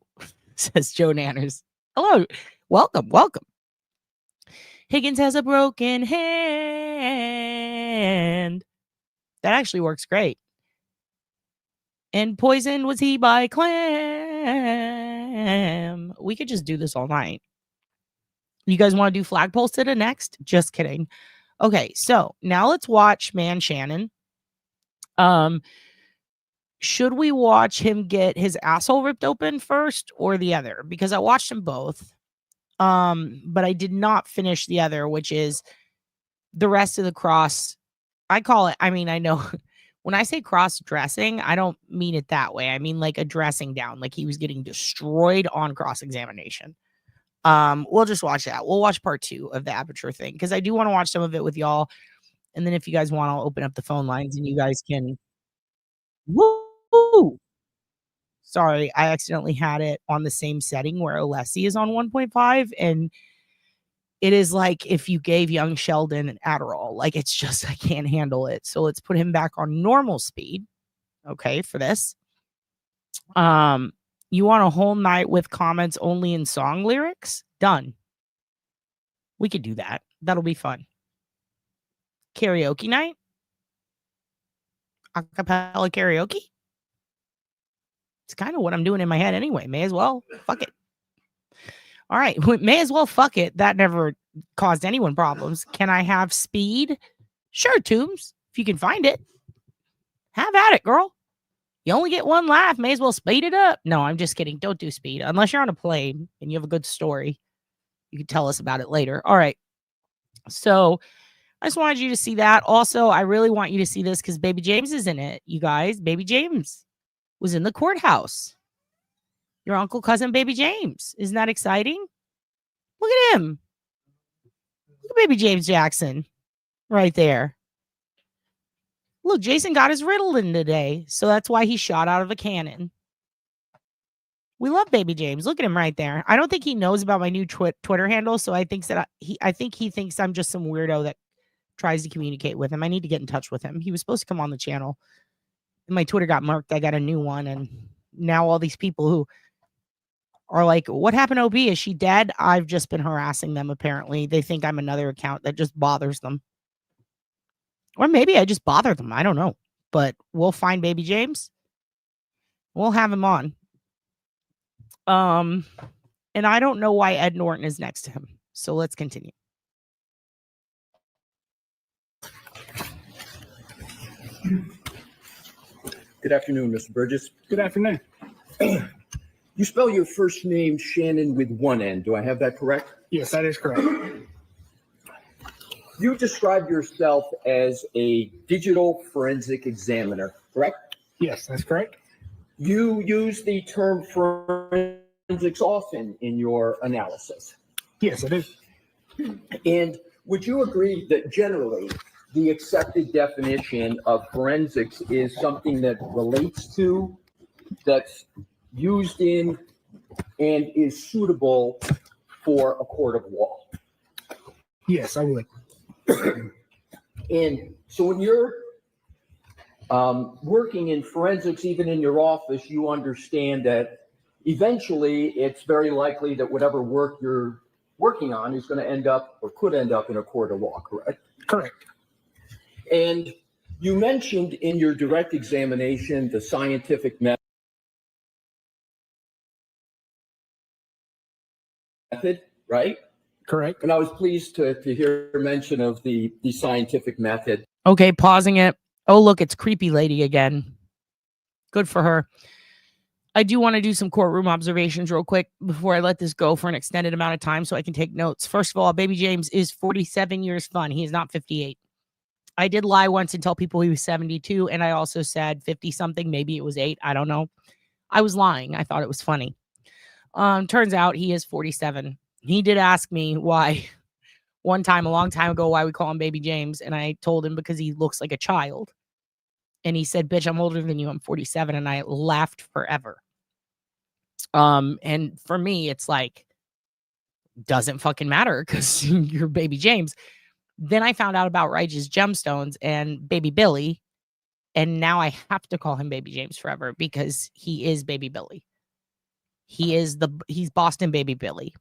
says Joe Nanners. Hello. Welcome. Higgins has a broken hand. That actually works great. And poisoned was he by clam. We could just do this all night. You guys want to do flagpoles to the next? Just kidding. Okay, so now let's watch Man Shannon. Should we watch him get his asshole ripped open first or the other? Because I watched them both. But I did not finish the other, which is the rest of the cross. I call it, I know when I say cross dressing, I don't mean it that way. I mean like a dressing down, like he was getting destroyed on cross examination. We'll just watch that. We'll watch part 2 of the aperture thing, because I do want to watch some of it with y'all. And then if you guys want, I'll open up the phone lines and you guys can. Woo! Sorry, I accidentally had it on the same setting where Alessi is on 1.5, and it is like if you gave young Sheldon an Adderall. Like, it's just, I can't handle it. So let's put him back on normal speed. Okay, for this. You want a whole night with comments only in song lyrics? Done. We could do that. That'll be fun. Karaoke night? Acapella karaoke? It's kind of what I'm doing in my head anyway. May as well. Fuck it. All right. May as well fuck it. That never caused anyone problems. Can I have speed? Sure, Toombs. If you can find it. Have at it, girl. You only get one laugh. May as well speed it up. No, I'm just kidding. Don't do speed. Unless you're on a plane and you have a good story. You can tell us about it later. All right. So I just wanted you to see that. Also, I really want you to see this because Baby James is in it, you guys. Baby James was in the courthouse. Your uncle, cousin, Baby James. Isn't that exciting? Look at him. Look at Baby James Jackson right there. Look, Jason got his Ritalin today, so that's why he shot out of a cannon. We love Baby James. Look at him right there. I don't think he knows about my new Twitter handle, so I think he thinks I'm just some weirdo that tries to communicate with him. I need to get in touch with him. He was supposed to come on the channel. And my Twitter got marked. I got a new one, and now all these people who are like, what happened to OB? Is she dead? I've just been harassing them, apparently. They think I'm another account that just bothers them. Or maybe I just bother them. I don't know. But we'll find Baby James. We'll have him on. And I don't know why Ed Norton is next to him. So let's continue. Good afternoon, Mr. Burgess. Good afternoon. You spell your first name Shannon with one N. Do I have that correct? Yes, that is correct. You describe yourself as a digital forensic examiner, correct? Yes, that's correct. You use the term forensics often in your analysis. Yes, I do. And would you agree that generally the accepted definition of forensics is something that relates to, that's used in, and is suitable for a court of law? Yes, I would. And so when you're working in forensics, even in your office, you understand that eventually it's very likely that whatever work you're working on is going to end up or could end up in a court of law, correct? Correct. And you mentioned in your direct examination the scientific method, right? Correct. And I was pleased to hear mention of the scientific method. Okay, pausing it. Oh, look, it's creepy lady again. Good for her. I do want to do some courtroom observations real quick before I let this go for an extended amount of time so I can take notes. First of all, Baby James is 47 years fun. He is not 58. I did lie once and tell people he was 72, and I also said 50-something. Maybe it was 8. I don't know. I was lying. I thought it was funny. Turns out he is 47. He did ask me why, one time, a long time ago, why we call him Baby James, and I told him because he looks like a child. And he said, bitch, I'm older than you. I'm 47. And I laughed forever. And for me, it's like, doesn't fucking matter because you're Baby James. Then I found out about Righteous Gemstones and Baby Billy. And now I have to call him Baby James forever because he is Baby Billy. He's Boston Baby Billy.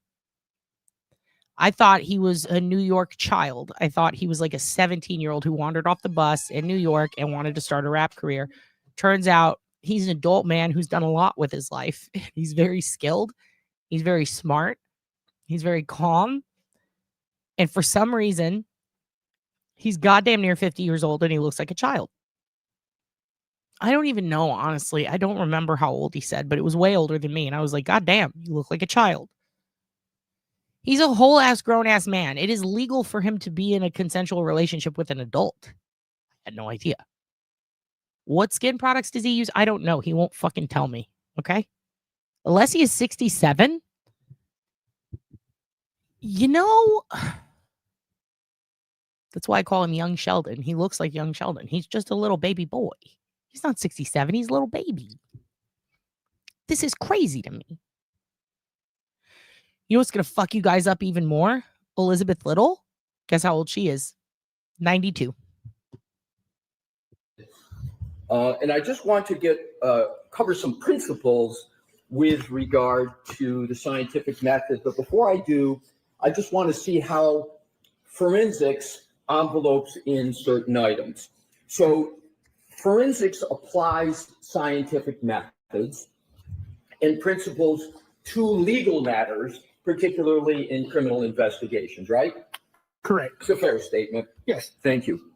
I thought he was a New York child. I thought he was like a 17-year-old who wandered off the bus in New York and wanted to start a rap career. Turns out he's an adult man who's done a lot with his life. He's very skilled. He's very smart. He's very calm. And for some reason, he's goddamn near 50 years old and he looks like a child. I don't even know, honestly. I don't remember how old he said, but it was way older than me. And I was like, God damn, you look like a child. He's a whole ass grown ass man. It is legal for him to be in a consensual relationship with an adult. I had no idea. What skin products does he use? I don't know. He won't fucking tell me. Okay. Unless he is 67. You know, that's why I call him Young Sheldon. He looks like Young Sheldon. He's just a little baby boy. He's not 67. He's a little baby. This is crazy to me. You know what's going to fuck you guys up even more? Elizabeth Little. Guess how old she is? 92. And I just want to cover some principles with regard to the scientific method. But before I do, I just want to see how forensics envelopes in certain items. So forensics applies scientific methods and principles to legal matters, particularly in criminal investigations, right? Correct. It's a fair statement. Yes. Thank you.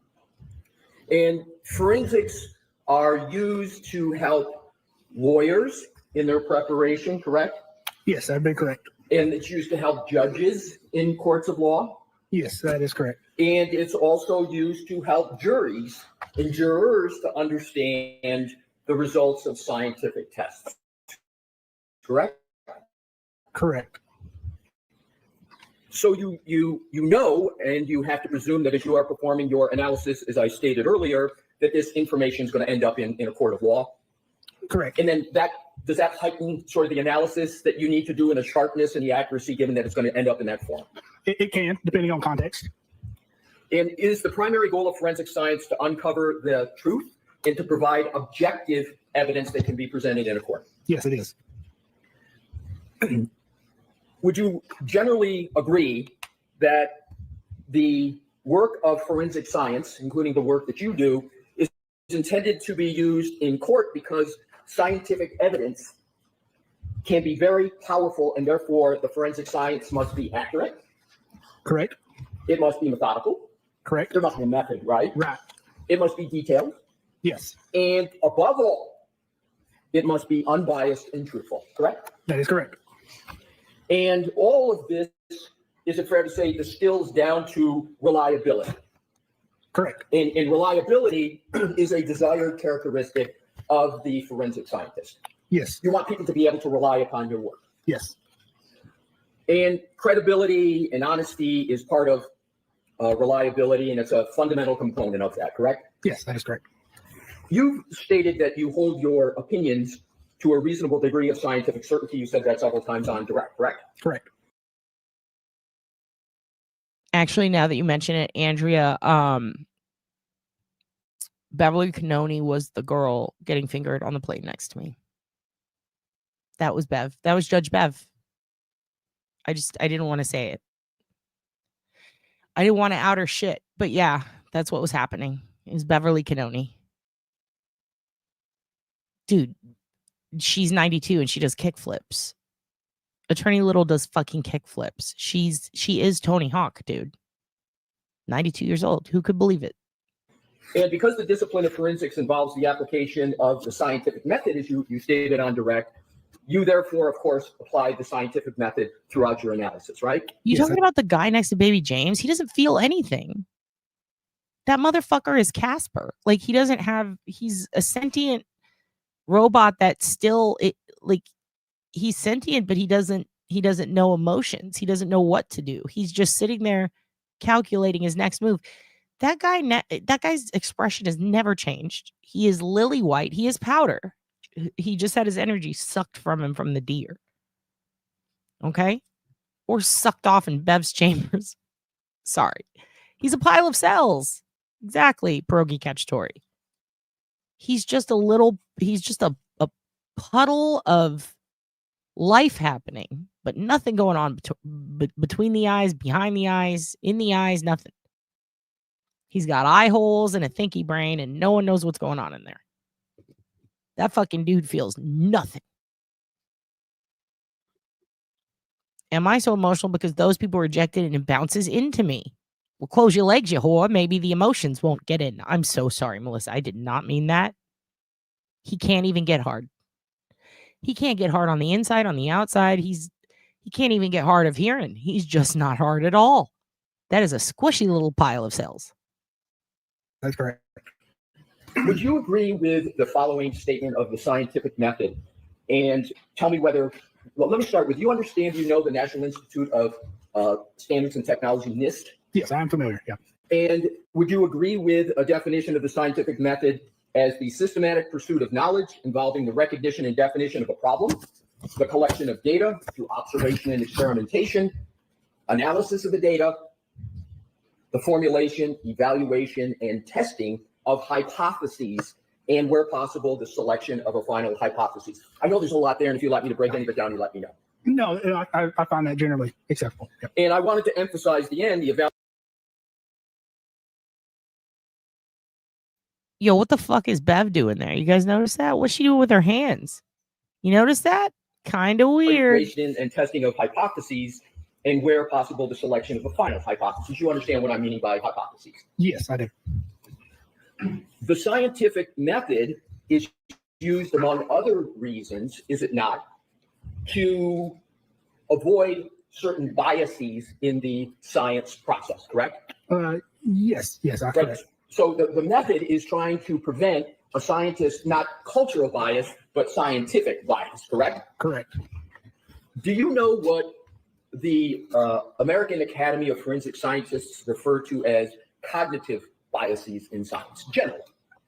And forensics are used to help lawyers in their preparation, correct? Yes, that'd be correct. And it's used to help judges in courts of law? Yes, that is correct. And it's also used to help juries and jurors to understand the results of scientific tests, correct? Correct. So you know, and you have to presume that as you are performing your analysis, as I stated earlier, that this information is going to end up in a court of law. Correct. And then does that heighten sort of the analysis that you need to do in the sharpness and the accuracy, given that it's going to end up in that form? It can, depending on context. And is the primary goal of forensic science to uncover the truth and to provide objective evidence that can be presented in a court? Yes, it is. Would you generally agree that the work of forensic science, including the work that you do, is intended to be used in court because scientific evidence can be very powerful, and therefore the forensic science must be accurate? Correct. It must be methodical. Correct. There must be a method, right? Right. It must be detailed. Yes. And above all, it must be unbiased and truthful, correct? That is correct. And all of this, is it fair to say, distills down to reliability? Correct. And reliability is a desired characteristic of the forensic scientist. Yes. You want people to be able to rely upon your work. Yes. And credibility and honesty is part of reliability, and it's a fundamental component of that, correct? Yes, that is correct. You stated that you hold your opinions to a reasonable degree of scientific certainty. You said that several times on Direct, correct? Correct. Actually, now that you mention it, Andrea, Beverly Cannoni was the girl getting fingered on the plane next to me. That was Bev. That was Judge Bev. I didn't want to say it. I didn't want to out her shit. But yeah, that's what was happening. It was Beverly Cannoni. Dude, she's 92 and she does kickflips. Attorney Little does fucking kickflips. She is Tony Hawk, dude. 92 years old. Who could believe it? And because the discipline of forensics involves the application of the scientific method, as you stated on Direct, you therefore, of course, applied the scientific method throughout your analysis, right? You talking about the guy next to Baby James? He doesn't feel anything. That motherfucker is Casper. Like, he's a sentient robot that still, he's sentient, but he doesn't know emotions. He doesn't know what to do. He's just sitting there calculating his next move. That guy's expression has never changed. He is lily white. He is powder. He just had his energy sucked from him from the deer. Okay? Or sucked off in Bev's chambers. Sorry. He's a pile of cells. Exactly, Pierogi Cacciatore. He's just a puddle of life happening, but nothing going on between the eyes, behind the eyes, in the eyes, nothing. He's got eye holes and a thinky brain, and no one knows what's going on in there. That fucking dude feels nothing. Am I so emotional because those people rejected and it bounces into me? Well, close your legs, you whore. Maybe the emotions won't get in. I'm so sorry, Melissa. I did not mean that. He can't even get hard. He can't get hard on the inside, on the outside. He can't even get hard of hearing. He's just not hard at all. That is a squishy little pile of cells. That's correct. Would you agree with the following statement of the scientific method? And tell me whether, well, let me start with, you understand, you know, the National Institute of Standards and Technology, NIST? Yes, I am familiar, yeah. And would you agree with a definition of the scientific method as the systematic pursuit of knowledge involving the recognition and definition of a problem, the collection of data through observation and experimentation, analysis of the data, the formulation, evaluation, and testing of hypotheses, and where possible, the selection of a final hypothesis? I know there's a lot there, and if you'd like me to break any of it down, you let me know. No, I find that generally acceptable. Yep. And I wanted to emphasize the evaluation. Yo, what the fuck is Bev doing there? You guys notice that? What's she doing with her hands? You notice that? Kind of weird. And testing of hypotheses, and where possible, the selection of a final hypothesis. You understand what I'm meaning by hypotheses? Yes, I do. The scientific method is used, among other reasons, is it not, to avoid certain biases in the science process, correct? Yes, I correct. So the method is trying to prevent a scientist, not cultural bias, but scientific bias, correct? Correct. Do you know what the American Academy of Forensic Scientists refer to as cognitive biases in science, generally?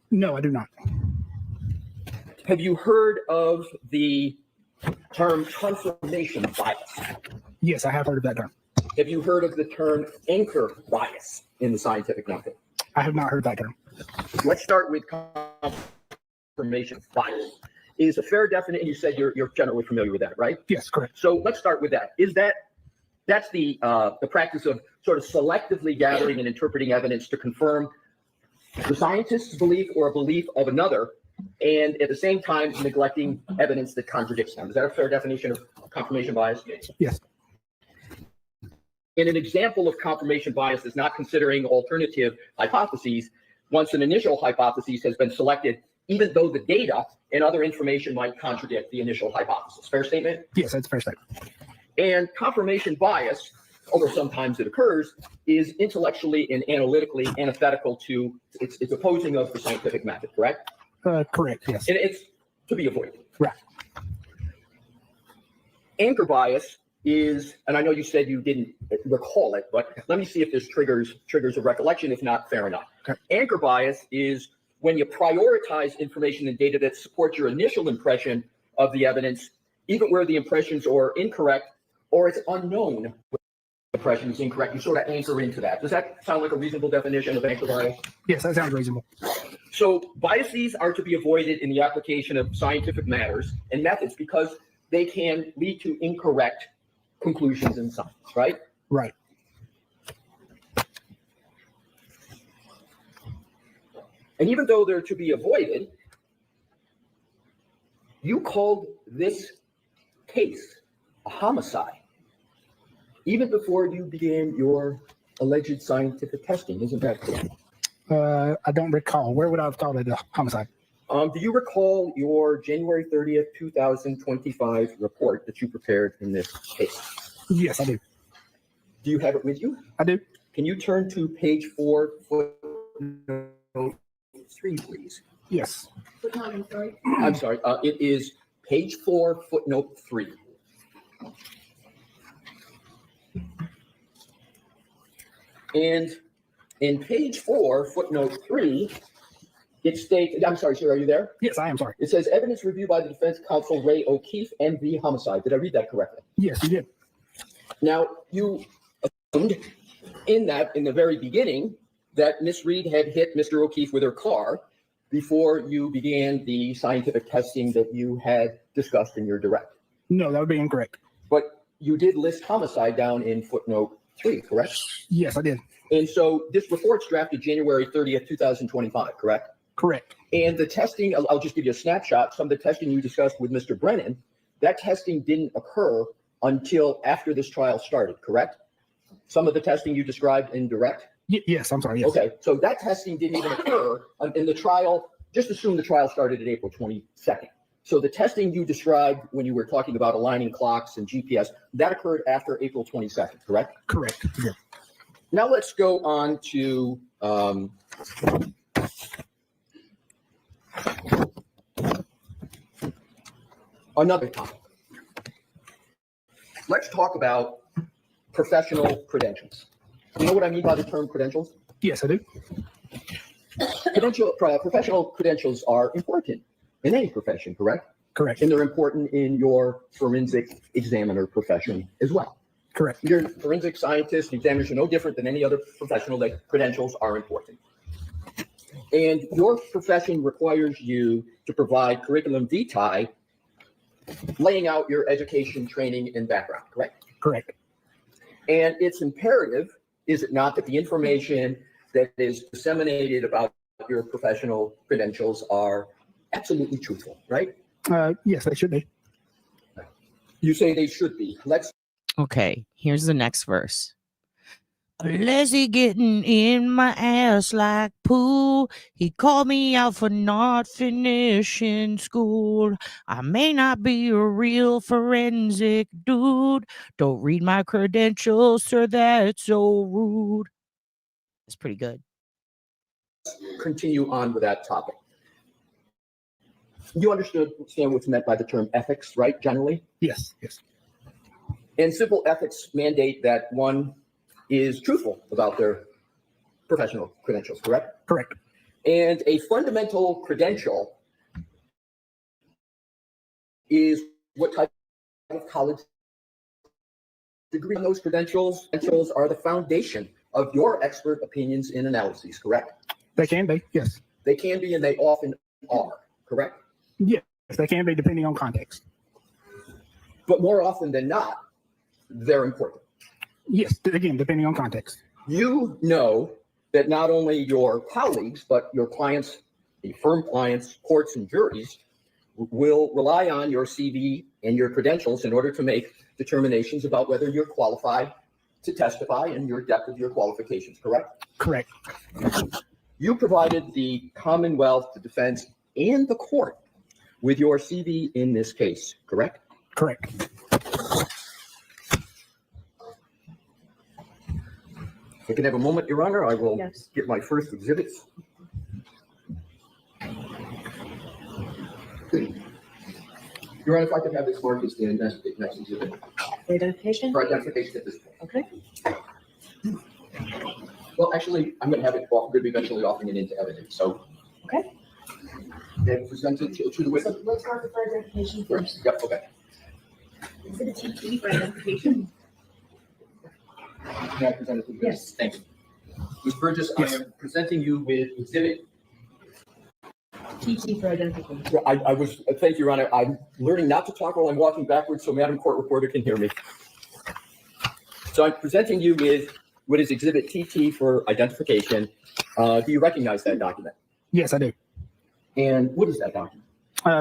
No, I do not. Have you heard of the term confirmation bias? Yes, I have heard of that term. Have you heard of the term anchor bias in the scientific method? I have not heard that term. Let's start with confirmation bias. Is a fair definition? You said you're generally familiar with that, right? Yes, correct. So let's start with that. That's the practice of sort of selectively gathering and interpreting evidence to confirm the scientist's belief or a belief of another, and at the same time neglecting evidence that contradicts them. Is that a fair definition of confirmation bias? Yes. And an example of confirmation bias is not considering alternative hypotheses. Once an initial hypothesis has been selected, even though the data and other information might contradict the initial hypothesis. Fair statement? Yes, that's a fair statement. And confirmation bias, although sometimes it occurs, is intellectually and analytically antithetical to, it's opposing of the scientific method, correct? Correct, yes. And it's to be avoided. Right. Anchor bias is, and I know you said you didn't recall it, but let me see if this triggers a recollection. If not, fair enough. Okay. Anchor bias is when you prioritize information and data that support your initial impression of the evidence, even where the impressions are incorrect or it's unknown when the impression is incorrect. You sort of anchor into that. Does that sound like a reasonable definition of anchor bias? Yes, that sounds reasonable. So biases are to be avoided in the application of scientific matters and methods because they can lead to incorrect conclusions in science, right? Right. And even though they're to be avoided, you called this case a homicide, even before you began your alleged scientific testing. Isn't that correct? I don't recall. Where would I have called it a homicide? Do you recall your January 30th, 2025 report that you prepared in this case? Yes, I do. Do you have it with you? I do. Can you turn to page 4, footnote 3, please? Yes. I'm sorry. It is page 4, footnote 3. And in page 4, footnote 3, it states, I'm sorry, sir, are you there? Yes, I am sorry. It says evidence reviewed by the defense counsel Ray O'Keefe, MV homicide. Did I read that correctly? Yes, you did. Now, you assumed in the very beginning that Miss Reed had hit Mr. O'Keefe with her car before you began the scientific testing that you had discussed in your direct. No, that would be incorrect. But you did list homicide down in footnote 3, correct? Yes, I did. And so this report's drafted January 30th, 2025, correct? Correct. And the testing, I'll just give you a snapshot. Some of the testing you discussed with Mr. Brennan, that testing didn't occur until after this trial started, correct? Some of the testing you described in direct? Yes, I'm sorry. Yes. Okay, so that testing didn't even occur in the trial. Just assume the trial started at April 22nd. So the testing you described when you were talking about aligning clocks and GPS, that occurred after April 22nd, correct? Correct. Yeah. Now let's go on to another topic. Let's talk about professional credentials. You know what I mean by the term credentials? Yes, I do. Professional credentials are important in any profession, correct? Correct. And they're important in your forensic examiner profession as well. Correct. Your forensic scientists, examiners are no different than any other professional. That credentials are important. And your profession requires you to provide curriculum vitae, laying out your education, training, and background, correct? Correct. And it's imperative, is it not, that the information that is disseminated about your professional credentials are absolutely truthful, right? Yes, they should be. You say they should be. Okay, here's the next verse. Lazy getting in my ass like poo. He called me out for not finishing school. I may not be a real forensic dude. Don't read my credentials, sir. That's so rude. It's pretty good. Continue on with that topic. You understand what's meant by the term ethics, right? Generally? Yes. Yes. And simple ethics mandate that one is truthful about their professional credentials, correct? Correct. And a fundamental credential is what type of college degree. Those credentials are the foundation of your expert opinions and analyses, correct? They can be, yes. They can be, and they often are, correct? Yes, they can be depending on context. But more often than not, they're important. Yes, again, depending on context. You know that not only your colleagues, but your clients, the firm clients, courts, and juries will rely on your CV and your credentials in order to make determinations about whether you're qualified to testify and your depth of your qualifications, correct? Correct. You provided the Commonwealth defense and the court with your CV in this case, correct? Correct. If I can have a moment, Your Honor, I will Yes. get my first exhibits. Your Honor, if I could have this marked as the next exhibit. For identification? For identification at this point. Okay. Well, actually, I'm going to have it, well, I'm going to be eventually offering it into evidence, so. Okay. Then present it to the witness. So let's mark it for identification first. Yep, okay. Exhibit TT for identification. Can I present it to the witness? Yes. Thank you. Ms. Burgess, I am presenting you with exhibit. TT for identification. I was, thank you, Your Honor. I'm learning not to talk while I'm walking backwards so Madam Court Reporter can hear me. So I'm presenting you with what is exhibit TT for identification. Do you recognize that document? Yes, I do. And what is that document?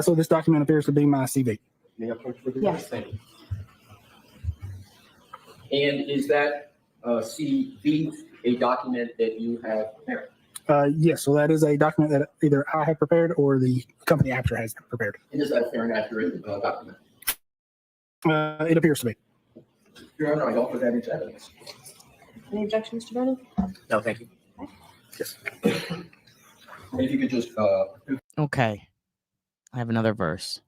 So this document appears to be my CV. May I approach with you? Yes. Thank you. And is that CV a document that you have prepared? Yes, so that is a document that either I have prepared or the company after has prepared. And is that a fair and accurate document? It appears to be. Your Honor, I offer that into evidence. Any objections, Mr. Brennan? No, thank you. Yes. If you could just Okay. I have another verse.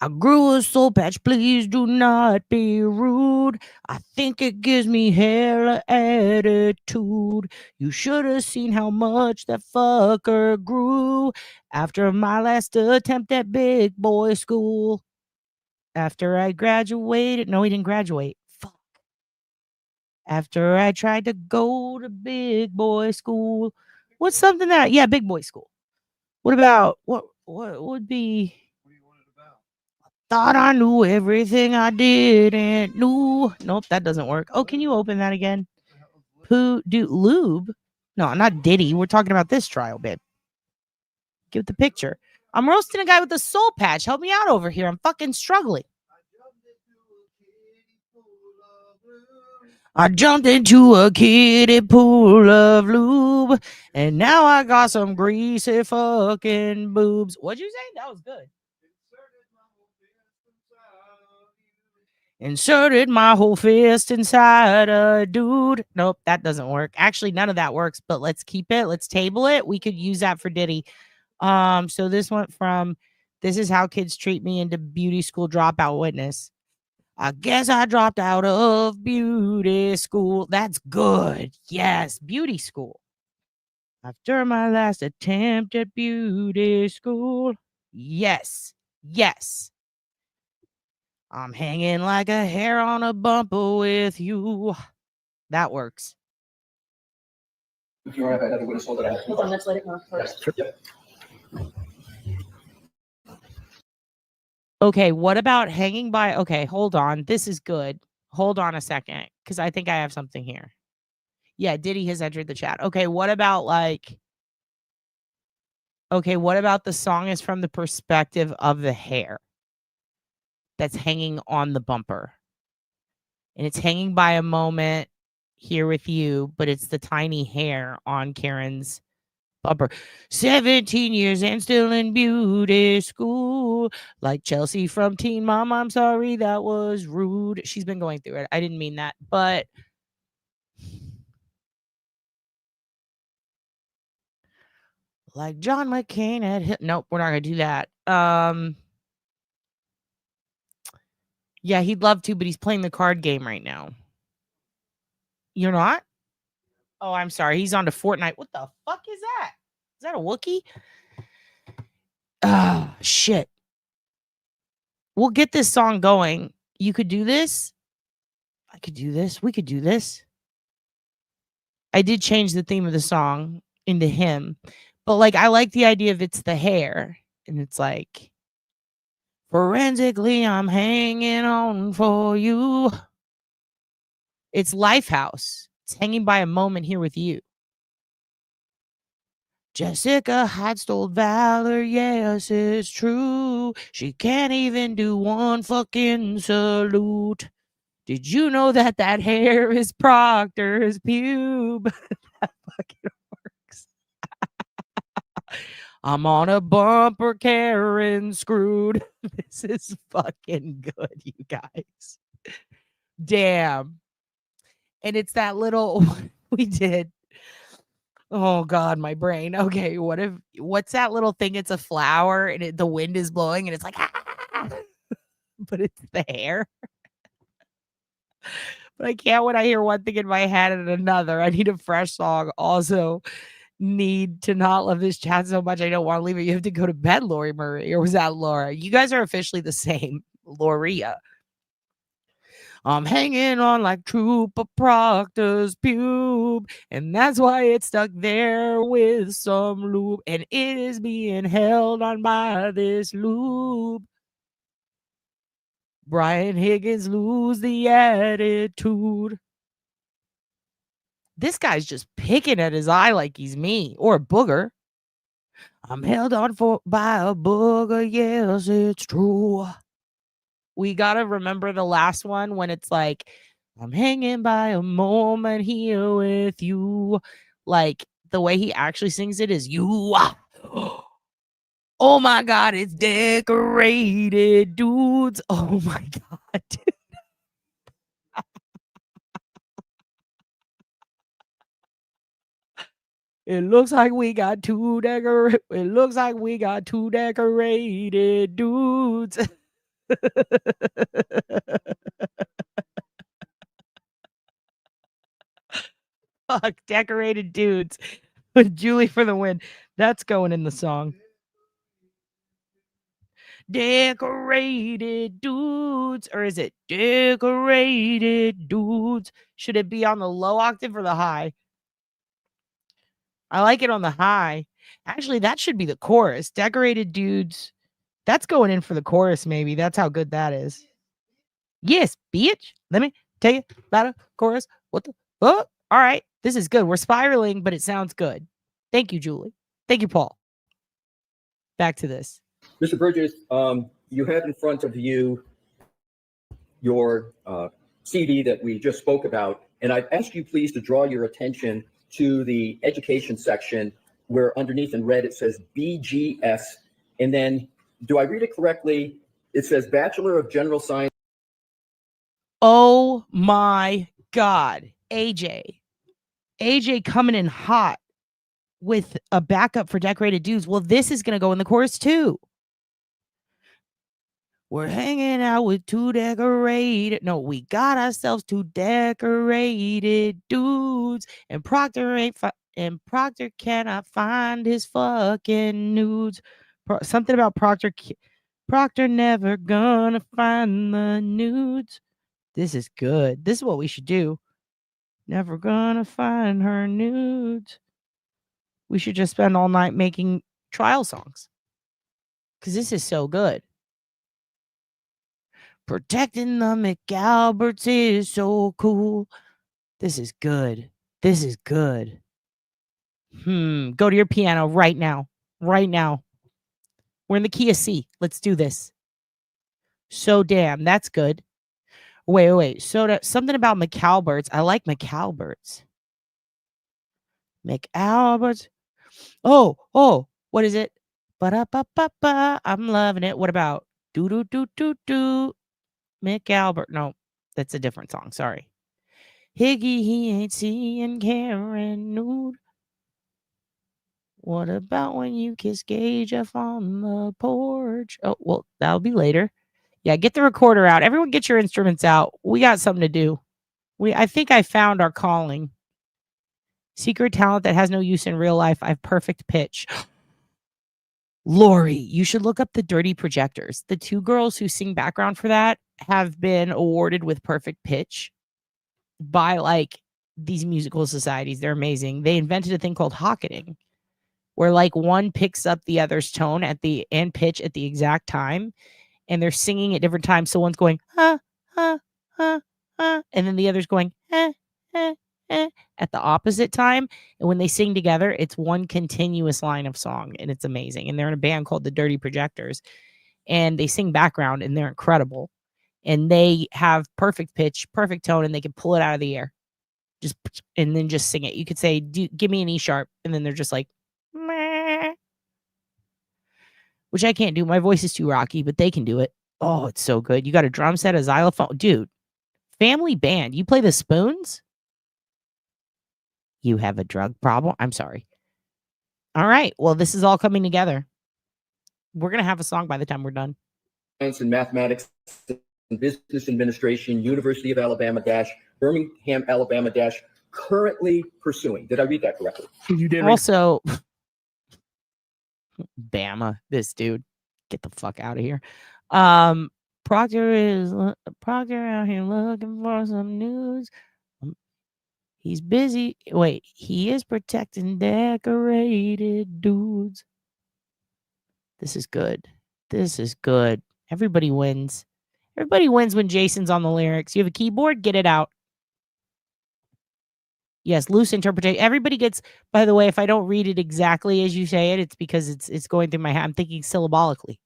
I grew a soul patch, please do not be rude. I think it gives me hella attitude. You should have seen how much that fucker grew after my last attempt at big boy school. After I graduated. No, he didn't graduate. Fuck. After I tried to go to big boy school. What's something that, yeah, big boy school. What about, what would be... Thought I knew everything I didn't know. Nope, that doesn't work. Oh, can you open that again? Lube? No, not Diddy. We're talking about this trial, babe. Give the picture. I'm roasting a guy with a soul patch. Help me out over here. I'm fucking struggling. I jumped into a kiddie pool of lube, and now I got some greasy fucking boobs. What'd you say? That was good. Inserted my whole fist inside a dude. Nope, that doesn't work. Actually, none of that works, but let's keep it. Let's table it. We could use that for Diddy. So this went from This Is How Kids Treat Me into Beauty School Dropout Witness. I guess I dropped out of beauty school. That's good. Yes, beauty school. After my last attempt at beauty school. Yes. Yes. I'm hanging like a hair on a bumper with you. That works. If you want to have another witness hold that I have. Hold on, let's let it go first. Yep. Okay, what about hanging by? Okay, hold on. This is good. Hold on a second, because I think I have something here. Yeah, Diddy has entered the chat. Okay, what about what about the song is from the perspective of the hair that's hanging on the bumper? And it's hanging by a moment here with you, but it's the tiny hair on Karen's bumper. 17 years and still in beauty school. Like Chelsea from Teen Mom. I'm sorry, that was rude. She's been going through it. I didn't mean that, but like John McCain at nope, we're not gonna do that. Yeah, he'd love to, but he's playing the card game right now. You're not? Oh, I'm sorry. He's on to Fortnite. What the fuck is that? Is that a Wookiee? Ah, shit. We'll get this song going. You could do this. I could do this. We could do this. I did change the theme of the song into him. But I like the idea of it's the hair. And it's like, forensically, I'm hanging on for you. It's Lifehouse. It's hanging by a moment here with you. Jessica Hyde stole valor, yes, it's true. She can't even do one fucking salute. Did you know that hair is Proctor's pube? That fucking works. I'm on a bumper, Karen screwed. This is fucking good, you guys. Damn. And it's that little we did. Oh God, my brain. Okay, what's that little thing? It's a flower and the wind is blowing and it's like, ah! But it's the hair. But I can't when I hear one thing in my head and another. I need a fresh song. Also, need to not love this chat so much I don't want to leave it. You have to go to bed, Lori Murray. Or was that Laura? You guys are officially the same. Loria. I'm hanging on like Trooper Proctor's pube, and that's why it's stuck there with some lube, and it is being held on by this lube. Brian Higgins lose the attitude. This guy's just picking at his eye like he's me or a booger. I'm held on by a booger, yes, it's true. We got to remember the last one when it's like, I'm hanging by a moment here with you. Like, the way he actually sings it is you. Oh my God, it's decorated dudes. Oh my God, dude. It looks like we got two decorated dudes. Fuck, decorated dudes. Julie for the win. That's going in the song. Decorated dudes. Or is it decorated dudes? Should it be on the low octave or the high? I like it on the high. Actually, that should be the chorus. Decorated dudes. That's going in for the chorus, maybe. That's how good that is. Yes, bitch. Let me tell you about a chorus. What the fuck? All right. This is good. We're spiraling, but it sounds good. Thank you, Julie. Thank you, Paul. Back to this. Mr. Burgess, you have in front of you your CD that we just spoke about, and I'd ask you please to draw your attention to the education section where underneath in red it says BGS, and then, do I read it correctly? It says Bachelor of General Science. Oh my God. AJ coming in hot with a backup for decorated dudes. Well, this is going to go in the chorus too. We're hanging out with two decorated. No, we got ourselves two decorated dudes, and Proctor Proctor cannot find his fucking nudes. Something about Proctor never gonna find the nudes. This is good. This is what we should do. Never gonna find her nudes. We should just spend all night making trial songs, because this is so good. Protecting the McAlberts is so cool. This is good. This is good. Go to your piano right now. Right now. We're in the key of C. Let's do this. So damn, that's good. Wait. So something about McAlberts. I like McAlberts. McAlberts. Oh, what is it? Ba-da-ba-ba-ba. I'm loving it. What about do-do-do-do-do? McAlbert. No, that's a different song. Sorry. Higgy, he ain't seeing Karen nude. What about when you kiss Gage up on the porch? Oh, well, that'll be later. Yeah, get the recorder out. Everyone get your instruments out. We got something to do. I think I found our calling. Secret talent that has no use in real life. I have perfect pitch. Lori, you should look up the Dirty Projectors. The two girls who sing background for that have been awarded with perfect pitch by like these musical societies. They're amazing. They invented a thing called hocketing, where like one picks up the other's tone and pitch at the exact time, and they're singing at different times. So one's going and then the other's going at the opposite time. And when they sing together, it's one continuous line of song, and it's amazing. And they're in a band called the Dirty Projectors, and they sing background, and they're incredible. And they have perfect pitch, perfect tone, and they can pull it out of the air. And then just sing it. You could say, give me an E sharp, and then they're just like, meh. which I can't do. My voice is too rocky, but they can do it. Oh, it's so good. You got a drum set, a xylophone. Dude, family band. You play the spoons? You have a drug problem? I'm sorry. All right. Well, this is all coming together. We're going to have a song by the time we're done. Science and Mathematics and Business Administration, University of Alabama - Birmingham, Alabama - currently pursuing. Did I read that correctly? You did. Also, Bama, this dude, get the fuck out of here. Proctor out here looking for some news. He's busy. Wait, he is protecting decorated dudes. This is good. This is good. Everybody wins. Everybody wins when Jason's on the lyrics. You have a keyboard, get it out. Yes, loose interpretation. Everybody gets, by the way, if I don't read it exactly as you say it, it's because it's going through my head. I'm thinking syllabolically.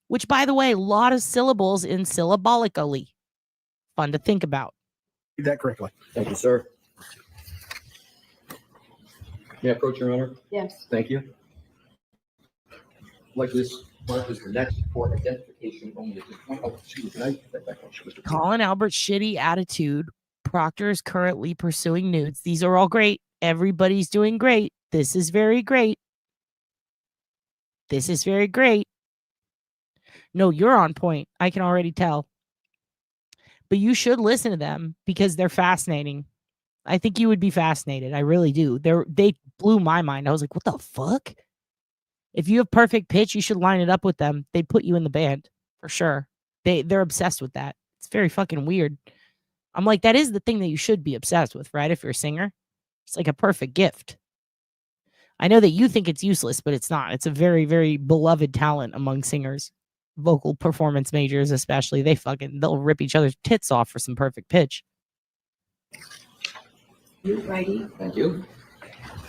Which, by the way, a lot of syllables in syllabolically. Fun to think about. Read that correctly. Thank you, sir. May I approach, Your Honor? Yes. Thank you. Like this mark is the next for identification only at this point. Oh, excuse me. Can I get that back on? Colin Albert's shitty attitude. Proctor is currently pursuing nudes. These are all great. Everybody's doing great. This is very great. This is very great. No, you're on point. I can already tell. But you should listen to them because they're fascinating. I think you would be fascinated. I really do. They blew my mind. I was like, what the fuck? If you have perfect pitch, you should line it up with them. They'd put you in the band for sure. They're obsessed with that. It's very fucking weird. I'm like, that is the thing that you should be obsessed with, right? If you're a singer, it's like a perfect gift. I know that you think it's useless, but it's not. It's a very, very beloved talent among singers, vocal performance majors, especially. They'll rip each other's tits off for some perfect pitch. You righty. Thank you.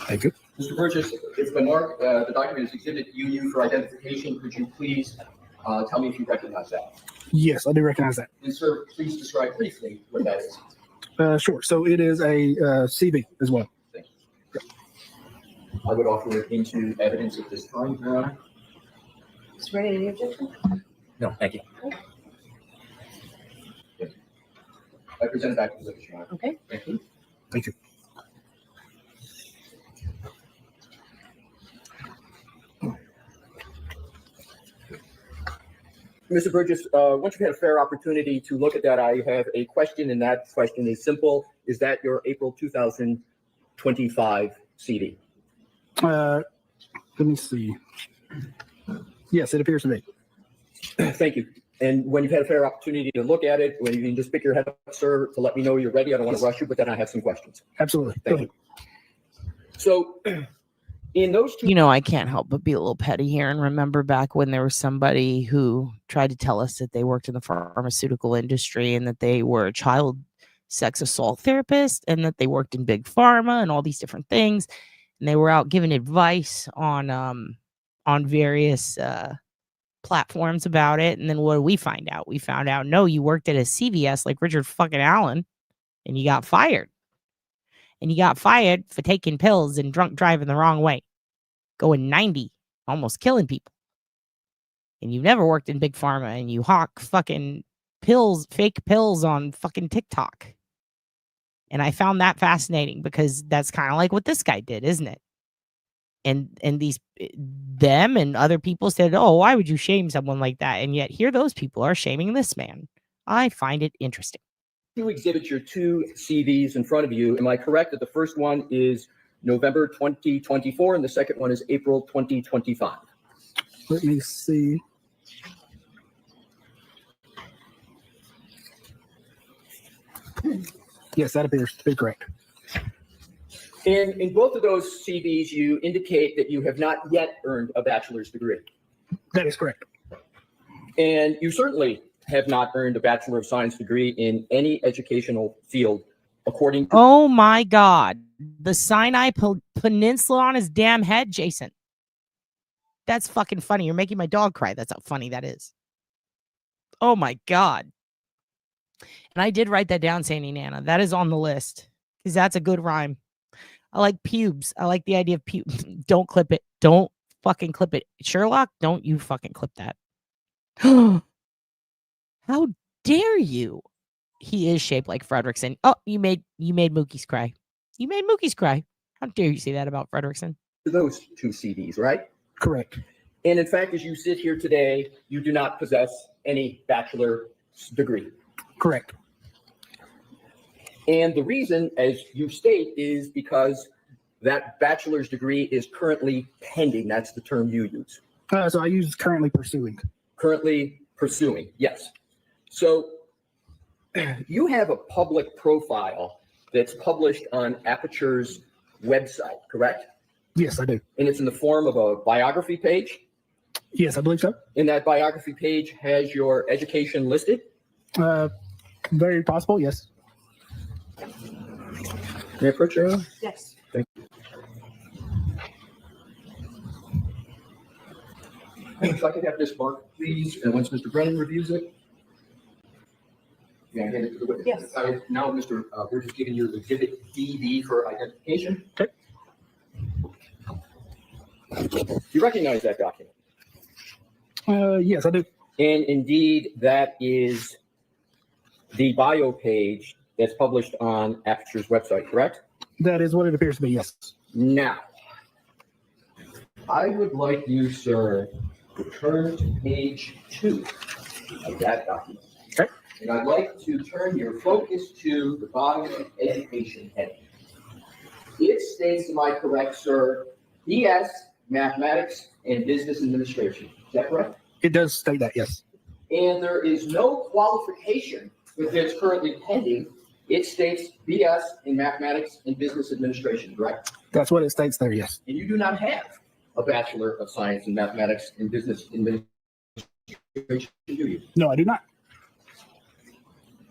Thank you. Mr. Burgess, if the document is exhibit you for identification, could you please tell me if you recognize that? Yes, I do recognize that. And sir, please describe briefly what that is. Sure. So it is a CV as well. Thank you. I would offer it into evidence at this time, Your Honor. Is there any objection? No, thank you. Okay. I present it back to the witness, Your Honor. Okay. Thank you. Thank you. Mr. Burgess, once you've had a fair opportunity to look at that, I have a question, and that question is simple. Is that your April 2025 CD? Let me see. Yes, it appears to be. Thank you. And when you've had a fair opportunity to look at it, when you can just pick your head up, sir, to let me know you're ready. I don't want to rush you, but then I have some questions. Absolutely. Thank you. So in those two, I can't help but be a little petty here and remember back when there was somebody who tried to tell us that they worked in the pharmaceutical industry and that they were a child sex assault therapist and that they worked in big pharma and all these different things. And they were out giving advice on various platforms about it. And then what did we find out? We found out, no, you worked at a CVS like Richard fucking Allen and you got fired. And you got fired for taking pills and drunk driving the wrong way. Going 90, almost killing people. And you've never worked in big pharma and you hawk fucking pills, fake pills on fucking TikTok. And I found that fascinating because that's kind of like what this guy did, isn't it? And them and other people said, oh, why would you shame someone like that? And yet here those people are shaming this man. I find it interesting. You exhibit your two CVs in front of you. Am I correct that the first one is November 2024 and the second one is April 2025? Let me see. Yes, that appears to be correct. And in both of those CVs, you indicate that you have not yet earned a bachelor's degree. That is correct. And you certainly have not earned a Bachelor of Science degree in any educational field, according to... Oh my God. The Sinai Peninsula on his damn head, Jason. That's fucking funny. You're making my dog cry. That's how funny that is. Oh my God. And I did write that down, Sandy Nana. That is on the list because that's a good rhyme. I like pubes. I like the idea of pubes. Don't clip it. Don't fucking clip it. Sherlock, don't you fucking clip that. How dare you? He is shaped like Fredrickson. Oh, you made Mookie's cry. You made Mookie's cry. How dare you say that about Fredrickson? Those two CDs, right? Correct. And in fact, as you sit here today, you do not possess any bachelor's degree. Correct. And the reason, as you state, is because that bachelor's degree is currently pending. That's the term you use. So I use currently pursuing. Currently pursuing, yes. So you have a public profile that's published on Aperture's website, correct? Yes, I do. And it's in the form of a biography page? Yes, I believe so. And that biography page has your education listed? Very possible, yes. May I approach your own? Yes. Thank you. If I could have this mark, please, and once Mr. Brennan reviews it. Yeah, hand it to the witness. Yes. Now, Mr. We're just giving you exhibit DD for identification. Okay. You recognize that document? Yes, I do. And indeed, that is the bio page that's published on Aperture's website, correct? That is what it appears to be, yes. Now, I would like you, sir, to turn to page 2 of that document. Okay. And I'd like to turn your focus to the bottom of education heading. It states, am I correct, sir, BS, Mathematics, and Business Administration. Is that correct? It does state that, yes. And there is no qualification that is currently pending. It states BS in Mathematics and Business Administration, correct? That's what it states there, yes. And you do not have a Bachelor of Science in Mathematics and Business Administration, do you? No, I do not.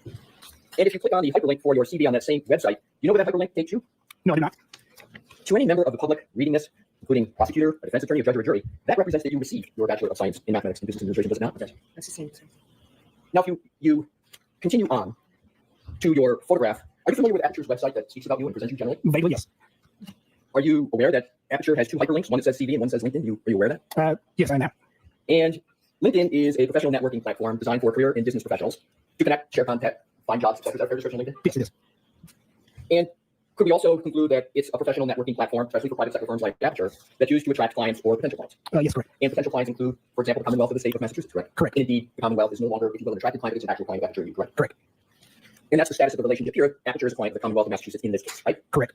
And if you click on the hyperlink for your CV on that same website, you know where that hyperlink takes you? No, I do not. To any member of the public reading this, including prosecutor, a defense attorney, a judge, or a jury, that represents that you received your Bachelor of Science in Mathematics and Business Administration, does it not? That's the same thing. Now, if you continue on to your photograph, are you familiar with Aperture's website that speaks about you and presents you generally? Vaguely, yes. Are you aware that Aperture has 2 hyperlinks, one that says CV and one says LinkedIn? Are you aware of that? Yes, I am. And LinkedIn is a professional networking platform designed for career and business professionals to connect, share content, find jobs, etc. Is that a fair description of LinkedIn? Yes, it is. And could we also conclude that it's a professional networking platform, especially for private sector firms like Aperture, that's used to attract clients or potential clients? Yes, correct. And potential clients include, for example, the Commonwealth of the State of Massachusetts, correct? Correct. And indeed, the Commonwealth is no longer, if you will, an attractive client, it's an actual client of Aperture, correct? Correct. And that's the status of the relationship here. Aperture is a client of the Commonwealth of Massachusetts in this case, right? Correct.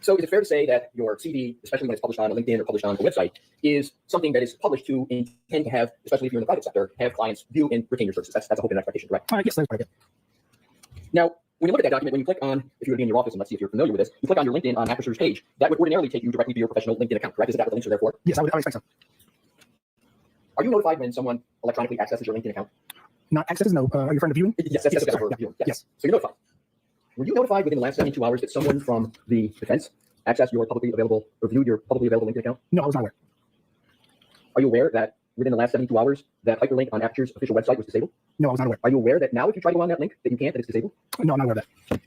So is it fair to say that your CV, especially when it's published on a LinkedIn or published on a website, is something that is published to intend to have, especially if you're in the private sector, have clients view and retain your services? That's a hope and expectation, right? Yes, that's right. Now, when you look at that document, when you click on, if you were to be in your office, and let's see if you're familiar with this, you click on your LinkedIn on Aperture's page, that would ordinarily take you directly to your professional LinkedIn account, correct? Is that what the links are there for? Yes, I would expect so. Are you notified when someone electronically accesses your LinkedIn account? Not accesses, no. Are you referring to viewing? Yes, that's okay. Sorry, Viewing. yeah. Yes. So you're notified. Were you notified within the last 72 hours that someone from the defense accessed your publicly available or viewed your publicly available LinkedIn account? No, I was not aware. Are you aware that within the last 72 hours, that hyperlink on Aperture's official website was disabled? No, I was not aware. Are you aware that now if you try to go on that link, that you can't, that it's disabled? No, I'm not aware of that.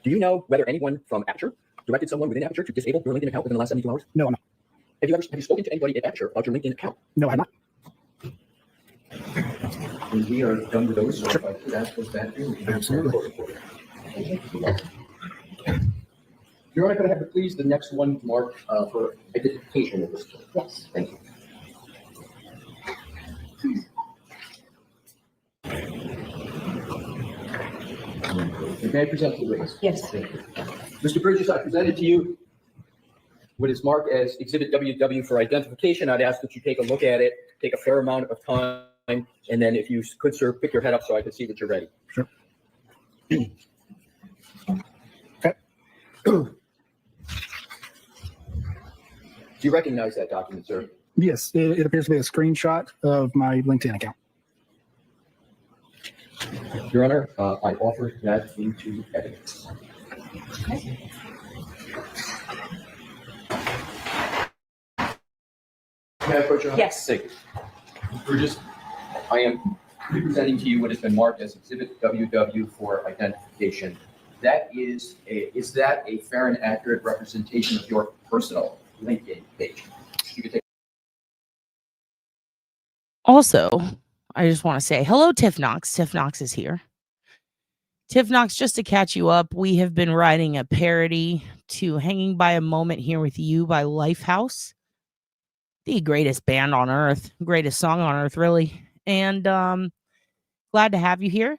Do you know whether anyone from Aperture directed someone within Aperture to disable your LinkedIn account within the last 72 hours? No, I'm not. Have you spoken to anybody at Aperture about your LinkedIn account? No, I'm not. And we are done with those. So if I could ask us that too. Absolutely. Your Honor, could I have please the next one marked for identification of this case? Yes. Thank you. May I present the witness? Yes. Thank you. Mr. Bridges, I presented to you what is marked as Exhibit WW for identification. I'd ask that you take a look at it, take a fair amount of time, and then if you could, sir, pick your head up so I can see that you're ready. Sure. Okay. Do you recognize that document, sir? Yes, it appears to be a screenshot of my LinkedIn account. Your Honor, I offer that into evidence. Okay. May I approach, Your Honor? Yes. Thank you. Bridges, I am presenting to you what has been marked as Exhibit WW for identification. Is that a fair and accurate representation of your personal LinkedIn page? You could take. Also, I just want to say hello, Tiff Knox. Tiff Knox is here. Tiff Knox, just to catch you up, we have been writing a parody to Hanging by a Moment Here with You by Lifehouse. The greatest band on earth, greatest song on earth, really. And glad to have you here.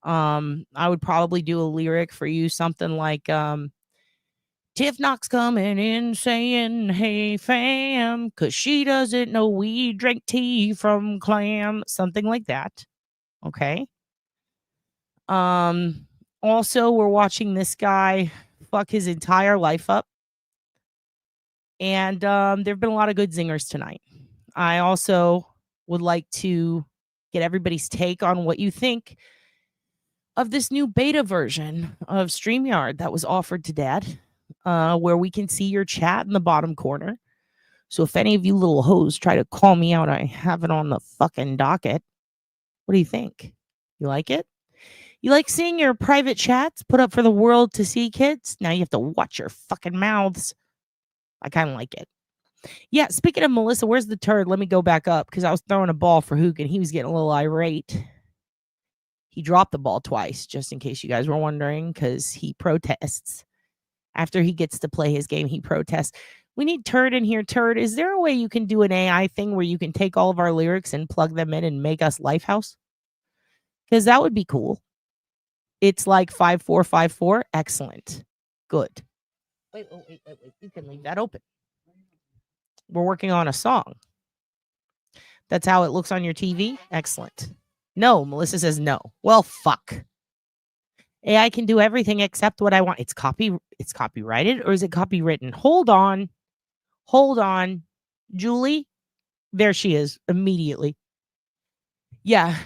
I would probably do a lyric for you, something like Tiff Knox coming in saying, hey fam, cause she doesn't know we drink tea from clam, something like that. Okay. Also, we're watching this guy fuck his entire life up. And there have been a lot of good zingers tonight. I also would like to get everybody's take on what you think of this new beta version of StreamYard that was offered to Dad, where we can see your chat in the bottom corner. So if any of you little hoes try to call me out, I have it on the fucking docket. What do you think? You like it? You like seeing your private chats put up for the world to see, kids? Now you have to watch your fucking mouths. I kind of like it. Yeah, speaking of Melissa, where's the turd? Let me go back up because I was throwing a ball for Hook and he was getting a little irate. He dropped the ball twice, just in case you guys were wondering, because he protests. After he gets to play his game, he protests. We need Turd in here. Turd, is there a way you can do an AI thing where you can take all of our lyrics and plug them in and make us Lifehouse? Because that would be cool. It's like 5454. Excellent. Good. Wait. You can leave that open. We're working on a song. That's how it looks on your TV. Excellent. No, Melissa says no. Well, fuck. AI can do everything except what I want. It's copyrighted, or is it copywritten? Hold on. Julie, there she is immediately. Yeah.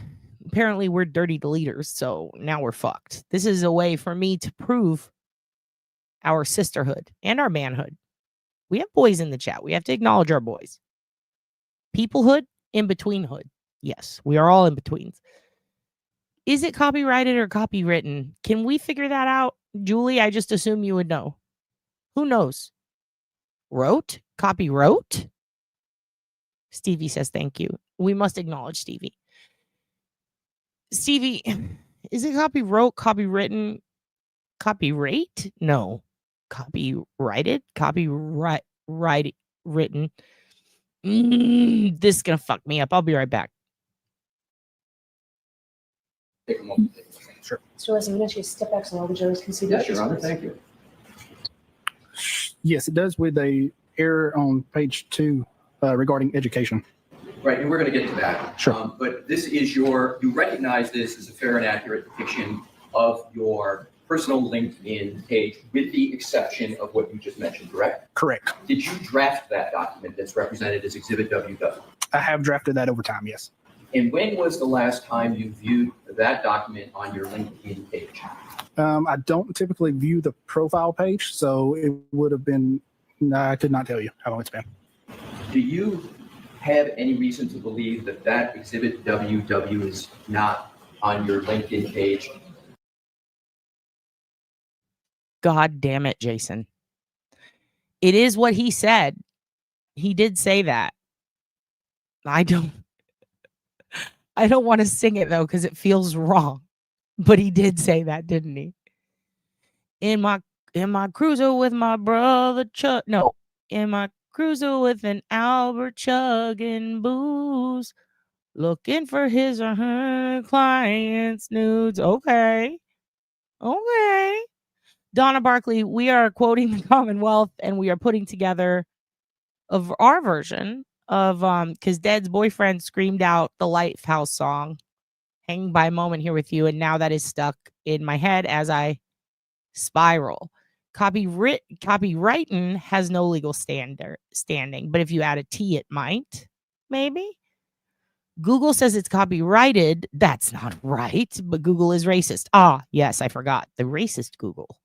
Apparently we're dirty deleters, so now we're fucked. This is a way for me to prove our sisterhood and our manhood. We have boys in the chat. We have to acknowledge our boys. Peoplehood, in between hood. Yes, we are all in betweens. Is it copyrighted or copywritten? Can we figure that out? Julie, I just assume you would know. Who knows? Wrote? Copy wrote? Stevie says thank you. We must acknowledge Stevie. Stevie, is it copywrote, copywritten, copyright? No. Copyrighted? Written. This is going to fuck me up. I'll be right back. Take a moment. Sure. So as a minute, you step back so all the jurors can see. Yes, Your Honor. Thank you. Yes, it does with a error on page 2 regarding education. Right, and we're going to get to that. Sure. But this is you recognize this as a fair and accurate depiction of your personal LinkedIn page with the exception of what you just mentioned, correct? Correct. Did you draft that document that's represented as Exhibit WW? I have drafted that over time, yes. And when was the last time you viewed that document on your LinkedIn page? I don't typically view the profile page, so it would have been, I could not tell you how long it's been. Do you have any reason to believe that that Exhibit WW is not on your LinkedIn page? God damn it, Jason. It is what he said. He did say that. I don't want to sing it though because it feels wrong. But he did say that, didn't he? In my cruiser with my brother Chuck. No, in my cruiser with an Albert chugging booze, looking for his or her client's nudes. Okay. Donna Barkley, we are quoting the Commonwealth and we are putting together of our version of because Dead's boyfriend screamed out the Lifehouse song, Hanging by a Moment Here with You, and now that is stuck in my head as I spiral. Copywriting has no legal standing, but if you add a T, it might, maybe. Google says it's copyrighted. That's not right, but Google is racist. Ah, yes, I forgot. The racist Google.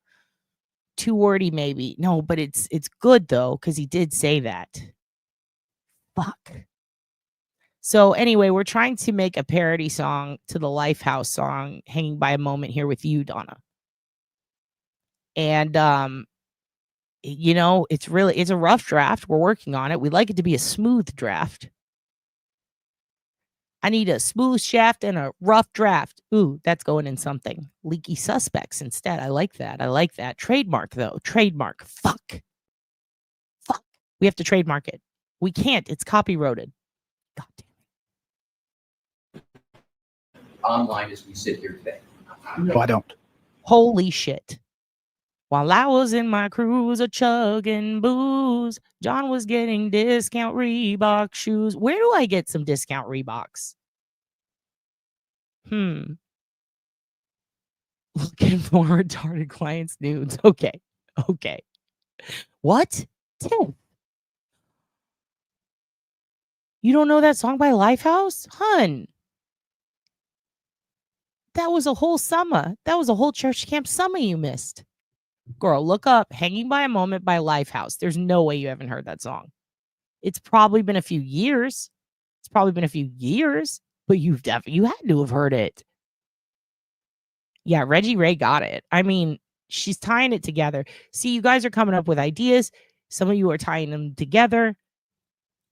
Too wordy, maybe. No, but it's good, though, because he did say that. Fuck. So anyway, we're trying to make a parody song to the Lifehouse song, Hanging by a Moment Here with You, Donna. And you know, it's a rough draft. We're working on it. We'd like it to be a smooth draft. I need a smooth shaft and a rough draft. Ooh, that's going in something. Leaky suspects instead. I like that. I like that. Trademark, though. Trademark. Fuck. Fuck. We have to trademark it. We can't. It's copyrighted. God damn it. Online as we sit here today. No, I don't. Holy shit. While I was in my cruise a chugging booze, John was getting discount Reebok shoes. Where do I get some discount Reeboks? Looking for retarded clients' nudes. Okay. What? Tim? You don't know that song by Lifehouse? Hun. That was a whole summer. That was a whole church camp summer you missed. Girl, look up Hanging by a Moment by Lifehouse. There's no way you haven't heard that song. It's probably been a few years. But you had to have heard it. Yeah, Reggie Ray got it. I mean, she's tying it together. See, you guys are coming up with ideas. Some of you are tying them together.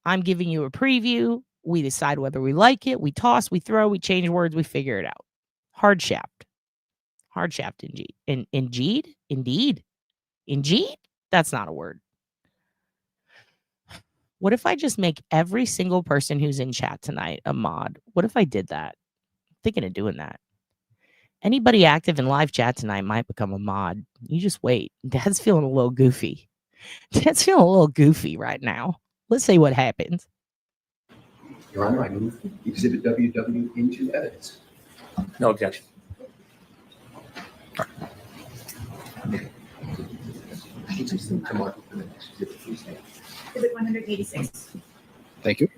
I'm giving you a preview. We decide whether we like it. We toss, we throw, we change words, we figure it out. Hard shaft, indeed. That's not a word. What if I just make every single person who's in chat tonight a mod? What if I did that? I'm thinking of doing that. Anybody active in live chat tonight might become a mod. You just wait. Dad's feeling a little goofy. Right now. Let's see what happens. Your Honor, I move Exhibit WW into evidence. No objection. Exhibit 186. Thank you.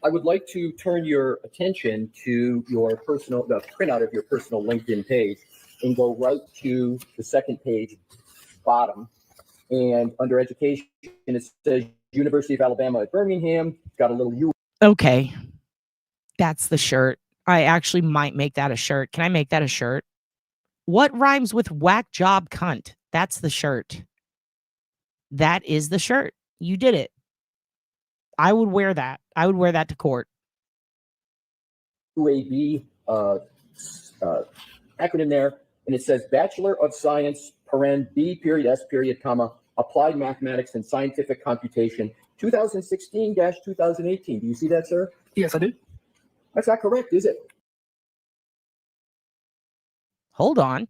I would like to turn your attention to your the printout of your personal LinkedIn page and go right to the second page, bottom. And under education, it says University of Alabama at Birmingham. It's got a little U. Okay. That's the shirt. I actually might make that a shirt. Can I make that a shirt? What rhymes with whack job cunt? That's the shirt. That is the shirt. You did it. I would wear that. I would wear that to court. UAB acronym there, and it says Bachelor of Science, B period S period comma Applied Mathematics and Scientific Computation, 2016-2018. Do you see that, sir? Yes, I do. That's not correct, is it? Hold on.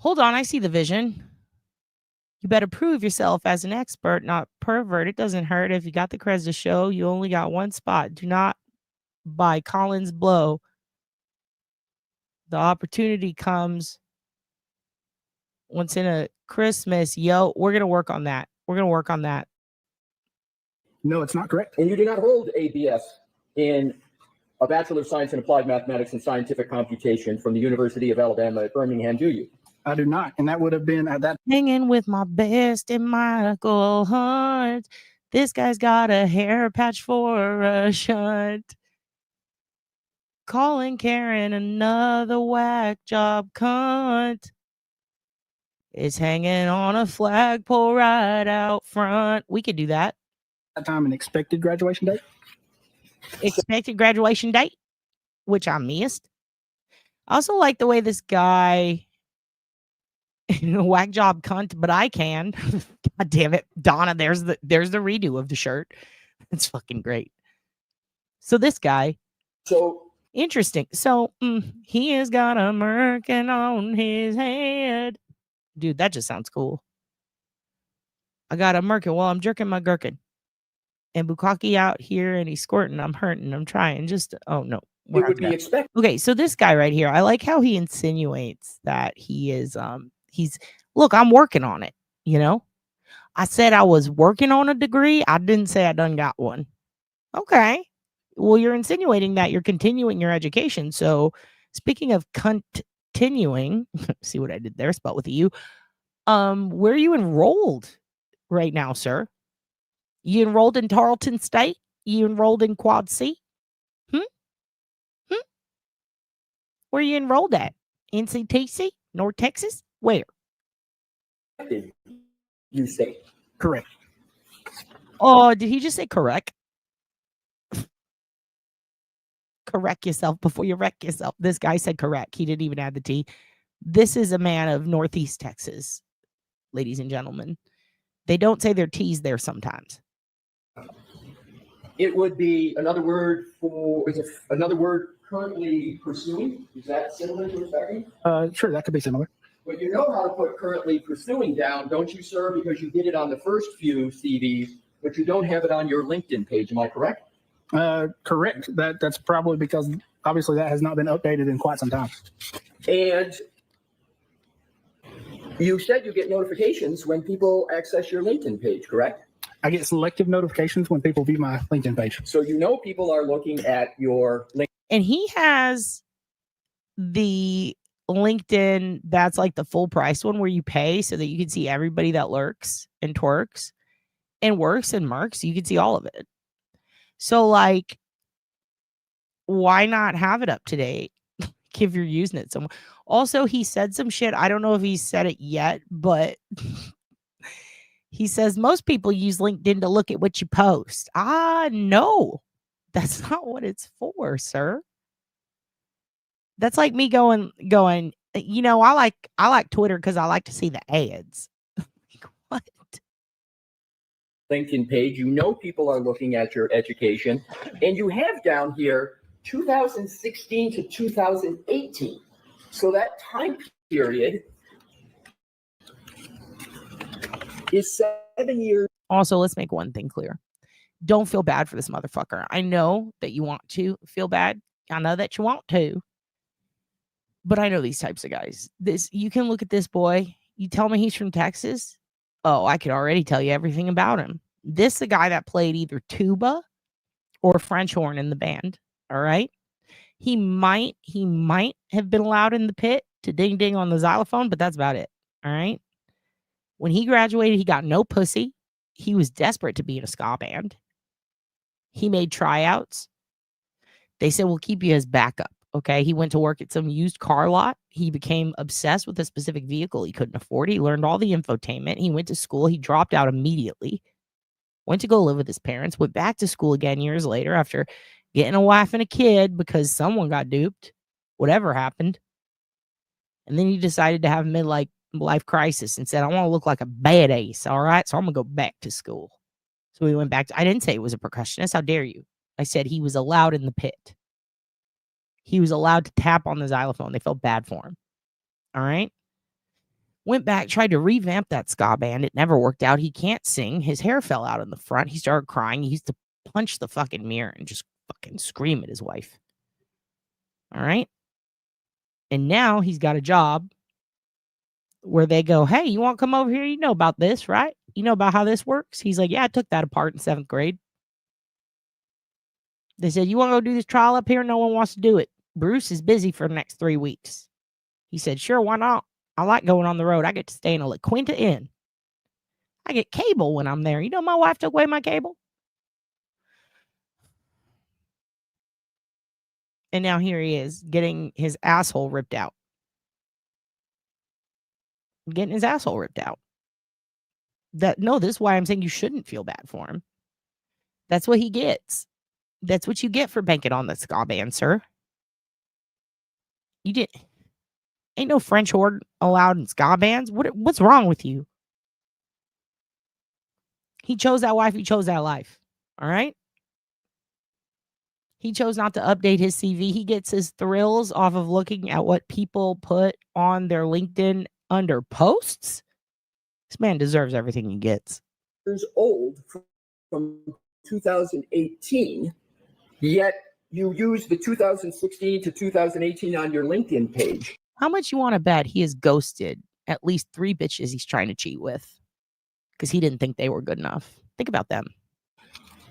I see the vision. You better prove yourself as an expert, not pervert. It doesn't hurt if you got the creds to show. You only got one spot. Do not buy Collins Blow. The opportunity comes once in a Christmas. Yo, we're going to work on that. No, it's not correct. And you do not hold ABS in a Bachelor of Science in Applied Mathematics and Scientific Computation from the University of Alabama at Birmingham, do you? I do not. And that would have been at that. Hanging with my best and Michael Hunt. This guy's got a hair patch for a shunt. Calling Karen another whack job cunt. It's hanging on a flagpole right out front. We could do that. That time an expected graduation date? Expected graduation date, which I missed. I also like the way this guy... whack job cunt, but I can. God damn it, Donna. There's the redo of the shirt. It's fucking great. So this guy, so interesting. So he has got a merkin on his head, dude. That just sounds cool. I got a merkin while I'm jerking my gherkin, and Bukaki out here, and he's squirting. I'm hurting. I'm trying. Just oh no. It would be expected. Okay, so this guy right here, I like how he insinuates that he is look, I'm working on it, you know? I said I was working on a degree. I didn't say I done got one. Okay. Well, you're insinuating that you're continuing your education. So speaking of continuing, see what I did there, spelled with a U. Where are you enrolled right now, sir? You enrolled in Tarleton State? You enrolled in Quad C? Where are you enrolled at? NCTC, North Texas? Where? You say correct. Oh, did he just say correct? Correct yourself before you wreck yourself. This guy said correct. He didn't even add the T. This is a man of Northeast Texas, ladies and gentlemen. They don't say their T's there sometimes. it would be another word for, is it another word currently pursuing? Is that similar to a second? Sure, that could be similar. But you know how to put currently pursuing down, don't you, sir? Because you did it on the first few CVs, but you don't have it on your LinkedIn page. Am I correct? Correct. That's probably because obviously that has not been updated in quite some time. And you said you get notifications when people access your LinkedIn page, correct? I get selective notifications when people view my LinkedIn page. So you know people are looking at your LinkedIn. And he has the LinkedIn that's like the full price one where you pay so that you can see everybody that lurks and twerks and works and mercs. You can see all of it. So like, why not have it up to date if you're using it somewhere? Also, he said some shit. I don't know if he said it yet, but he says most people use LinkedIn to look at what you post. No, that's not what it's for, sir. That's like me going, you know, I like Twitter because I like to see the ads. What? LinkedIn page, you know people are looking at your education, and you have down here 2016 to 2018. So that time period is 7 years. Also, let's make one thing clear. Don't feel bad for this motherfucker. I know that you want to feel bad. I know that you want to. But I know these types of guys. You can look at this boy. You tell me he's from Texas. Oh, I could already tell you everything about him. This is the guy that played either tuba or French horn in the band. All right. He might have been allowed in the pit to ding ding on the xylophone, but that's about it. All right. When he graduated, he got no pussy. He was desperate to be in a ska band. He made tryouts. They said, we'll keep you as backup. Okay. He went to work at some used car lot. He became obsessed with a specific vehicle he couldn't afford. He learned all the infotainment. He went to school. He dropped out immediately. Went to go live with his parents. Went back to school again years later after getting a wife and a kid because someone got duped. Whatever happened. And then he decided to have a midlife crisis and said, I want to look like a badass. All right. So I'm going to go back to school. So he went back I didn't say he was a percussionist. How dare you? I said he was allowed in the pit. He was allowed to tap on the xylophone. They felt bad for him. All right. Went back, tried to revamp that ska band. It never worked out. He can't sing. His hair fell out in the front. He started crying. He used to punch the fucking mirror and just fucking scream at his wife. All right. And now he's got a job where they go, hey, you want to come over here? You know about this, right? You know about how this works? He's like, yeah, I took that apart in 7th grade. They said, you want to go do this trial up here? No one wants to do it. Bruce is busy for the next 3 weeks. He said, sure, why not? I like going on the road. I get to stay in a La Quinta Inn. I get cable when I'm there. You know, my wife took away my cable. And now here he is getting his asshole ripped out. Getting his asshole ripped out. This is why I'm saying you shouldn't feel bad for him. That's what he gets. That's what you get for banking on the ska band, sir. Ain't no French horn allowed in ska bands. What's wrong with you? He chose that wife. He chose that life. All right. He chose not to update his CV. He gets his thrills off of looking at what people put on their LinkedIn under posts. This man deserves everything he gets. Years old from 2018, yet you use the 2016 to 2018 on your LinkedIn page. How much you want to bet he has ghosted at least 3 bitches he's trying to cheat with because he didn't think they were good enough? Think about them.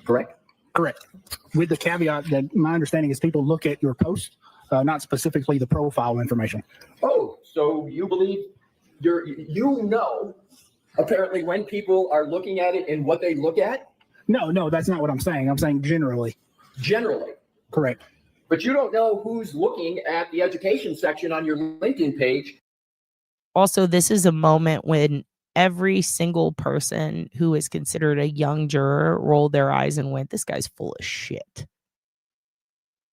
Correct? Correct. With the caveat that my understanding is people look at your post, not specifically the profile information. Oh, so you believe you know apparently when people are looking at it and what they look at? No, that's not what I'm saying. I'm saying generally. Generally. Correct. But you don't know who's looking at the education section on your LinkedIn page. Also, this is a moment when every single person who is considered a young juror rolled their eyes and went, this guy's full of shit.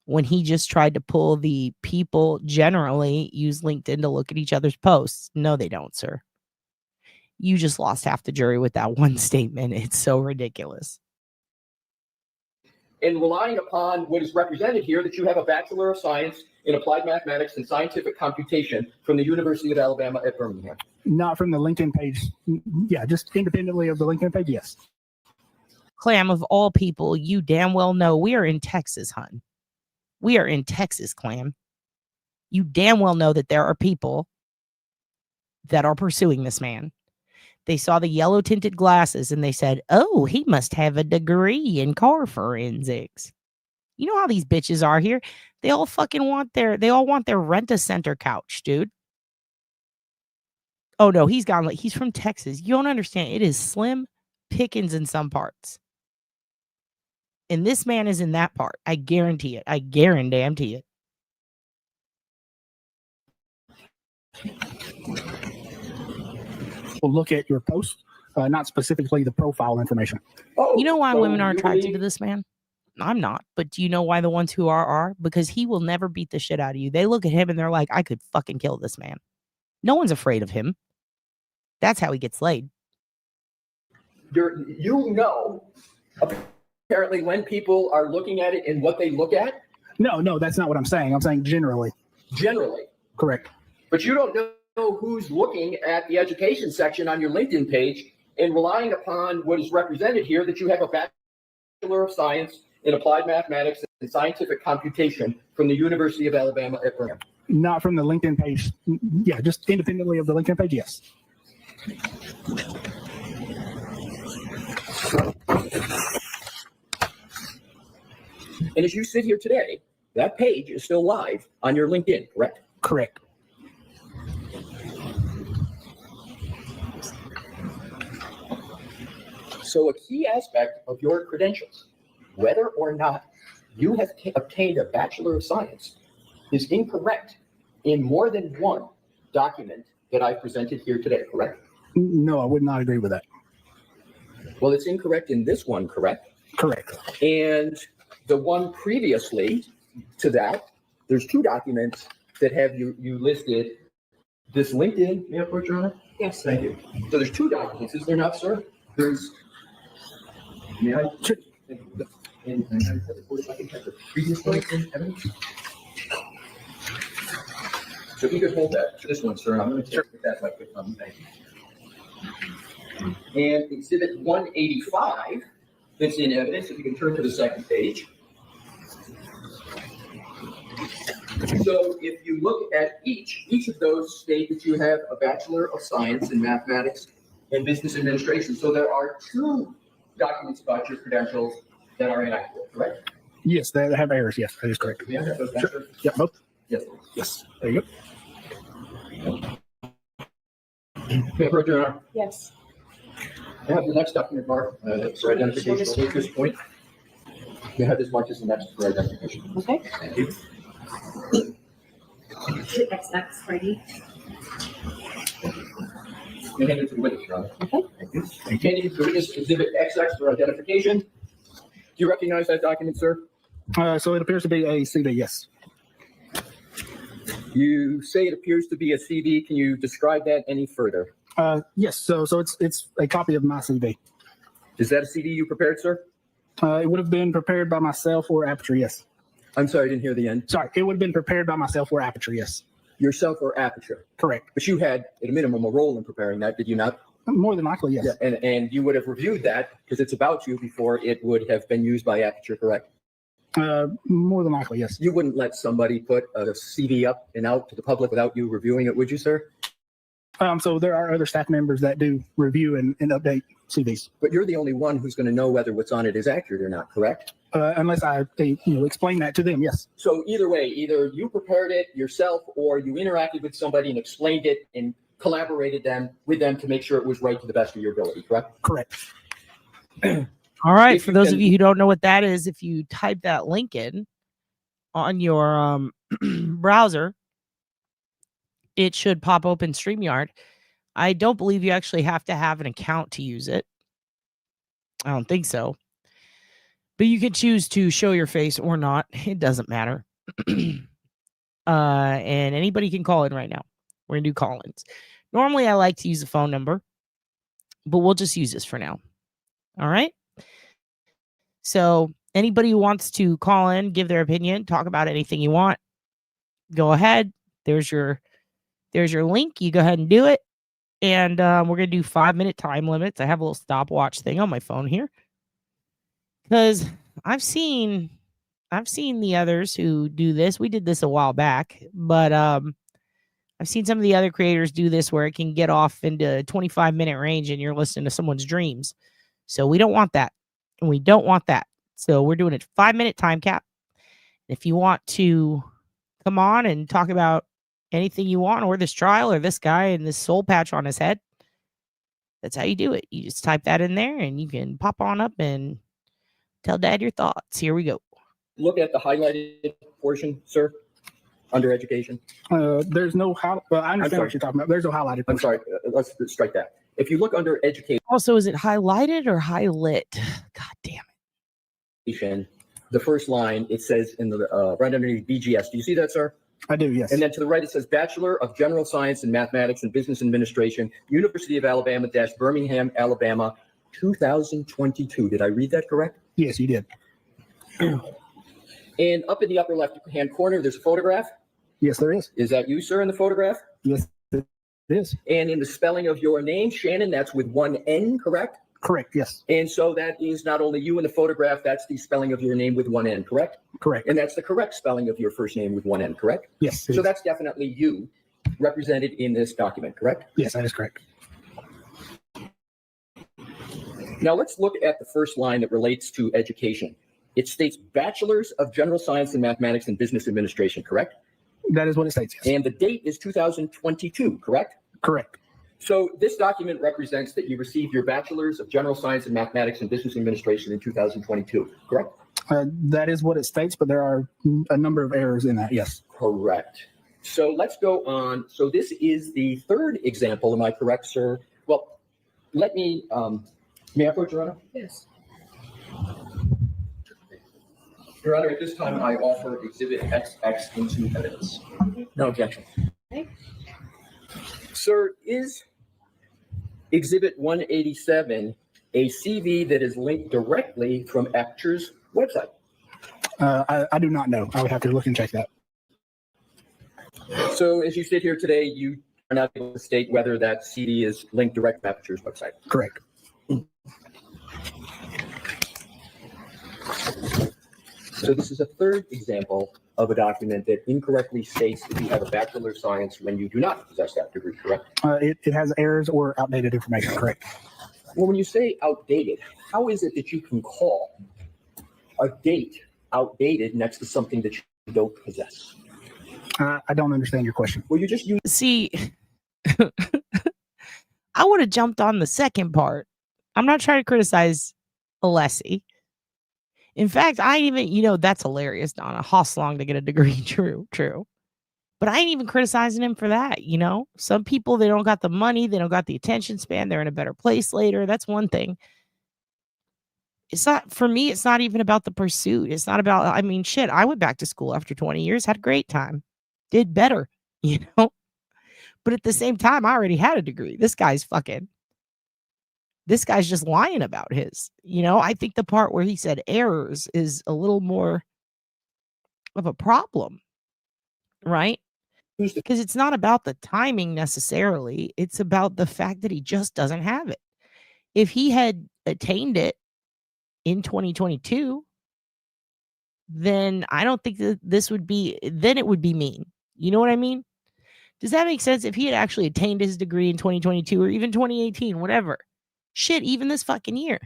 When he just tried to pull the people generally use LinkedIn to look at each other's posts. No, they don't, sir. You just lost half the jury with that one statement. It's so ridiculous. And relying upon what is represented here, that you have a Bachelor of Science in Applied Mathematics and Scientific Computation from the University of Alabama at Birmingham. Not from the LinkedIn page. Yeah, just independently of the LinkedIn page, yes. Clam, of all people, you damn well know we are in Texas, hun. We are in Texas, Clam. You damn well know that there are people that are pursuing this man. They saw the yellow tinted glasses and they said, oh, he must have a degree in car forensics. You know how these bitches are here? They all want their rent-a-center couch, dude. Oh no, he's gone. He's from Texas. You don't understand. It is slim pickings in some parts. And this man is in that part. I guarantee it. I guarantee it. We'll look at your post, not specifically the profile information. You know why women are attracted to this man? I'm not. But do you know why the ones who are? Because he will never beat the shit out of you. They look at him and they're like, I could fucking kill this man. No one's afraid of him. That's how he gets laid. You know, apparently when people are looking at it and what they look at? No, that's not what I'm saying. I'm saying generally. Generally. Correct. But you don't know who's looking at the education section on your LinkedIn page and relying upon what is represented here, that you have a Bachelor of Science in Applied Mathematics and Scientific Computation from the University of Alabama at Birmingham. Not from the LinkedIn page. Yeah, just independently of the LinkedIn page, yes. And as you sit here today, that page is still live on your LinkedIn, correct? Correct. So a key aspect of your credentials, whether or not you have obtained a Bachelor of Science, is incorrect in more than one document that I presented here today, correct? No, I would not agree with that. Well, it's incorrect in this one, correct? Correct. And the one previously to that, there's two documents that have you listed. This LinkedIn, may I approach, Your Honor? Yes. Thank you. So there's two documents, is there not, sir? There's, may I? Sure. And I have the previous LinkedIn evidence. So if you could hold that, this one, sir, and I'm going to check if that's my quick thumb. Thank you. And Exhibit 185, that's in evidence, if you can turn to the second page. So if you look at each of those state that you have a Bachelor of Science in Mathematics and Business Administration. So there are two documents about your credentials that are inaccurate, correct? Yes, they have errors. Yes, that is correct. Yeah, those sure. Yeah, both. Yes. Yes. There you go. Your Honor. Yes. I have the next document, Mark, for identification at this point. You have as much as the next for identification. Okay. Thank you. XX ready. You hand it to the witness, Your Honor. Okay. Thank you. Handing it to the witness, Exhibit XX for identification. Do you recognize that document, sir? So it appears to be a CV, yes. You say it appears to be a CV. Can you describe that any further? Yes. So it's a copy of my CV. Is that a CV you prepared, sir? It would have been prepared by myself or Aperture, yes. I'm sorry, I didn't hear the end. Sorry, it would have been prepared by myself or Aperture, yes. Yourself or Aperture? Correct. But you had, at a minimum, a role in preparing that, did you not? More than likely, yes. Yeah, and you would have reviewed that because it's about you before it would have been used by Aperture, correct? More than likely, yes. You wouldn't let somebody put a CV up and out to the public without you reviewing it, would you, sir? So there are other staff members that do review and update CVs. But you're the only one who's going to know whether what's on it is accurate or not, correct? Unless I explain that to them, yes. So either way, either you prepared it yourself or you interacted with somebody and explained it and collaborated with them to make sure it was right to the best of your ability, correct? Correct. All right. For those of you who don't know what that is, if you type that link in, on your browser, it should pop open StreamYard. I don't believe you actually have to have an account to use it. I don't think so. But you can choose to show your face or not. It doesn't matter. And anybody can call in right now. We're going to do call-ins. Normally, I like to use a phone number, but we'll just use this for now. All right? So anybody who wants to call in, give their opinion, talk about anything you want, go ahead. There's your link. You go ahead and do it. And we're going to do 5-minute time limits. I have a little stopwatch thing on my phone here. Because I've seen the others who do this. We did this a while back, but I've seen some of the other creators do this where it can get off into 25-minute range and you're listening to someone's dreams. So we don't want that. And we don't want that. So we're doing a 5-minute time cap. If you want to come on and talk about anything you want, or this trial, or this guy and this soul patch on his head, that's how you do it. You just type that in there and you can pop on up and tell Dad your thoughts. Here we go. Look at the highlighted portion, sir, under education. There's no well, I understand what you're talking about. There's no highlighted portion. I'm sorry. Let's strike that. If you look under education. Also, is it highlighted or highlit? God damn it. The first line, it says in the right underneath BGS. Do you see that, sir? I do, yes. And then to the right, it says Bachelor of General Science in Mathematics and Business Administration, University of Alabama - Birmingham, Alabama, 2022. Did I read that correct? Yes, you did. And up in the upper left-hand corner, there's a photograph. Yes, there is. Is that you, sir, in the photograph? Yes, it is. And in the spelling of your name, Shannon, that's with one N, correct? Correct, yes. And so that is not only you in the photograph, that's the spelling of your name with one N, correct? Correct. And that's the correct spelling of your first name with one N, correct? Yes. So that's definitely you represented in this document, correct? Yes, that is correct. Now let's look at the first line that relates to education. It states Bachelors of General Science in Mathematics and Business Administration, correct? That is what it states, yes. And the date is 2022, correct? Correct. So this document represents that you received your Bachelor's of General Science in Mathematics and Business Administration in 2022, correct? That is what it states, but there are a number of errors in that, yes. Correct. So let's go on. So this is the third example, am I correct, sir? Well, let me, may I approach, Your Honor? Yes. Your Honor, at this time, I offer Exhibit XX into evidence. No objection. Okay. Sir, is Exhibit 187 a CV that is linked directly from Aperture's website? I do not know. I would have to look and check that. So as you sit here today, you are not able to state whether that CD is linked direct to Aperture's website? Correct. So this is a third example of a document that incorrectly states that you have a Bachelor of Science when you do not possess that degree, correct? It has errors or outdated information, correct? Well, when you say outdated, how is it that you can call a date outdated next to something that you don't possess? I don't understand your question. Well, you just use. See, I would have jumped on the second part. I'm not trying to criticize Alessi. In fact, I ain't even, that's hilarious, Donna. Hosslong to get a degree. True. But I ain't even criticizing him for that, Some people, they don't got the money. They don't got the attention span. They're in a better place later. That's one thing. It's not, for me, it's not even about the pursuit. It's not about, shit, I went back to school after 20 years, had a great time, did better, But at the same time, I already had a degree. This guy's just lying about his, I think the part where he said errors is a little more of a problem, right? Because it's not about the timing necessarily. It's about the fact that he just doesn't have it. If he had attained it in 2022, then I don't think that then it would be mean. You know what I mean? Does that make sense? If he had actually attained his degree in 2022 or even 2018, whatever, shit, even this fucking year,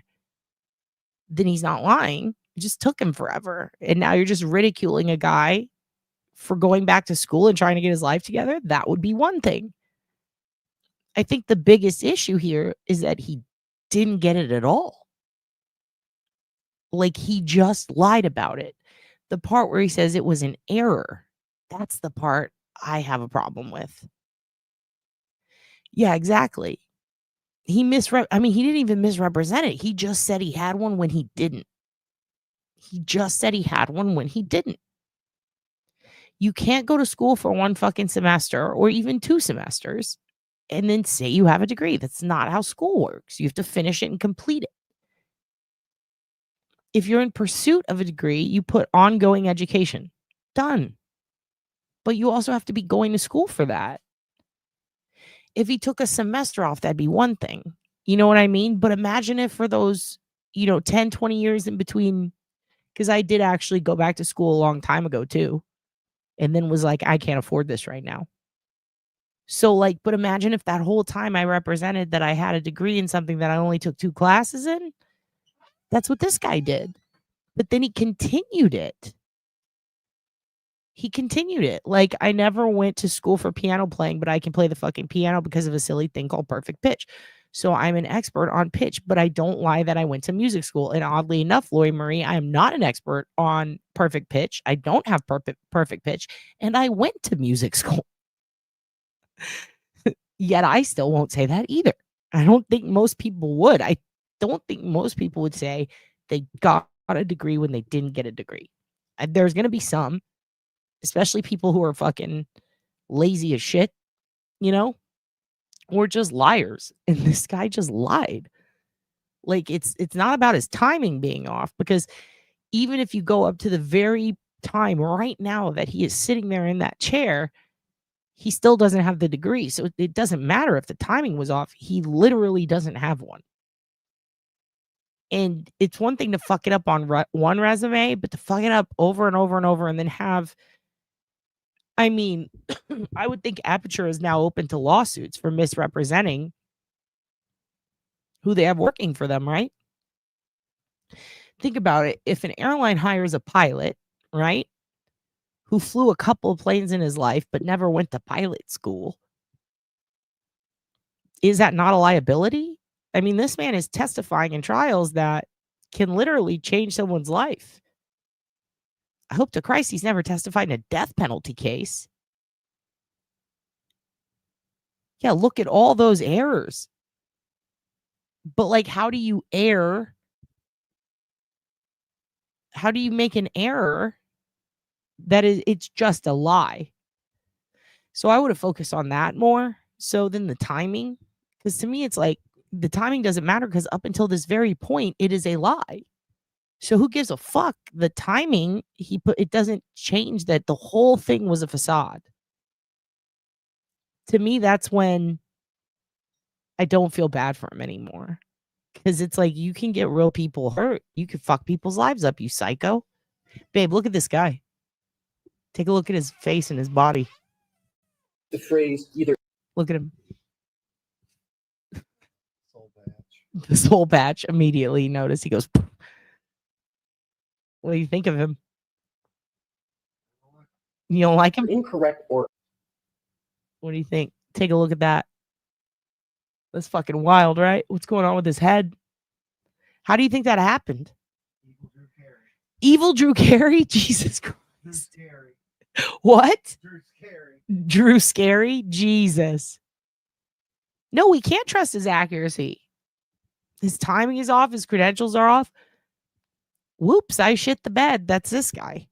then he's not lying. It just took him forever. And now you're just ridiculing a guy for going back to school and trying to get his life together. That would be one thing. I think the biggest issue here is that he didn't get it at all. Like, he just lied about it. The part where he says it was an error, that's the part I have a problem with. Yeah, exactly. He I mean, he didn't even misrepresent it. He just said he had one when he didn't. He just said he had one when he didn't. You can't go to school for one fucking semester or even 2 semesters and then say you have a degree. That's not how school works. You have to finish it and complete it. If you're in pursuit of a degree, you put ongoing education. Done. But you also have to be going to school for that. If he took a semester off, that'd be one thing. You know what I mean? But imagine if for those, 10, 20 years in between, because I did actually go back to school a long time ago too. And then was like, I can't afford this right now. So but imagine if that whole time I represented that I had a degree in something that I only took 2 classes in. That's what this guy did. But then he continued it. Like, I never went to school for piano playing, but I can play the fucking piano because of a silly thing called perfect pitch. So I'm an expert on pitch, but I don't lie that I went to music school. And oddly enough, Lori Marie, I am not an expert on perfect pitch. I don't have perfect pitch, and I went to music school. Yet I still won't say that either. I don't think most people would. I don't think most people would say they got a degree when they didn't get a degree. There's going to be some, especially people who are fucking lazy as shit, or just liars. And this guy just lied. Like, it's not about his timing being off, because even if you go up to the very time right now that he is sitting there in that chair, he still doesn't have the degree. So it doesn't matter if the timing was off. He literally doesn't have one. And it's one thing to fuck it up on one resume, but to fuck it up over and over and over and then have, I mean, I would think Aperture is now open to lawsuits for misrepresenting who they have working for them, right? Think about it. If an airline hires a pilot, right, who flew a couple of planes in his life but never went to pilot school, is that not a liability? I mean, this man is testifying in trials that can literally change someone's life. I hope to Christ he's never testified in a death penalty case. Yeah, look at all those errors. But how do you err? How do you make an error that it's just a lie? So I would have focused on that more so than the timing. Because to me, it's like the timing doesn't matter, because up until this very point, it is a lie. So who gives a fuck? The timing it doesn't change that the whole thing was a facade. To me, that's when I don't feel bad for him anymore. Because it's like, you can get real people hurt. You can fuck people's lives up, you psycho. Babe, look at this guy. Take a look at his face and his body. The phrase either. Look at him. The soul patch immediately noticed. He goes, "Poof." What do you think of him? You don't like him? Incorrect or. What do you think? Take a look at that. That's fucking wild, right? What's going on with his head? How do you think that happened? Evil Drew Carey? Jesus Christ. What? Drew Scary? Jesus. No, we can't trust his accuracy. His timing is off. His credentials are off. Whoops, I shit the bed. That's this guy.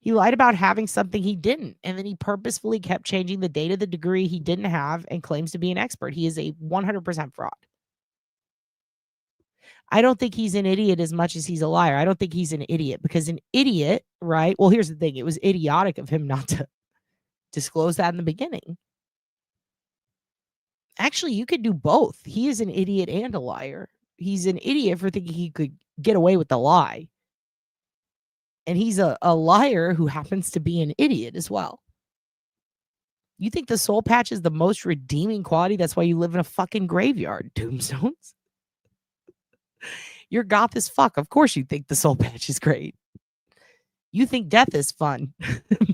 He lied about having something he didn't, and then he purposefully kept changing the date of the degree he didn't have and claims to be an expert. He is a 100% fraud. I don't think he's an idiot as much as he's a liar. I don't think he's an idiot, because an idiot, right? Well, here's the thing. It was idiotic of him not to disclose that in the beginning. Actually, you could do both. He is an idiot and a liar. He's an idiot for thinking he could get away with the lie. And he's a liar who happens to be an idiot as well. You think the soul patch is the most redeeming quality? That's why you live in a fucking graveyard, Tombstones. You're goth as fuck. Of course you think the soul patch is great. You think death is fun.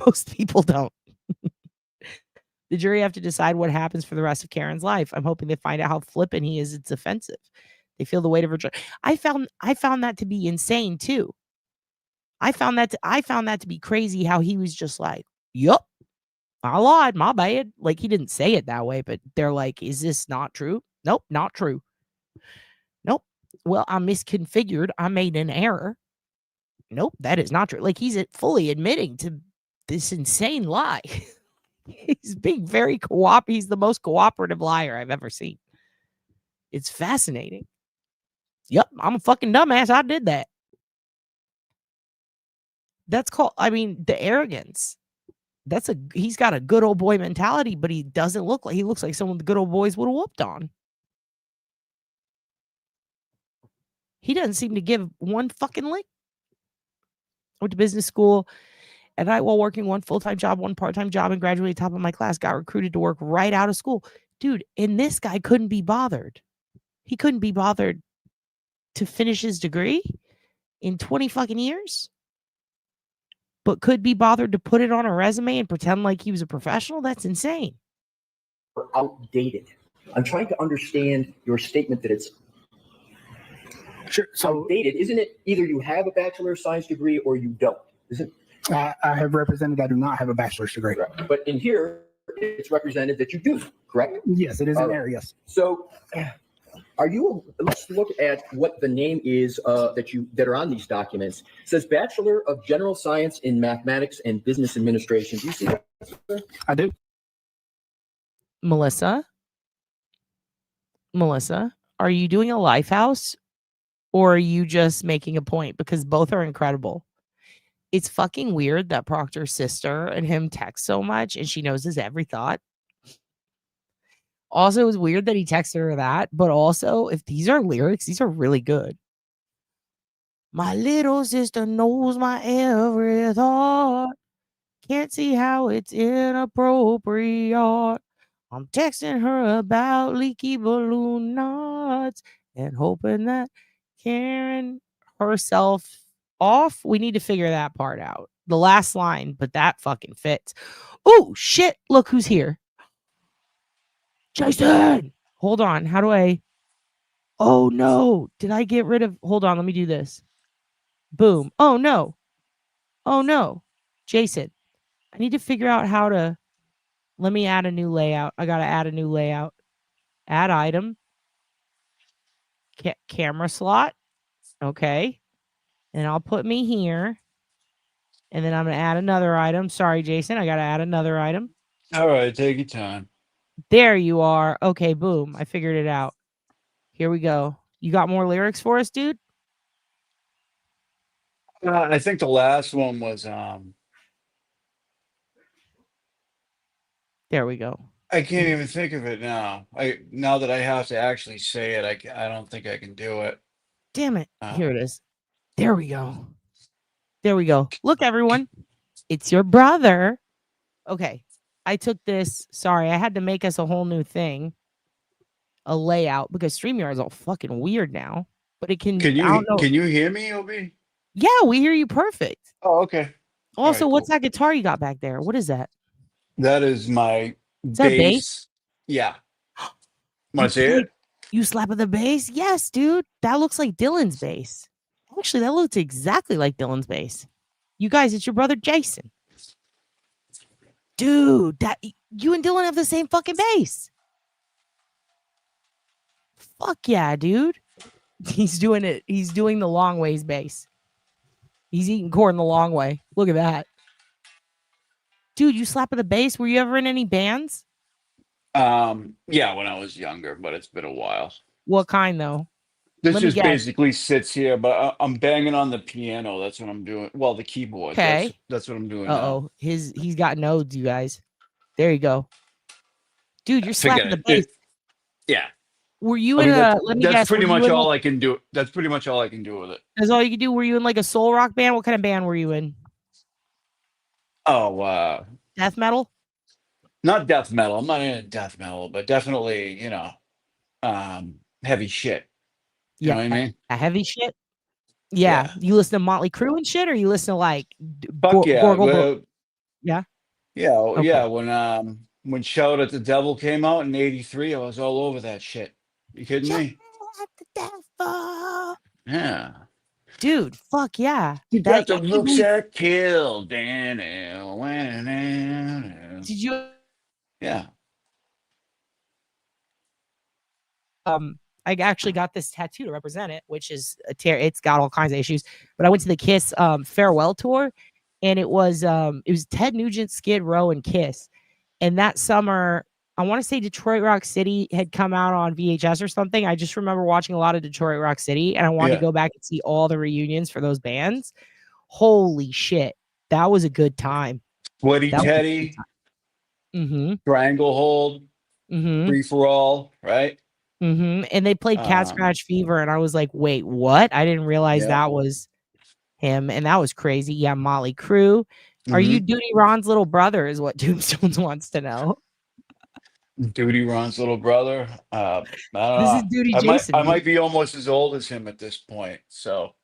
Most people don't. The jury have to decide what happens for the rest of Karen's life. I'm hoping they find out how flippant he is. It's offensive. They feel the weight of her. I found that to be insane too. I found that to be crazy how he was just like, yup, I lied, my bad. Like he didn't say it that way, but they're like, is this not true? Nope, not true. Nope. Well, I misconfigured. I made an error. Nope, that is not true. Like he's fully admitting to this insane lie. He's being very he's the most cooperative liar I've ever seen. It's fascinating. Yep, I'm a fucking dumbass. I did that. That's called, I mean, the arrogance. He's got a good old boy mentality, but he doesn't look like, he looks like someone the good old boys would have whooped on. He doesn't seem to give one fucking lick. I went to business school at night while working one full-time job, one part-time job, and graduated top of my class. Got recruited to work right out of school. Dude, and this guy couldn't be bothered. He couldn't be bothered to finish his degree in 20 fucking years, but could be bothered to put it on a resume and pretend like he was a professional. That's insane. Outdated. I'm trying to understand your statement that it's outdated. Isn't it either you have a Bachelor of Science degree or you don't? Isn't I have represented I do not have a bachelor's degree. Right. But in here, it's represented that you do, correct? Yes, it is in there, yes. So let's look at what the name is that are on these documents. It says Bachelor of General Science in Mathematics and Business Administration. Do you see that, sir? I do. Melissa, are you doing a Lifehouse or are you just making a point? Because both are incredible. It's fucking weird that Proctor's sister and him text so much and she knows his every thought. Also, it's weird that he texted her that, but also, if these are lyrics, these are really good. My little sister knows my every thought. Can't see how it's inappropriate. I'm texting her about leaky balloon knots and hoping that Karen herself off. We need to figure that part out. The last line, but that fucking fits. Oh, shit. Look who's here. Jason! Hold on. How do I... Oh, no. Did I get rid of... Hold on. Let me do this. Boom. Oh, no. Oh, no. Jason. I need to figure out how to... Let me add a new layout. I got to add a new layout. Add item. Camera slot. Okay. And I'll put me here. And then I'm going to add another item. Sorry, Jason. I got to add another item. All right. Take your time. There you are. Okay, boom. I figured it out. Here we go. You got more lyrics for us, dude? I think the last one was there we go. I can't even think of it now. Now that I have to actually say it, I don't think I can do it. Damn it. Here it is. There we go. There we go. Look, everyone. It's your brother. Okay. I took this. Sorry, I had to make us a whole new thing. A layout because StreamYard is all fucking weird now. But it can. Can you hear me, Obi? Yeah, we hear you perfect. Oh, okay. Also, what's that guitar you got back there? What is that? That is my bass. That bass? Yeah. Want to see it? You slapping the bass? Yes, dude. That looks like Dylan's bass. Actually, that looks exactly like Dylan's bass. You guys, it's your brother Jason. Dude, that you and Dylan have the same fucking bass. Fuck yeah, dude. He's doing it. He's doing the long ways bass. He's eating corn the long way. Look at that. Dude, you slapping the bass? Were you ever in any bands? Yeah, when I was younger, but it's been a while. What kind though? This just basically sits here, but I'm banging on the piano. That's what I'm doing. Well, the keyboard. Okay. That's what I'm doing now. He's got nodes, you guys. There you go. Dude, you're slapping the bass. Yeah. Were you in a... Let me guess. That's pretty much all I can do. That's pretty much all I can do with it. That's all you can do? Were you in like a soul rock band? What kind of band were you in? Oh, death metal? Not death metal. I'm not into death metal, but definitely, heavy shit. You know what I mean? A heavy shit? Yeah. You listen to Motley Crue and shit, or you listen to like Yeah. When Shout at the Devil came out in '83, I was all over that shit. You kidding me? Yeah. Dude, fuck yeah. You That got the I can't looks believe- that kill. Did you Yeah. I actually got this tattoo to represent it, which is it's got all kinds of issues. But I went to the Kiss farewell tour, and it was Ted Nugent, Skid Row, and Kiss. And that summer, I want to say Detroit Rock City had come out on VHS or something. I just remember watching a lot of Detroit Rock City, and I wanted to go back and see all the reunions for those bands. Holy shit, that was a good time. Sweaty Teddy, Stranglehold, Free for All, right? And they played Cat Scratch Fever, and I was like, wait, what? I didn't realize that was him, and that was crazy. Yeah, Motley Crue. Are you Duty Ron's little brother? Is what Tombstones wants to know. Duty Ron's little brother. I don't know. This is Duty Jason. I might be almost as old as him at this point, so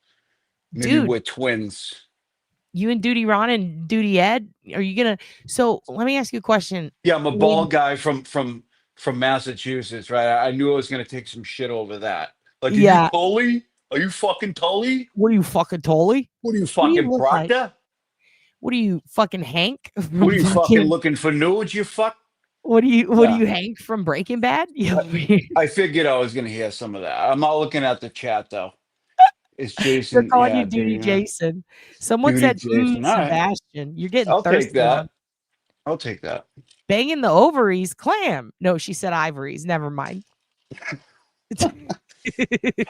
maybe we're twins. You and Duty Ron and Duty Ed, are you gonna? So let me ask you a question. Yeah, I'm a bald guy from Massachusetts, right? I knew I was gonna take some shit over that. Like, are you Tully? Are you fucking Tully? What are you fucking Tully? What are you fucking Proctor? Like? What are you fucking Hank? What are you fucking looking for nudes? You fuck. What are you Hank from Breaking Bad? I figured I was gonna hear some of that. I'm not looking at the chat though. It's Jason. They're calling you Duty Jason. Someone Duty said Jason. Sebastian. You're getting I'll thirsty. take that. I'll take that. Banging the ovaries, clam. No, she said ivories. Never mind.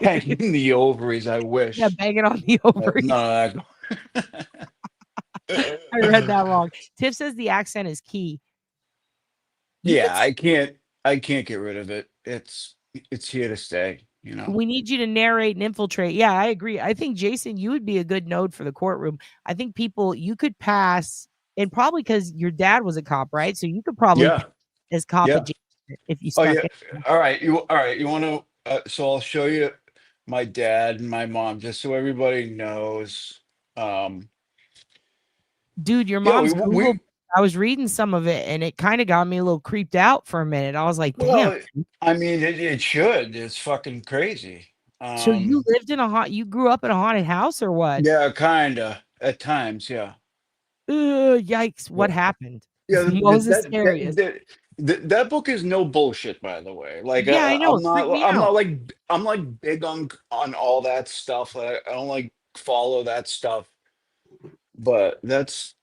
Banging the ovaries. I wish. Yeah, banging on the ovaries. No. I read that wrong. Tiff says the accent is key. I can't get rid of it. It's here to stay. You know, we need you to narrate and infiltrate. Yeah, I agree. I think Jason, you would be a good node for the courtroom. I think you could pass, and probably because your dad was a cop, right? So you could probably as cop if you stuck it. All right. You want to? So I'll show you my dad and my mom, just so everybody knows. Dude, your mom's Google. I was reading some of it, and it kind of got me a little creeped out for a minute. I was like, damn. Well, I mean, it should. It's fucking crazy. So you lived in you grew up in a haunted house or what? Yeah, kinda. At times, yeah. Yikes. What happened? Yeah, what was the scariest? That book is no bullshit, by the way. Like, yeah, I know. I'm like big on all that stuff. I don't like follow that stuff. But that's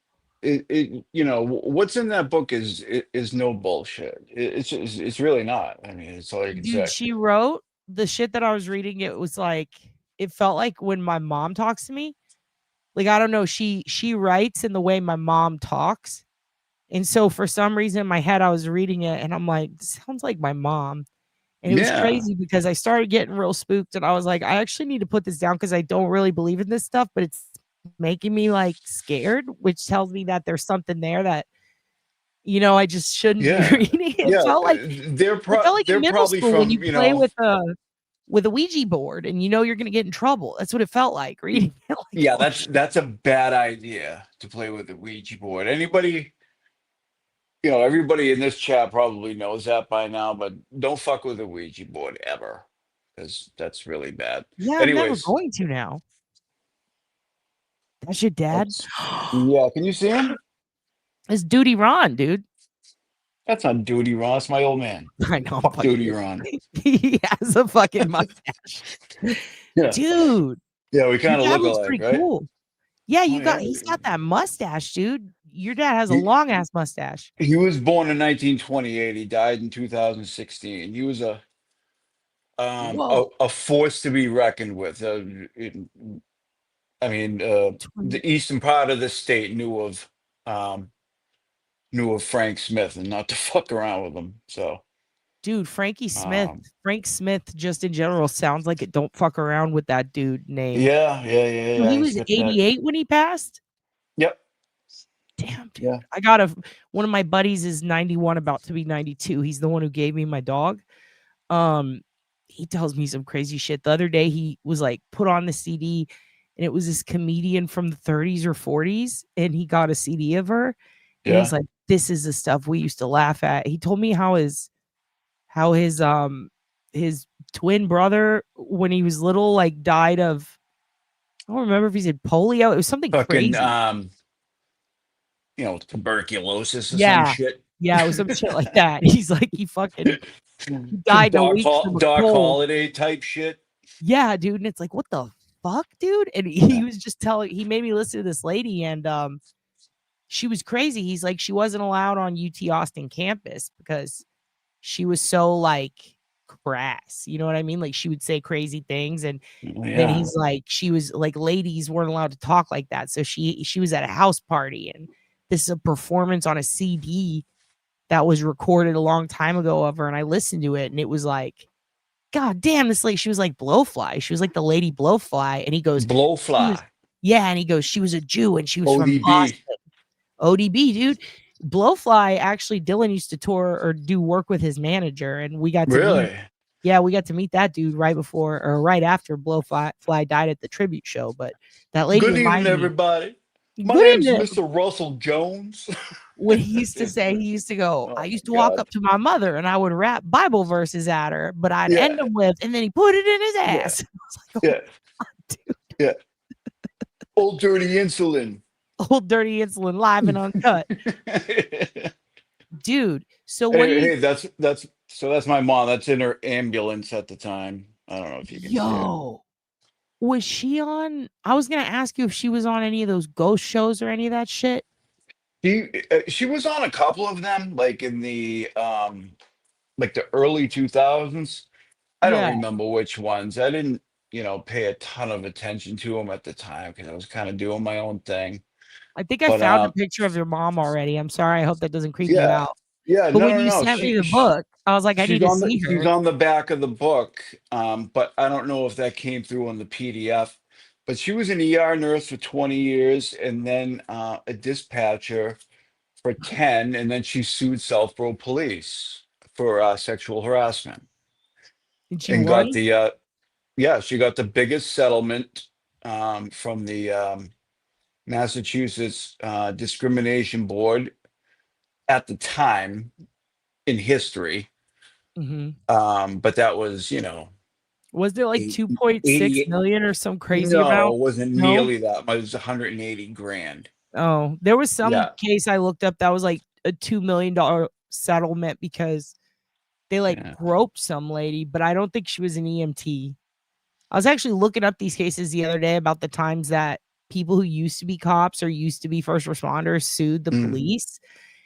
it. You know, what's in that book is no bullshit. It's really not. I mean, it's all you can say. She wrote the shit that I was reading. It was like, it felt like when my mom talks to me. Like, I don't know. She writes in the way my mom talks. And so for some reason in my head, I was reading it and I'm like, this sounds like my mom. And it was crazy because I started getting real spooked and I was like, I actually need to put this down because I don't really believe in this stuff, but it's making me like scared, which tells me that there's something there that, you know, I just shouldn't be reading. It felt like they're probably school from, when you play with a Ouija board and you know you're going to get in trouble. That's what it felt like reading it. Like, that's a bad idea to play with a Ouija board. Anybody, you know, everybody in this chat probably knows that by now, but don't fuck with a Ouija board ever, because that's really bad. Yeah, anyways, I'm never going to now. That's your dad? Yeah, can you see him? It's Duty Ron, dude. That's not Duty Ron. It's my old man. I know. Fuck Duty Ron. He has a fucking mustache. Dude. Yeah, we kind of look alike, pretty right? Cool. Yeah, he's got that mustache, dude. Your dad has a long ass mustache. He was born in 1928. He died in 2016. He was a force to be reckoned with. The eastern part of the state knew of Frank Smith and not to fuck around with him. So, dude, Frank Smith, just in general, sounds like it. Don't fuck around with that dude name. Yeah. So he was 88 when he passed. Yep. Damn, dude. Yeah. I got one of my buddies is 91, about to be 92. He's the one who gave me my dog. He tells me some crazy shit. The other day he was like put on the CD and it was this comedian from the 30s or 40s and he got a CD of her. And he's like, this is the stuff we used to laugh at. He told me how his twin brother when he was little like died of I don't remember if he said polio. It was something fucking crazy. tuberculosis or some Yeah. shit. Yeah, it was some shit like that. He's like, he Some died in a week from a Doc cold. Holiday type shit. Yeah, dude. And it's like, what the fuck, dude? And he was just he made me listen to this lady, and she was crazy. He's like, she wasn't allowed on UT Austin campus because she was so like crass. You know what I mean? Like she would say crazy things. And then Yeah. he's like, she was like, ladies weren't allowed to talk like that. So she was at a house party, and this is a performance on a CD that was recorded a long time ago of her. And I listened to it, and it was like, God damn, this lady, she was like Blowfly. She was like the lady Blowfly. And he goes, Blowfly. yeah. And he goes, she was a Jew and she was from ODB. Boston. ODB, dude. Blowfly, actually, Dylan used to tour or do work with his manager, and we got to Really? meet. Yeah, we got to meet that dude right before or right after Blowfly died at the tribute show. But that lady Good evening, reminded me. everybody. My Good name's evening. Mr. Russell Jones. What he used to say, he used to go, Oh I used to my walk God. up to my mother and I would rap Bible verses at her, but I'd Yeah. end them with, and then he put it in his ass. I was like, Yeah. oh, dude. Yeah. Old dirty insulin. Old dirty insulin, live and uncut. Dude, so what do you That's my mom. That's in her ambulance at the time. I don't know if you can see it. Was she on? I was gonna ask you if she was on any of those ghost shows or any of that shit. She was on a couple of them, like in the early 2000s. I don't Yeah. remember which ones. I didn't, pay a ton of attention to them at the time because I was kind of doing my own thing. I think I But found a picture of your mom already. I'm sorry. I hope that doesn't creep you yeah, out. yeah, But no, when no, you no. sent me the book, I was like, I need to see She's her. on the back of the book, but I don't know if that came through on the PDF. But she was an ER nurse for 20 years, and then a dispatcher for 10, and then she sued Southborough Police for sexual harassment. And she And won? got she got the biggest settlement from the Massachusetts Discrimination Board at the time in history. But that was, Was there like 2.6 million or some crazy no, amount? it wasn't No? nearly that much. It was 180 grand. Oh, there was some Yeah. case I looked up that was like a $2 million settlement because they like groped some lady, but I don't think she was an EMT. I was actually looking up these cases the other day about the times that people who used to be cops or used to be first responders sued the police.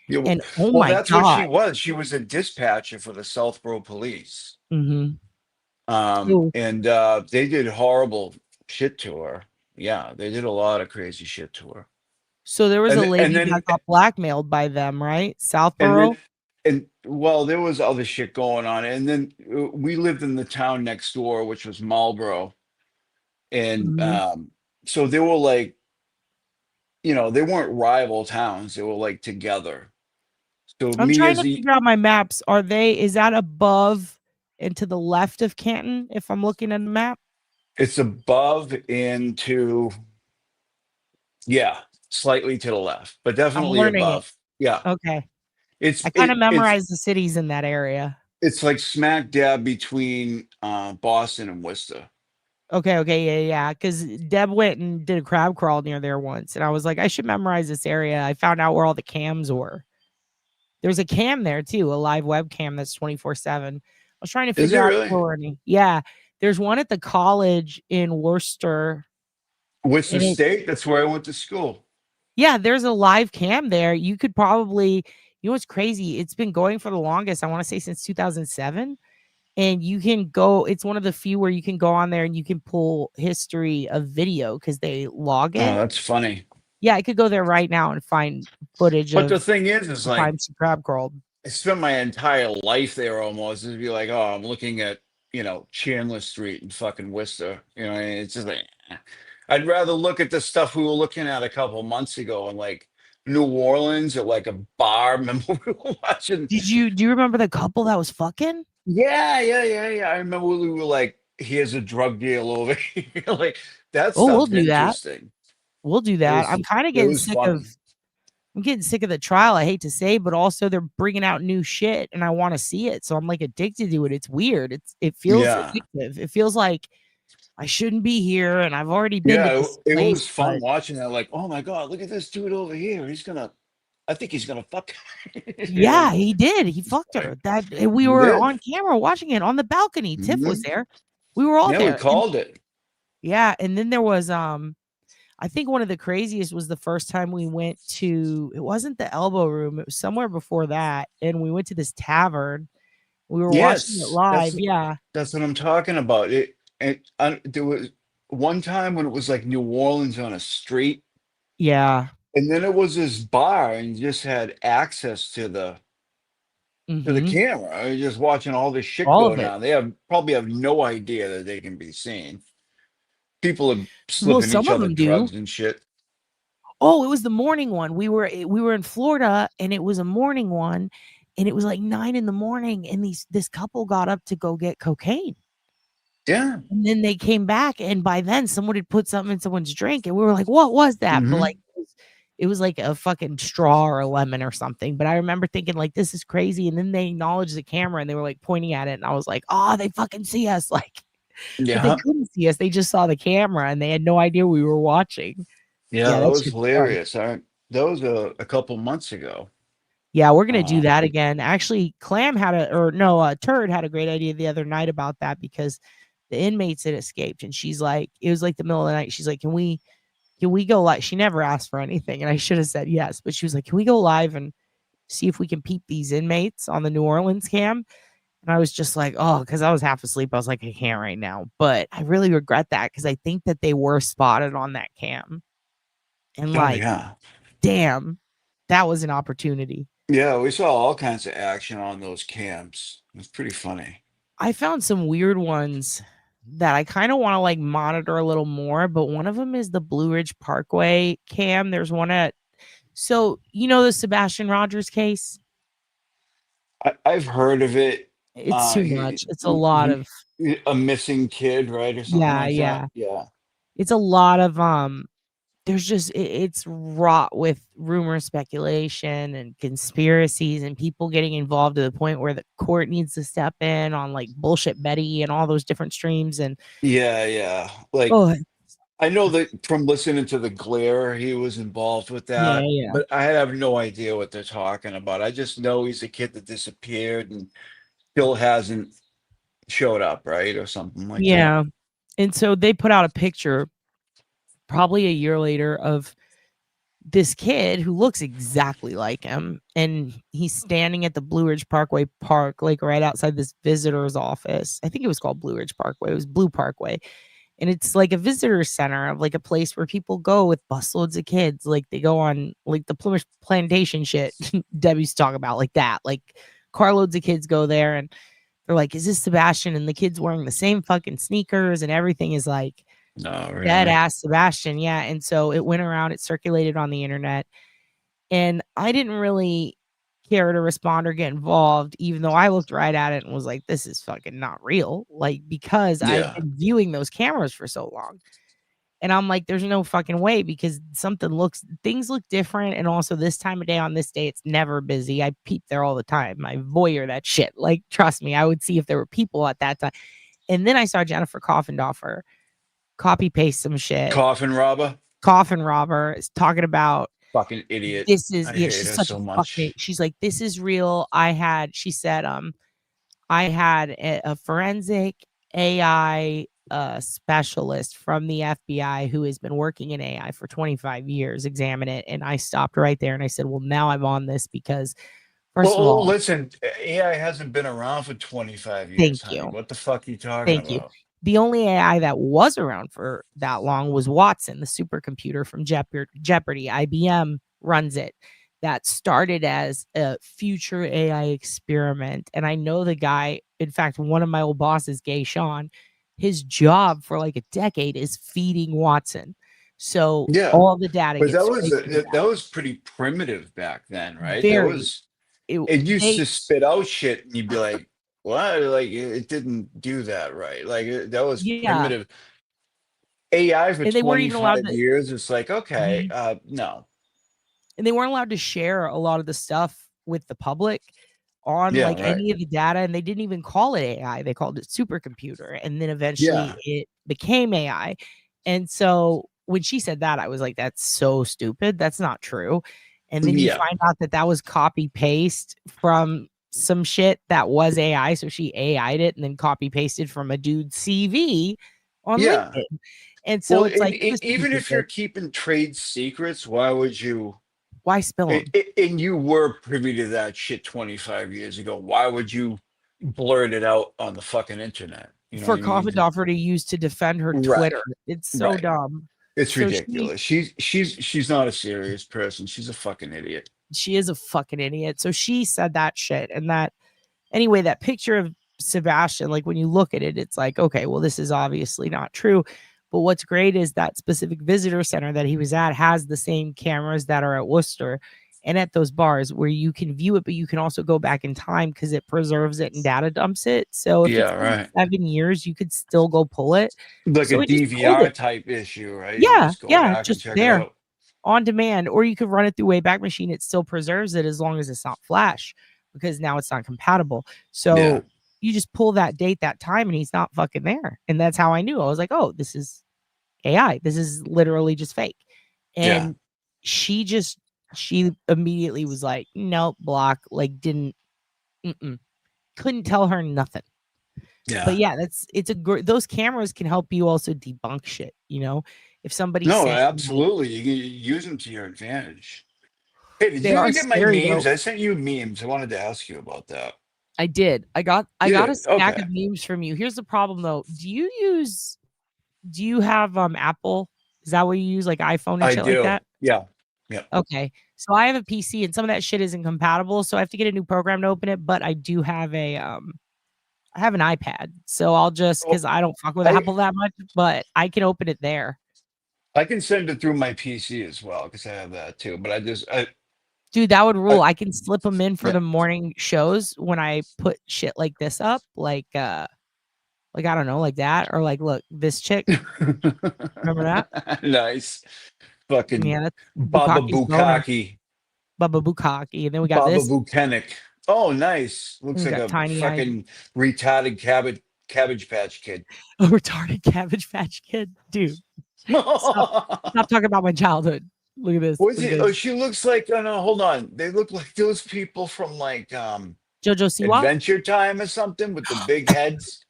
Yeah, And oh well, my that's God. what she was. She was a dispatcher for the Southborough Police. Ooh. And they did horrible shit to her. Yeah, they did a lot of crazy shit to her. So there was a And lady then- that got blackmailed by them, right? Southborough? Well, there was other shit going on. And then we lived in the town next door, which was Marlborough. And so they were like, they weren't rival towns. They were like together. So I'm me trying as to the figure out my maps. Is that above and to the left of Canton if I'm looking at the map? it's above and to, slightly to the left, but definitely learning it. above. Yeah. Okay. It's I kind of it- memorized the cities in that area. It's like smack dab between Boston and Worcester. Okay, yeah. Because Deb went and did a crab crawl near there once, and I was like, I should memorize this area. I found out where all the cams were. There's a cam there too, a live webcam that's 24/7. I was trying to Is figure it out really? if there were any. Yeah, there's one at the college in Worcester. Worcester And it- State, that's where I went to school. Yeah, there's a live cam there. You could probably, what's crazy? It's been going for the longest, I want to say since 2007. And you can go, it's one of the few where you can go on there and you can pull history of video because they log it. Oh, that's funny. Yeah, I could go there right now and find footage But of the thing is the like, time she crab crawled. I spent my entire life there almost. It'd be like, oh, I'm looking at, Chandler Street in fucking Worcester. It's just like, I'd rather look at the stuff we were looking at a couple months ago in like New Orleans at like a bar. Remember we were watching? Do you remember the couple that was fucking? Yeah. I remember we were like, here's a drug deal over here. Like that Oh, we'll stuff's do that. interesting. We'll do that. was- I'm kind of it getting was sick funny. I'm getting sick of the trial. I hate to say, but also they're bringing out new shit and I want to see it. So I'm like addicted to it. It's weird. It feels Yeah. addictive. It feels like I shouldn't be here, and I've already been to Yeah, this it place. was fun watching that. Like, oh my god, look at this dude over here. I think he's gonna fuck. Yeah, he did. He fucked her. And we He were did. on camera watching it on the balcony. Tiff was Mhm. there. We were all Yeah, we there. called it. Yeah, and then there was I think one of the craziest was the first time we went to, it wasn't the Elbow Room, it was somewhere before that, and we went to this tavern. We were watching it Yes, live. Yeah. that's what I'm talking about. There was one time when it was like New Orleans on a street, Yeah. and then it was this bar, and you just had access to the Mhm. camera. You're just watching all this shit All go of it. down. They probably have no idea that they can be seen. People are Well, slipping some each of other them do. drugs and shit. Oh, it was the morning one. We were in Florida, and it was a morning one, and it was like 9 in the morning, and this couple got up to go get cocaine. Yeah. And then they came back, and by then someone had put something in someone's drink, and we were like, "What was that?" But Mhm. like it was like a fucking straw or a lemon or something. But I remember thinking like, "This is crazy." And then they acknowledged the camera, and they were like pointing at it, and I was like, "Oh, they fucking see us!" Like, but they Yeah. couldn't see us. They just saw the camera, and they had no idea we were watching. Yeah, Yeah, that that was shit's fun. hilarious. That was a couple months ago. Yeah, we're gonna do that Um, again. Actually, Turd had a great idea the other night about that because the inmates had escaped, and she's like, it was like the middle of the night. She's like, can we go live? She never asked for anything, and I should have said yes, but she was like, can we go live and see if we can peep these inmates on the New Orleans cam? And I was just like, oh, because I was half asleep. I was like, I can't right now. But I really regret that because I think that they were spotted on that cam. And oh like, yeah. damn, that was an opportunity. Yeah, we saw all kinds of action on those camps. It was pretty funny. I found some weird ones that I kind of want to like monitor a little more, but one of them is the Blue Ridge Parkway cam. There's one so you know the Sebastian Rogers case? I've heard of it. It's too much. It's a lot of A missing kid, right, or something like yeah. that. Yeah. It's a lot of there's just it's wrought with rumor, speculation, and conspiracies, and people getting involved to the point where the court needs to step in on like bullshit Betty and all those different streams. And Yeah. Like, oh, I know that from listening to the Glare, he was involved with that, yeah. but I have no idea what they're talking about. I just know he's a kid that disappeared and still hasn't showed up, right, or something like that. Yeah. And so they put out a picture probably a year later of this kid who looks exactly like him, and he's standing at the Blue Ridge Parkway Park, like right outside this visitor's office. I think it was called Blue Ridge Parkway. It was Blue Parkway. And it's like a visitor center of like a place where people go with busloads of kids. Like they go on like the Plymouth Plantation shit Debbie's talking about, like that. Like carloads of kids go there, and they're like, is this Sebastian? And the kid's wearing the same fucking sneakers, and everything is like No, really. dead ass Sebastian. Yeah. And so it went around, it circulated on the internet. And I didn't really care to respond or get involved, even though I looked right at it and was like, this is fucking not real. Like, because I've been viewing those cameras for so long. And I'm like, there's no fucking way, because things look different. And also this time of day on this day, it's never busy. I peep there all the time. I voyeur that shit. Like, trust me, I would see if there were people at that time. And then I saw Jennifer Coffindoffer copy paste some shit. Coffin robber is talking about fucking idiot. This is I hate she's her such so a much. fucking, she's like, this is real. She said I had a forensic AI specialist from the FBI who has been working in AI for 25 years examine it. And I stopped right there and I said, well, now I'm on this because first of all, listen, AI hasn't been around for 25 years. Thank honey. you. What the fuck are you talking Thank you. about? The only AI that was around for that long was Watson, the supercomputer from Jeopardy. IBM runs it. That started as a future AI experiment. And I know the guy, in fact, one of my old bosses, Gay Sean, his job for like a decade is feeding Watson. So Yeah, all the data but gets that was pretty primitive back then, right? Very. That was it used to spit out shit, and you'd be like, "What?" Like it didn't do that right. Like that was primitive. AI for And they weren't even allowed 25 to- years. It's like, okay, no. And they weren't allowed to share a lot of the stuff with the public on Yeah, like right. any of the data, and they didn't even call it AI. They called it supercomputer, and then eventually it became AI. And so when she said that, I was like, that's so stupid. That's not true. And then you Yeah. find out that that was copy paste from some shit that was AI. So she AI'd it and then copy pasted from a dude's CV on Yeah. LinkedIn. And so Well, it's like, and this is even if you're ridiculous. keeping trade secrets, why would you? Why spill them? And you were privy to that shit 25 years ago. Why would you blurt it out on the fucking internet? You know For what I mean? Confidoffer to use to defend her Right. Twitter. It's so Right. dumb. It's So ridiculous. She's not a serious person. She's a fucking idiot. she is a fucking idiot. So she said that shit. And that, anyway, that picture of Sebastian, like when you look at it, it's like, okay, well, this is obviously not true. But what's great is that specific visitor center that he was at has the same cameras that are at Worcester and at those bars where you can view it, but you can also go back in time because it preserves it and data dumps it. So if it's been 7 years, you could still go pull it. Like So a it just pulled DVR it. type issue, right? You Yeah, just go yeah, back and just check it there out. on demand, or you could run it through Wayback Machine. It still preserves it as long as it's not Flash, because now it's not compatible. So you just pull that date, that time, and he's not fucking there. And that's how I knew. I was like, oh, this is AI. This is literally just fake. And she immediately was like, nope, block, like couldn't tell her nothing. Yeah. But yeah, those cameras can help you also debunk shit, you know? If somebody No, sent absolutely. You can use them to your advantage. Hey, did They you ever are get my scary, memes? though. I sent you memes. I wanted to ask you about that. I did. I got You a did? stack Okay. of memes from you. Here's the problem though. Do you have Apple? Is that what you use, like iPhone and I shit like do. that? Yeah. Yeah. Okay. So I have a PC and some of that shit isn't compatible. So I have to get a new program to open it. But I do have I have an iPad. So I'll just, because I don't fuck with Apple that much, but I can open it there. I can send it through my PC as well because I have that too. But Dude, that would rule. I can slip them in for Yeah. the morning shows when I put shit like this up, like I don't know, like that, or like, look, this chick. Remember that? Nice. Fucking Yeah, that's Baba Bukkake's boner. Bukkake. Baba Bukkake, and then we got Baba this. Buchanan. Oh, nice. Looks We like got a tiny-eyed. fucking retarded cabbage patch kid. A retarded Cabbage Patch Kid, dude. Stop talking about my childhood. Look at this. What's Look it? at Oh, this. she looks like. Oh no, hold on. They look like those people from like JoJo Siwa? Adventure Time or something with the big heads.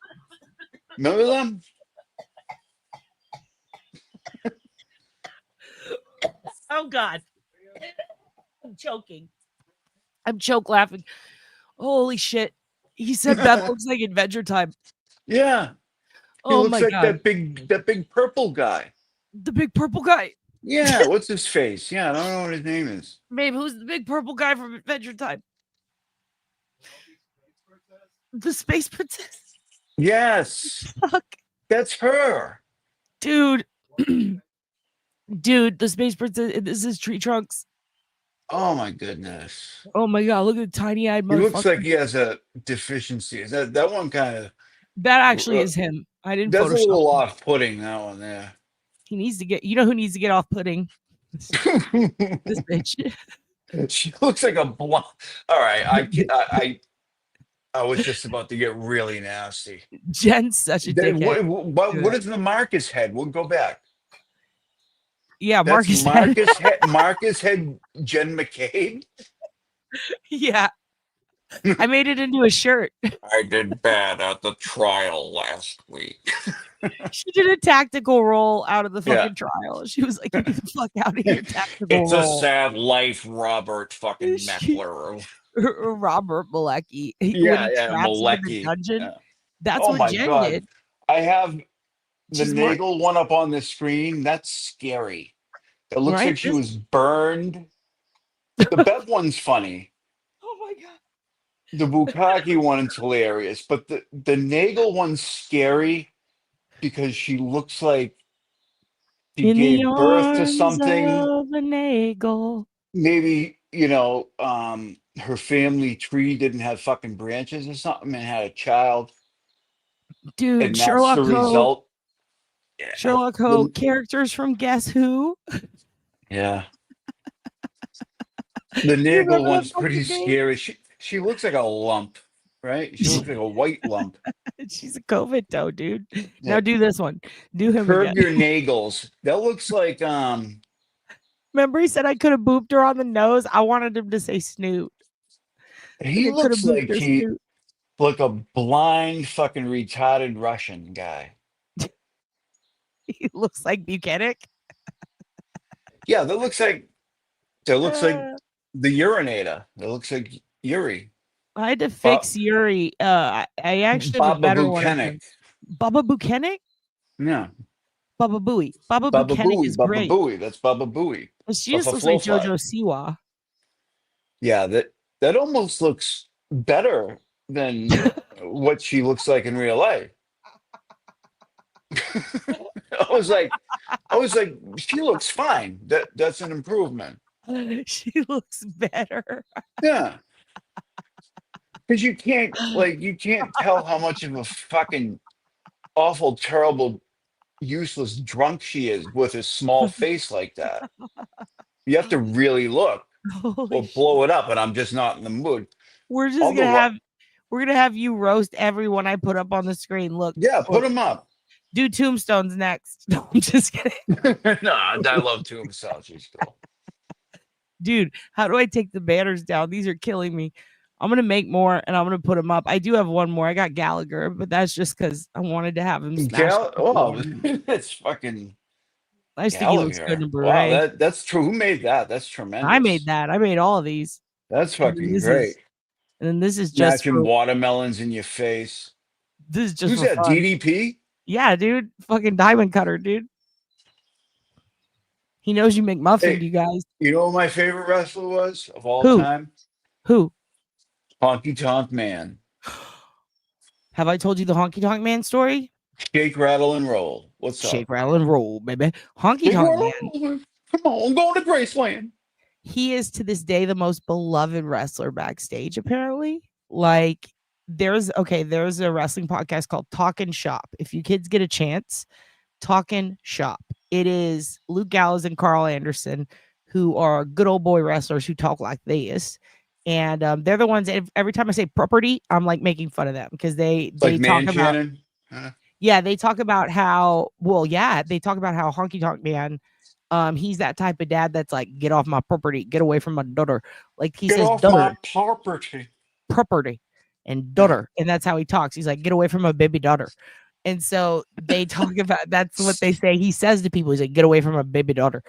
Remember them? Oh God, I'm choking. I'm choke laughing. Holy shit! He said Beth looks like Adventure Time. Yeah. He Oh looks my like God. that big purple guy. The big purple guy. Yeah, what's his face? Yeah, I don't know what his name is. Babe, who's the big purple guy from Adventure Time? The Space Princess. Yes. Fuck. That's her. Dude. Dude, the Space Princess. This is Tree Trunks. Oh my goodness. Oh my God, look at the tiny-eyed He motherfucker. looks like he has a deficiency. Is that one kind of That actually is him. I didn't That's a Photoshop little him. off-putting, that one there. He needs to get, you know who needs to get off pudding? This bitch. She looks like a blonde. All right, I was just about to get really nasty. Jen's such a Then dickhead. what is the Marcus head? We'll go back. Yeah, That's Marcus head. Marcus head Jen McCain. Yeah. I made it into a shirt. I did bad at the trial last week. She did a tactical roll out of the Yeah. fucking trial. She was like, get the fuck out of here, tactical It's a roll. sad life, Robert fucking Meckler. Robert Malecki. When he Yeah, traps him in the Malecki. dungeon. Yeah. That's Oh what my Jen God. did. I have the She's more- Nagel one up on the screen. That's scary. It looks Right? like she was burned. The Bev one's funny. Oh my God. The Bukkake one is hilarious, but the Nagel one's scary because she looks like she In gave the birth to arms something. of a Nagel. Maybe, her family tree didn't have fucking branches or something and had a child. Dude, And that's Sherlock the Holmes. result. Sherlock Holmes characters from Guess Who? Yeah. The You Nagel remember one's that pretty fucking game? scary. she looks like a lump, right? She looks like a white lump. She's a COVID toe, dude. Now Yeah. do this one. Do him again. Curb your nagels. That looks like Remember he said I could have booped her on the nose? I wanted him to say snoot. he looks like like a blind fucking retarded Russian guy. He looks like Buchanan. Yeah, that looks like the urinator. That looks like Yuri. I had to fix Yuri. I actually have a Baba better one. Buchanan. Baba Buchanan? Yeah. Baba Booey. Baba Baba Buchanan Booey. is Baba great. Booey. That's Baba Booey. She just looks like JoJo Siwa. Yeah, that almost looks better than what she looks like in real life. I was like, she looks fine. That's an improvement. She looks better. Yeah. Because you can't tell how much of a fucking awful, terrible, useless drunk she is with a small face like that. You have to really look or blow it up, and I'm just not in the mood. We're just gonna have you roast everyone I put up on the screen. Look, yeah, put them up. Do tombstones next. No, I'm just kidding. No, I love tombstones. She's cool. Dude, how do I take the banners down? These are killing me. I'm gonna make more and I'm gonna put them up. I do have one more. I got Gallagher, but that's just because I wanted to have him smash. That's fucking. I just think he looks good in a beret. Wow, that's true. Who made that? That's tremendous. I made that. I made all of these. That's fucking great. And then this is just matching watermelons in your face. This is just who's that? Fun. DDP? Yeah, dude. Fucking diamond cutter, dude. He knows you make muffins, you guys. You know what my favorite wrestler was of all time? Who? Honky Tonk Man. Have I told you the Honky Tonk Man story? Shake, rattle, and roll. What's up? Shake, rattle, and roll, baby. Honky Tonk Man. Come on, I'm going to Graceland. He is to this day the most beloved wrestler backstage, apparently. Like, there's a wrestling podcast called Talkin' Shop. If you kids get a chance, Talkin' Shop. It is Luke Gallows and Carl Anderson, who are good old boy wrestlers who talk like this. And they're the ones that every time I say property, I'm like making fun of them because they talk about they talk about how Honky Tonk Man, he's that type of dad that's like, get off my property, get away from my daughter. Like he says, off my property and daughter, and that's how he talks. He's like, get away from my baby daughter. And so they talk about that's what they say. He says to people, he's like, get away from my baby daughter.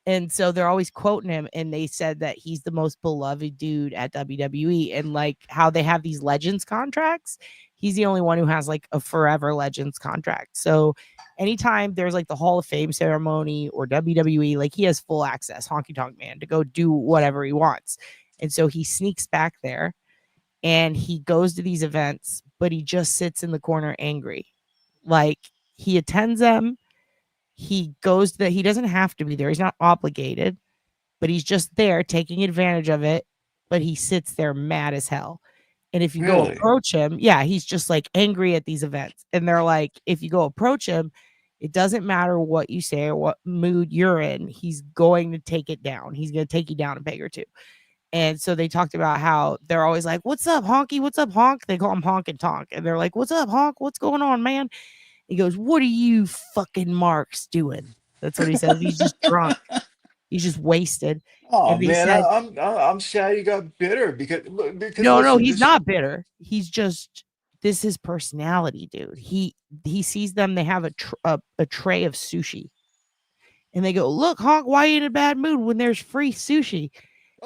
And so they're always quoting him, and they said that he's the most beloved dude at WWE, and like how they have these Legends contracts. He's the only one who has like a forever Legends contract. So anytime there's like the Hall of Fame ceremony or WWE, like he has full access, Honky Tonk Man, to go do whatever he wants. And so he sneaks back there and he goes to these events, but he just sits in the corner angry. Like he attends them. He goes that he doesn't have to be there. He's not obligated, but he's just there taking advantage of it. But he sits there mad as hell. And if you go approach him, he's just like angry at these events. And they're like, if you go approach him, it doesn't matter what you say or what mood you're in. He's going to take it down. He's going to take you down a peg or two. And so they talked about how they're always like, what's up, Honky? What's up, Honk? They call him Honk and Tonk. And they're like, what's up, Honk? What's going on, man? He goes, what are you fucking marks doing? That's what he says. He's just drunk. He's just wasted. Oh man, I'm sad he got bitter because no, he's not bitter. He's just this is his personality, dude. He sees them. They have a tray of sushi, and they go, "Look, Honk, why are you in a bad mood when there's free sushi?"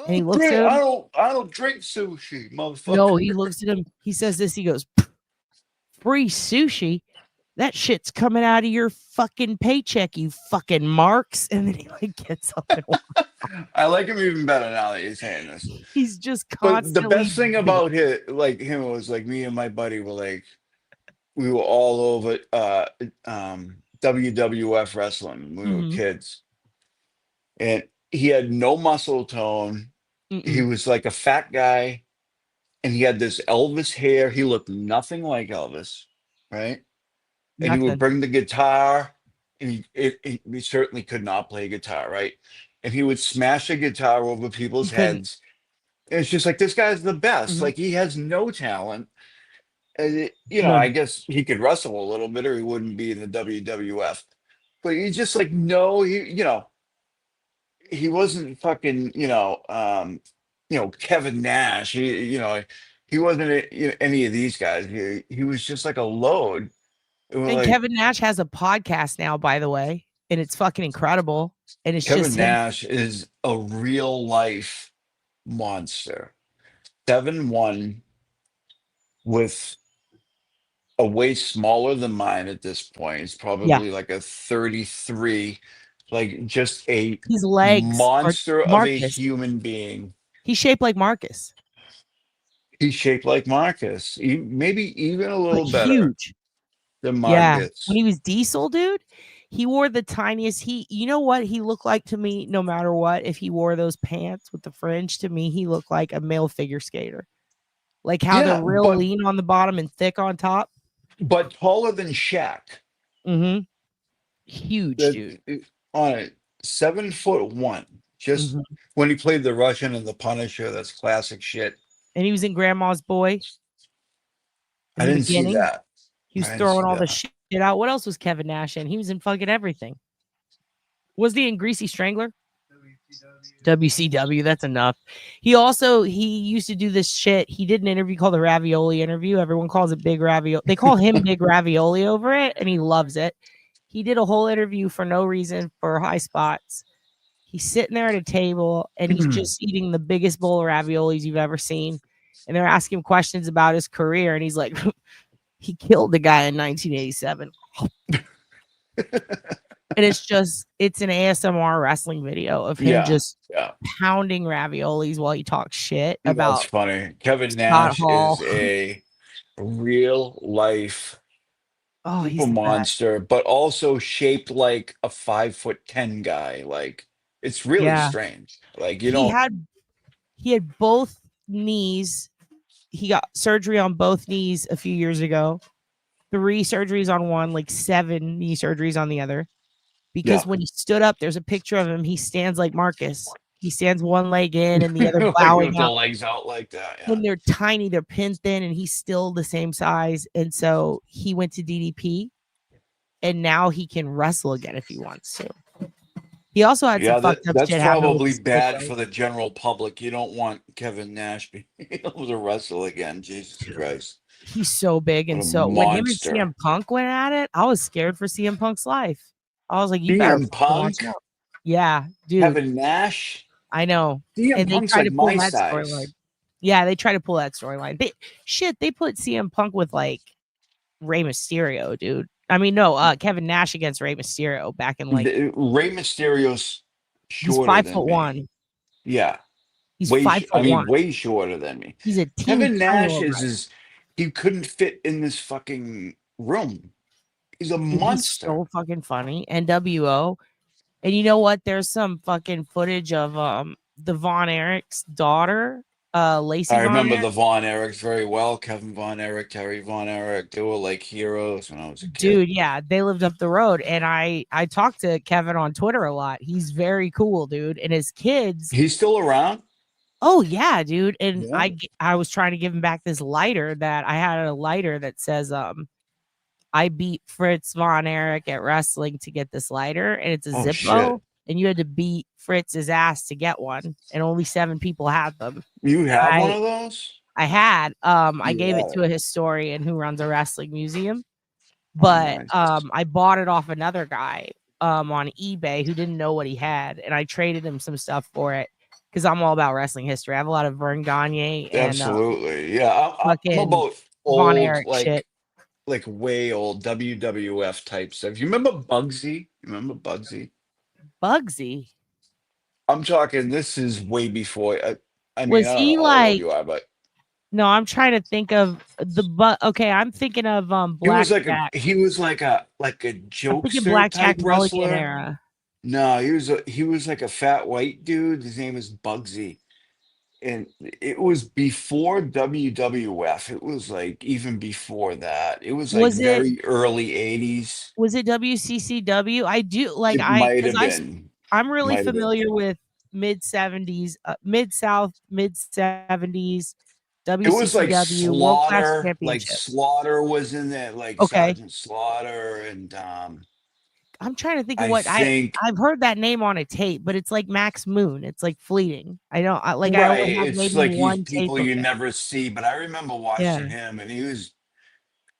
And he looks at him. I don't drink sushi, motherfucker. No, he looks at him. He says this. He goes, "Free sushi." That shit's coming out of your fucking paycheck, you fucking marks. And then he like gets up and walks. I like him even better now that you're saying this. He's just But constantly. the best thing about him was like me and my buddy were like, we were all over WWF wrestling when we were kids. And he had no muscle tone. He was like a fat guy. And he had this Elvis hair. He looked nothing like Elvis, right? And he would bring the guitar, and he certainly could not play guitar, right? And he would smash a guitar over people's heads, And it's just like this guy's the best. Mhm. Like he has no talent. And I None. guess he could wrestle a little bit, or he wouldn't be in the WWF. But you just like no, he wasn't fucking Kevin Nash. He wasn't any of these guys. He was just like a load. It was And like Kevin Nash has a podcast now, by the way, and it's fucking incredible. And it's Kevin just him. Nash is a real life monster. 7'1" with a waist smaller than mine at this point. It's probably like a 33, like just a His legs are monster of a Marcus. human being. He's shaped like Marcus. He's shaped like Marcus, maybe even a little Like better huge. than Yeah. Marcus. When he was Diesel, dude, he wore the tiniest. You know what he looked like to me, no matter what, if he wore those pants with the fringe, to me, he looked like a male figure skater. Like how they're real lean on the bottom and thick on top. But taller than Shaq. Mm-hmm. Huge, dude. On it, 7'1". Just when he played the Russian and the Punisher, that's classic shit. And he was in Grandma's Boy. I didn't see that. He was throwing all the shit out. What else was Kevin Nash in? He was in fucking everything. Was he in Greasy Strangler? WCW, that's enough. He used to do this shit. He did an interview called the Ravioli Interview. Everyone calls it Big Ravioli. They call him Big Ravioli over it, and he loves it. He did a whole interview for no reason for High Spots. He's sitting there at a table, and he's just eating the biggest bowl of raviolis you've ever seen. And they're asking him questions about his career, and he's like, he killed the guy in 1987. And it's an ASMR wrestling video of him just pounding raviolis while he talks shit about. That's funny. Kevin Nash is a real life monster, but also shaped like a 5'10" guy. Like it's really strange. Like he had both knees. He got surgery on both knees a few years ago. 3 surgeries on one, like 7 knee surgeries on the other. Because when he stood up, there's a picture of him. He stands like Marcus. He stands one leg in and the other bowing with out. the legs out like that. And they're tiny, they're pin thin, and he's still the same size. And so he went to DDP, and now he can wrestle again if he wants to. He also had some fucked up that's shit happen with probably his bad foot, for the general public. You don't want Kevin Nash being able to wrestle again. Jesus Christ. He's so big, and What a so when him and monster. CM Punk went at it, I was scared for CM Punk's life. I was like, you better CM Punk? watch out. Yeah, dude. Kevin Nash? I know. CM And they Punk's tried like to pull my that size. storyline. Yeah, they tried to pull that storyline. They put CM Punk with like Rey Mysterio, dude. I mean, no, Kevin Nash against Rey Mysterio back in like Rey Mysterio's he's shorter 5'1". than me. Yeah. He's way, 5'1". way shorter than me. He's a Kevin Nash he couldn't fit in this fucking room. He's a monster. He's so fucking funny. NWO. And you know what? There's some fucking footage of the Von Erich's daughter, Lacey. I remember the Von Erichs very well. Kevin Von Erich, Terry Von Erich. They were like heroes when I was a kid. Dude, yeah, they lived up the road. And I talked to Kevin on Twitter a lot. He's very cool, dude. And his kids. He's still around? Oh, yeah, dude. And I was trying to give him back this lighter that I had, a lighter that says, I beat Fritz Von Erich at wrestling to get this lighter, and it's a Zippo, and you had to beat Fritz's ass to get one, and only 7 people had them. You had one of those? I had. I gave it to a historian who runs a wrestling museum, but I bought it off another guy on eBay who didn't know what he had, and I traded him some stuff for it because I'm all about wrestling history. I have a lot of Vern Gagne and absolutely, I'm about old, Von Erich shit. Like way old WWF type stuff. You remember Bugsy? Bugsy? I'm talking, this is way before. I mean, was I don't he know how old like? you are, but no, I'm trying to think of okay, I'm thinking of Blackjack. He was like a jokester Blackjack type wrestler. Era. No, he was like a fat white dude. His name is Bugsy. And it was before WWF. It was like even before that. It was like very early 80s. Was it WCCW? I do like it might have been. I'm really familiar with mid 70s, mid South, mid 70s, It was like WCCW World Class Slaughter, like Championship. Slaughter was in there, like Okay. Sergeant Slaughter, and I'm trying to think of I what think I've heard that name on a tape, but it's like Max Moon. It's like fleeting. I don't I only right, have it's maybe like these one tape people of you it. never see, but I remember Yeah. watching him, and he was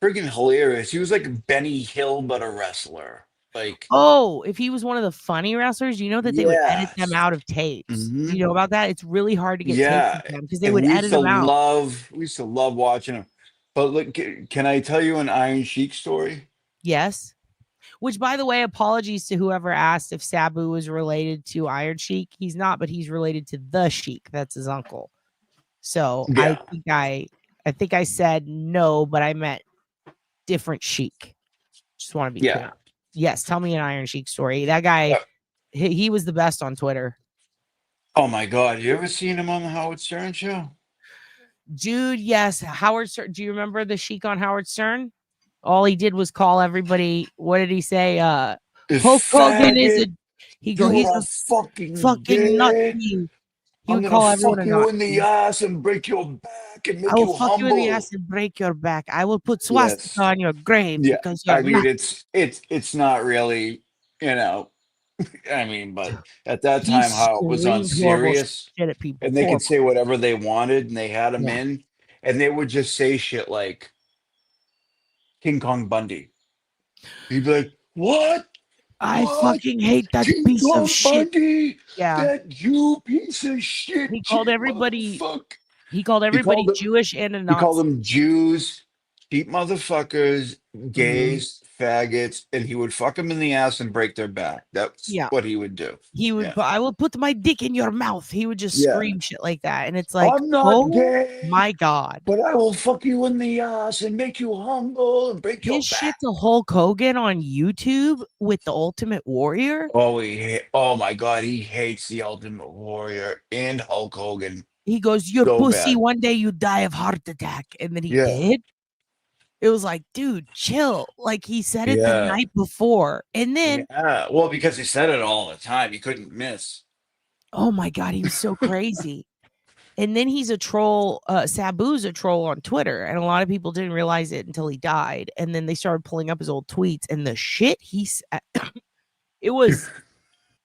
freaking hilarious. He was like Benny Hill, but a wrestler. Like, Oh, if he was one of the funny wrestlers, you know that they would edit them yes. out of tapes. Do you Mhm. know about that? It's really hard to get tapes Yeah, of them because they and would edit them out. we used to love watching him. But look, can I tell you an Iron Sheik story? Yes. Which, by the way, apologies to whoever asked if Sabu was related to Iron Sheik. He's not, but he's related to the Sheik. That's his uncle. So Yeah. I think I said no, but I meant different Sheik. Just want to be Yeah. clear. Yes, tell me an Iron Sheik story. That guy, he was the best on Twitter. Oh my God, you ever seen him on the Howard Stern show? Dude, yes. Howard Stern. Do you remember the Sheik on Howard Stern? All he did was call everybody. What did he say? Hulk Hogan is a. He's a fucking nutty. He I'm would gonna call everyone fuck a you in Nazi. the ass and break your back and I make will you fuck you in the ass humble. and break your back. I will put swastika Yes. on your grave Yeah. because you're I mean, not. it's not really, you know, I mean, but at that He time, how it was on screamed horrible Sirius, shit at people. and they could Horrible. say whatever they wanted, and they had him Yeah. in, and they would just say shit like King Kong Bundy. He'd be like, "What? I What? fucking hate that King piece of Kong shit." Bundy? Yeah. That you piece of shit, He called cheap everybody. motherfucker." He called He everybody called them. Jewish and a He called Nazi. them Jews, cheap motherfuckers, Mhm. gays, faggots, and he would fuck them in the ass and break their back. That's Yeah. what he would do. He would. Yeah. I will put my dick in your mouth. He would just Yeah. scream shit like that, and it's like, I'm not oh gay, my God. but I will fuck you in the ass and make you humble and break your His back. shit to Hulk Hogan on YouTube with the Ultimate Warrior. Oh my God, he hates the Ultimate Warrior and Hulk Hogan. He goes, "Your So pussy, bad. one day you die of heart attack," and then he Yeah. did. It was like, dude, chill. Like he said it the Yeah. night before, and then Yeah. Well, because he said it all the time, he couldn't miss. oh my God, he was so crazy. And then he's a troll. Sabu's a troll on Twitter, and a lot of people didn't realize it until he died. And then they started pulling up his old tweets, and the shit he said,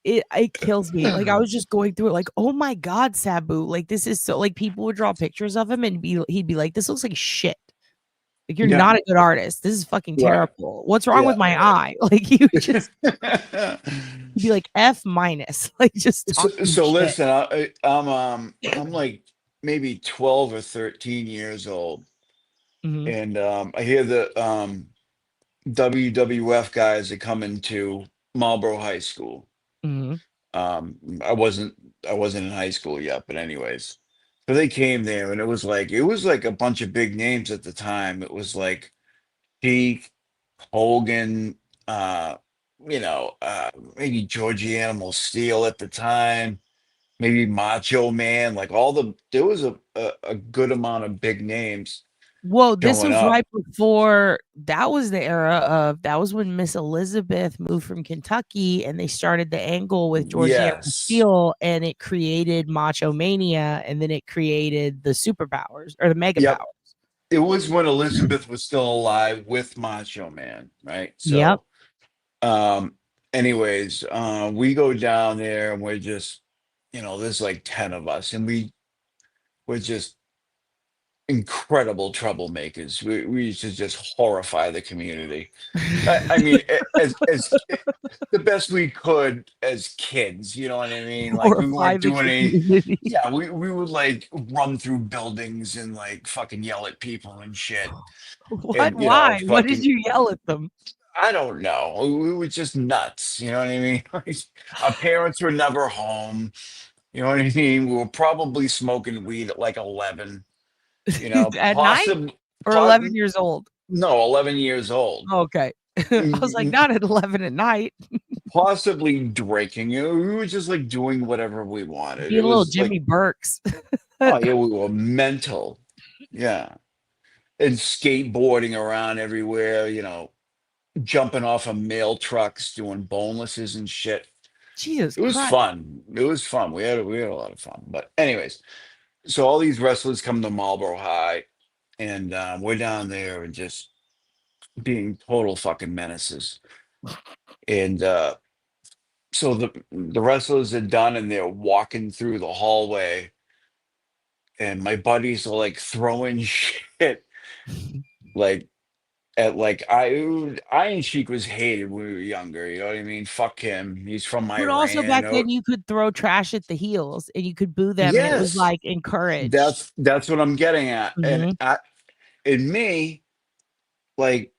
it kills me. Like I was just going through it, like, oh my God, Sabu, like this is so. Like people would draw pictures of him, and he'd be like, "This looks like shit. Like you're Yeah. not a good artist. This is fucking Right. terrible. What's wrong with Yeah. my eye?" Like he would just he'd be like F-, like just So, talking so shit. listen, I'm like maybe 12 or 13 years old, Mhm. and I hear the WWF guys are coming to Marlboro High School. Mhm. I wasn't in high school yet, but anyways, so they came there, and it was like a bunch of big names at the time. It was like Sheik, Hogan, maybe Georgie Animal Steel at the time, maybe Macho Man, like there was a good amount of big names Whoa, this showing was up. right before. That was the era of. That was when Miss Elizabeth moved from Kentucky, and they started the angle with Georgie Animal Yes. Steel, and it created Macho Mania, and then it created the superpowers or the mega Yep. powers. It was when Elizabeth was still alive with Macho Man, right? Yep. So, anyways, we go down there, and we're just, there's like 10 of us, and we're just incredible troublemakers. We used to just horrify the community. I mean, as the best we could as kids, you know what I mean? Like we Horrify weren't the doing any. community. Yeah, we would like run through buildings and like fucking yell at people and shit. What? And Why? What did fucking, you yell at them? I don't know. We were just nuts. You know what I mean? Our parents were never home. You know what I mean? We were probably smoking weed at like 11. At night or 11 years old? No, 11 years old. Okay. I was like, not at 11 at night. Possibly drinking. We were just like doing whatever we wanted. Be It a little was Jimmy like, Burks. oh yeah, we were mental. Yeah. And skateboarding around everywhere, jumping off of mail trucks, doing bonelesses and shit. Jesus It was Christ. fun. It was fun. We had a lot of fun. But anyways, so all these wrestlers come to Marlboro High, and we're down there and just being total fucking menaces. And so the wrestlers are done, and they're walking through the hallway, and my buddies are like throwing shit, like at like Iron Sheik was hated when we were younger. You know what I mean? Fuck him. He's from But also Iran. back then you could throw trash at the heels and you could boo them and it was Yes, like encouraged. that's what I'm getting at. And Mhm. in me, like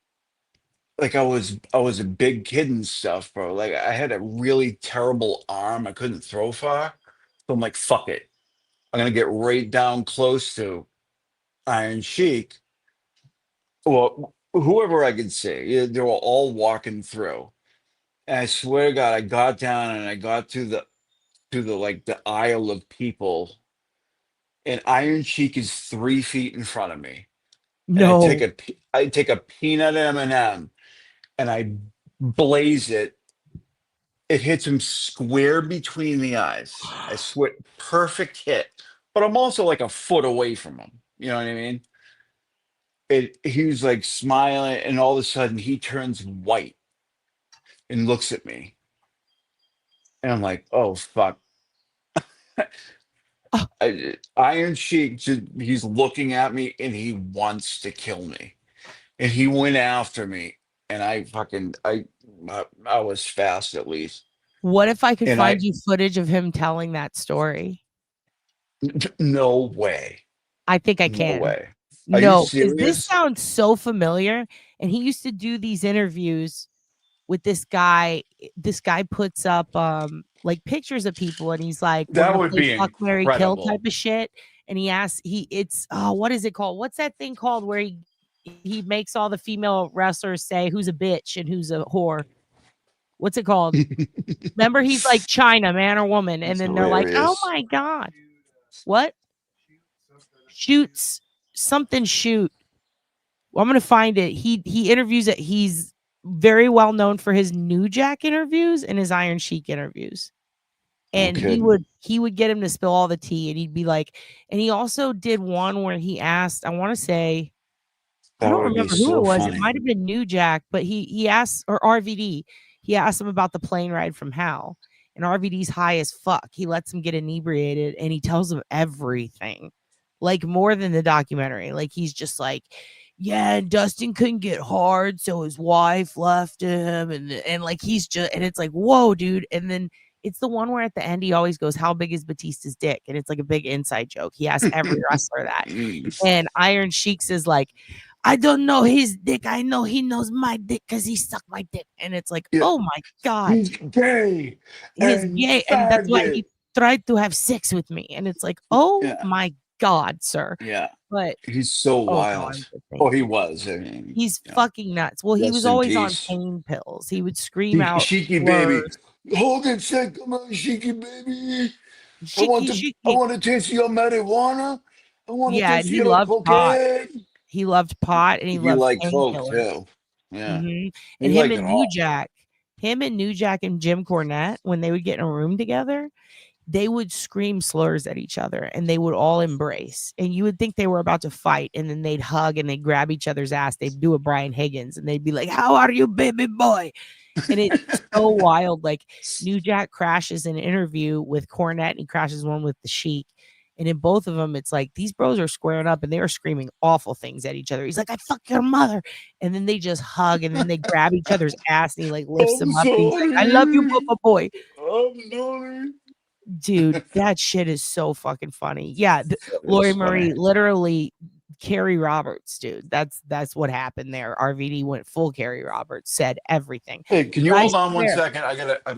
I was a big kid and stuff, bro. Like I had a really terrible arm. I couldn't throw far. So I'm like, fuck it. I'm gonna get right down close to Iron Sheik. Well, whoever I could see. Yeah, they were all walking through. And I swear to God, I got down and I got to the like the aisle of people, and Iron Sheik is 3 feet in front of me. And No. I take a peanut M&M and I blaze it. It hits him square between the eyes. I swear, perfect hit. But I'm also like a foot away from him. You know what I mean? He was like smiling, and all of a sudden he turns white and looks at me. And I'm like, oh, fuck. Iron Sheik, he's looking at me and he wants to kill me. And he went after me. And I was fast at least. What if I could And find you footage of him telling that story? No way. I think I No can. way. Are you No, because this serious? sounds so familiar. And he used to do these interviews with this guy. This guy puts up like pictures of people and he's like, we're That gonna would play be fuck, marry, kill type incredible. of shit. And he asks, it's what is it called? What's that thing called where he makes all the female wrestlers say who's a bitch and who's a whore? What's it called? Remember, he's like China, man or woman, and It's then they're like, "Oh hilarious. my god, what shoots something shoot?" Well, I'm gonna find it. He interviews it. He's very well known for his New Jack interviews and his Iron Sheik interviews. No And kidding. he would get him to spill all the tea, and he'd be like, and he also did one where he asked, I want to say, I That don't would be remember who it so was. It funny. might have been New Jack, but he asked, or RVD, he asked him about the plane ride from hell. And RVD's high as fuck. He lets him get inebriated and he tells him everything. Like more than the documentary. Like he's just like, yeah, and Dustin couldn't get hard, so his wife left him. And like he's just, and it's like, whoa, dude. And then it's the one where at the end he always goes, how big is Batista's dick? And it's like a big inside joke. He asks every wrestler that. And Iron Sheik is like, I don't know his dick. I know he knows my dick because he sucked my dick. And it's like, Yeah. oh my God. He's gay. He's and gay. And that's why faggot. he tried to have sex with me. And it's like, oh Yeah. my God, sir. Yeah. But He's so oh, wild. God, He was. I mean, he's yeah. fucking nuts. Well, he Rest was in always on peace. pain pills. He would scream out Sheiky baby. slurs. Hold it, sec. Come on, Sheiky baby. Sheiky. I want to taste your marijuana. I want to Yeah, and taste he your loved pot. cocaine. He loved pot and he You loved like coke painkillers. too. Yeah. And You him like and it New all. Jack, and Jim Cornette, when they would get in a room together, they would scream slurs at each other and they would all embrace. And you would think they were about to fight, and then they'd hug and they'd grab each other's ass. They'd do a Brian Higgins and they'd be like, how are you, baby boy? And it's so wild. Like New Jack crashes an interview with Cornette and he crashes one with the Sheik. And in both of them, it's like these bros are squaring up and they are screaming awful things at each other. He's like, I fuck your mother. And then they just hug and then they grab each other's ass and he like lifts them up. And he's like, I love you, Papa boy. I'm sorry. Dude, that shit is so fucking funny. Yeah. That Lori is Marie, funny. literally Carrie Roberts, dude. That's what happened there. RVD went full Carrie Roberts, said everything. Hey, can you But I hold on 1 swear- second?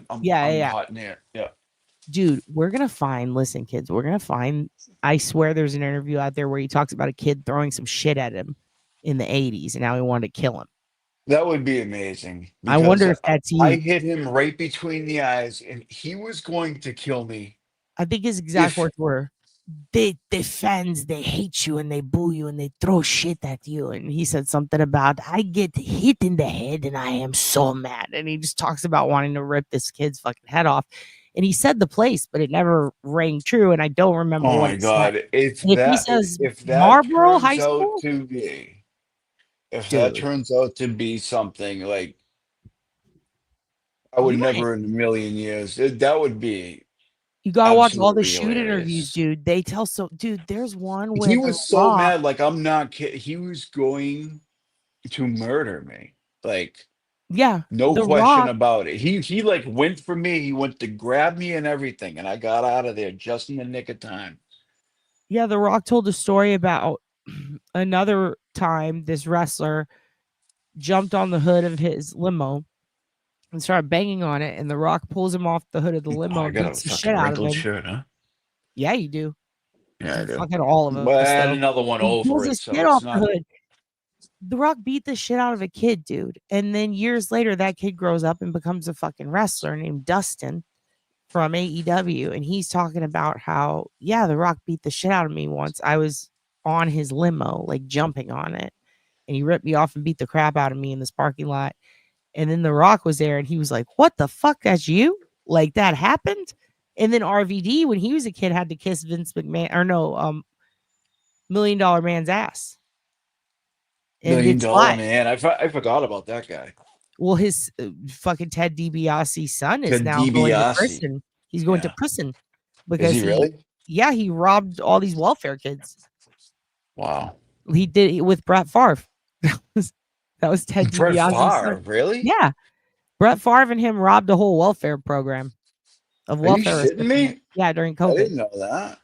I'm Yeah. hot in here. Yeah. Dude, we're gonna find, listen, kids, I swear there's an interview out there where he talks about a kid throwing some shit at him in the 80s and how he wanted to kill him. That would be amazing. I wonder if that's you. I hit him right between the eyes and he was going to kill me. I think his exact If- words were, the fans, they hate you and they boo you and they throw shit at you. And he said something about, I get hit in the head and I am so mad. And he just talks about wanting to rip this kid's fucking head off. And he said the place, but it never rang true. And I don't remember Oh what my he God. said. If he says If that Marlboro turns High out School, to be, if that dude, turns out to be something like, I would you might. never in a million years, that would be You gotta watch all the absolutely shoot interviews, hilarious. dude. They tell so, dude. There's one where He The was so Rock, mad. Like, I'm not kidding. He was going to murder me. Like, yeah, no The question Rock, about it. He like went for me. He went to grab me and everything, and I got out of there just in the nick of time. yeah, The Rock told a story about another time this wrestler jumped on the hood of his limo and started banging on it, and The Rock pulls him off the hood of the Oh, limo I and got a beats the shit fucking out of wrinkled him. shirt, huh? Yeah, you do. Yeah, I do. Fucking all of Well, us, add though. another one He pulls over it, his so kid it's off the not. hood. The Rock beat the shit out of a kid, dude. And then years later, that kid grows up and becomes a fucking wrestler named Dustin from AEW. And he's talking about how, yeah, The Rock beat the shit out of me once. I was on his limo, like jumping on it. And he ripped me off and beat the crap out of me in this parking lot. And then The Rock was there and he was like, what the fuck? That's you? Like that happened? And then RVD, when he was a kid, had to kiss Vince McMahon, or no, $1 Million Man's ass. And $1 it's Million live. Man. I forgot about that guy. Well, his fucking Ted DiBiase's son is Ted now going to DiBiase. prison. He's going to Yeah. prison Is because he really? he robbed all these welfare kids. Wow. He did it with Brett Favre. That was Ted Brett DiBiase's Favre, son. really? Yeah. Brett Favre and him robbed a whole welfare program of Are you welfare shitting me? recipients. Yeah, during I COVID. didn't know that.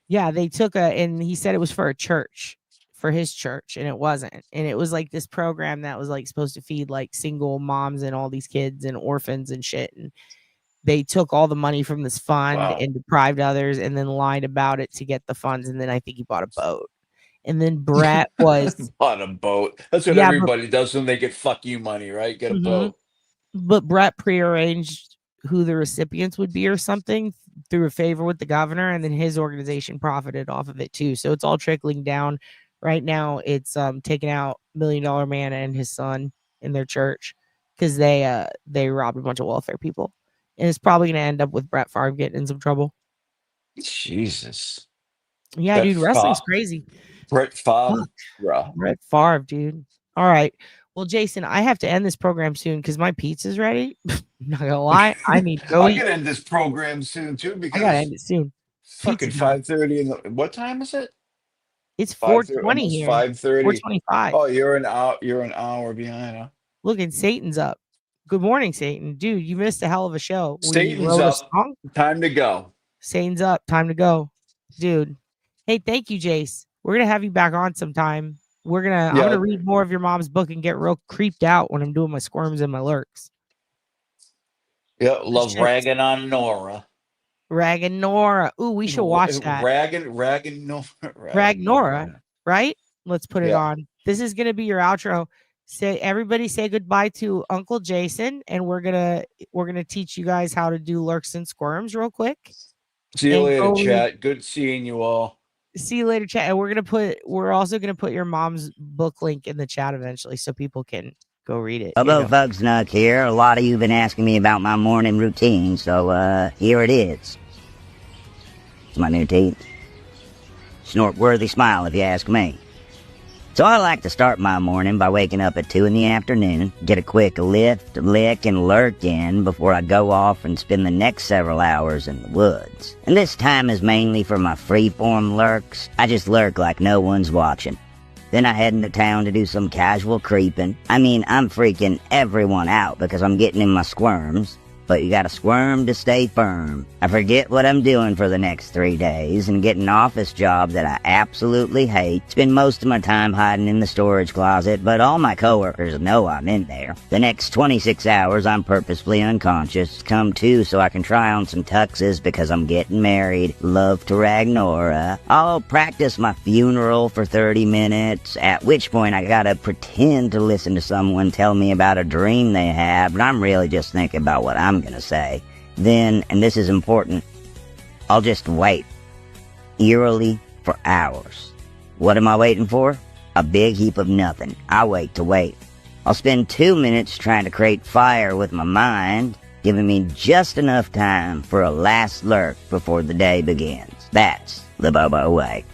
Yeah, they took and he said it was for a church, for his church, and it wasn't. And it was like this program that was like supposed to feed like single moms and all these kids and orphans and shit. And they took all the money from this fund Wow. and deprived others and then lied about it to get the funds. And then I think he bought a boat. And then Brett was Bought a boat. That's what yeah, but everybody does when they get fuck you money, right? Get a Mhm. boat. But Brett prearranged who the recipients would be or something through a favor with the governor, and then his organization profited off of it too. So it's all trickling down. Right now, it's taking out $1 Million Man and his son in their church because they robbed a bunch of welfare people, and it's probably going to end up with Brett Favre getting in some trouble. Jesus. Yeah, dude, wrestling's crazy. Brett Favre. Fuck. Brett Favre, dude. All right. Well, Jason, I have to end this program soon because my pizza's ready. I'm not gonna lie, I need to go I eat. gotta end this program soon too I because gotta end it soon. fucking Pizza time. 5:30 in the, what time is it? It's 5:30, 4:20 almost here. 5:30. 4:25. Oh, you're an hour behind, huh? Look, and Satan's up. Good morning, Satan. Dude, you missed a hell of a show. We Satan's wrote a up. song. Time to go. Satan's up. Time to go. Dude. Hey, thank you, Jace. We're gonna have you back on sometime. I'm gonna read more of your mom's book and get real creeped out when I'm doing my squirms and my lurks. Yeah, love ragging on Nora. Raggin' Nora. Ooh, we should watch that. Ragging Nora. Rag Nora, right? Let's put it Yeah. on. This is gonna be your outro. Everybody say goodbye to Uncle Jason, and we're gonna teach you guys how to do lurks and squirms real quick. See you And later, chat. Good seeing you all. See you later, chat. And we're also gonna put your mom's book link in the chat eventually so people can go read it. Hello, folks. Nuck here. A lot of you have been asking me about my morning routine, so here it is. It's my new teeth. Snort-worthy smile, if you ask me. So I like to start my morning by waking up at 2 in the afternoon, get a quick lift, lick, and lurk in before I go off and spend the next several hours in the woods. And this time is mainly for my freeform lurks. I just lurk like no one's watching. Then I head into town to do some casual creeping. I mean, I'm freaking everyone out because I'm getting in my squirms. But you gotta squirm to stay firm. I forget what I'm doing for the next 3 days and get an office job that I absolutely hate. Spend most of my time hiding in the storage closet, but all my coworkers know I'm in there. The next 26 hours I'm purposefully unconscious, come to so I can try on some tuxes because I'm getting married. Love to rag Nora. I'll practice my funeral for 30 minutes, at which point I gotta pretend to listen to someone tell me about a dream they have, but I'm really just thinking about what I'm gonna say. Then, and this is important, I'll just wait. eerily for hours. What am I waiting for? A big heap of nothing. I wait to wait. I'll spend 2 minutes trying to create fire with my mind, giving me just enough time for a last lurk before the day begins. That's the Bobo way.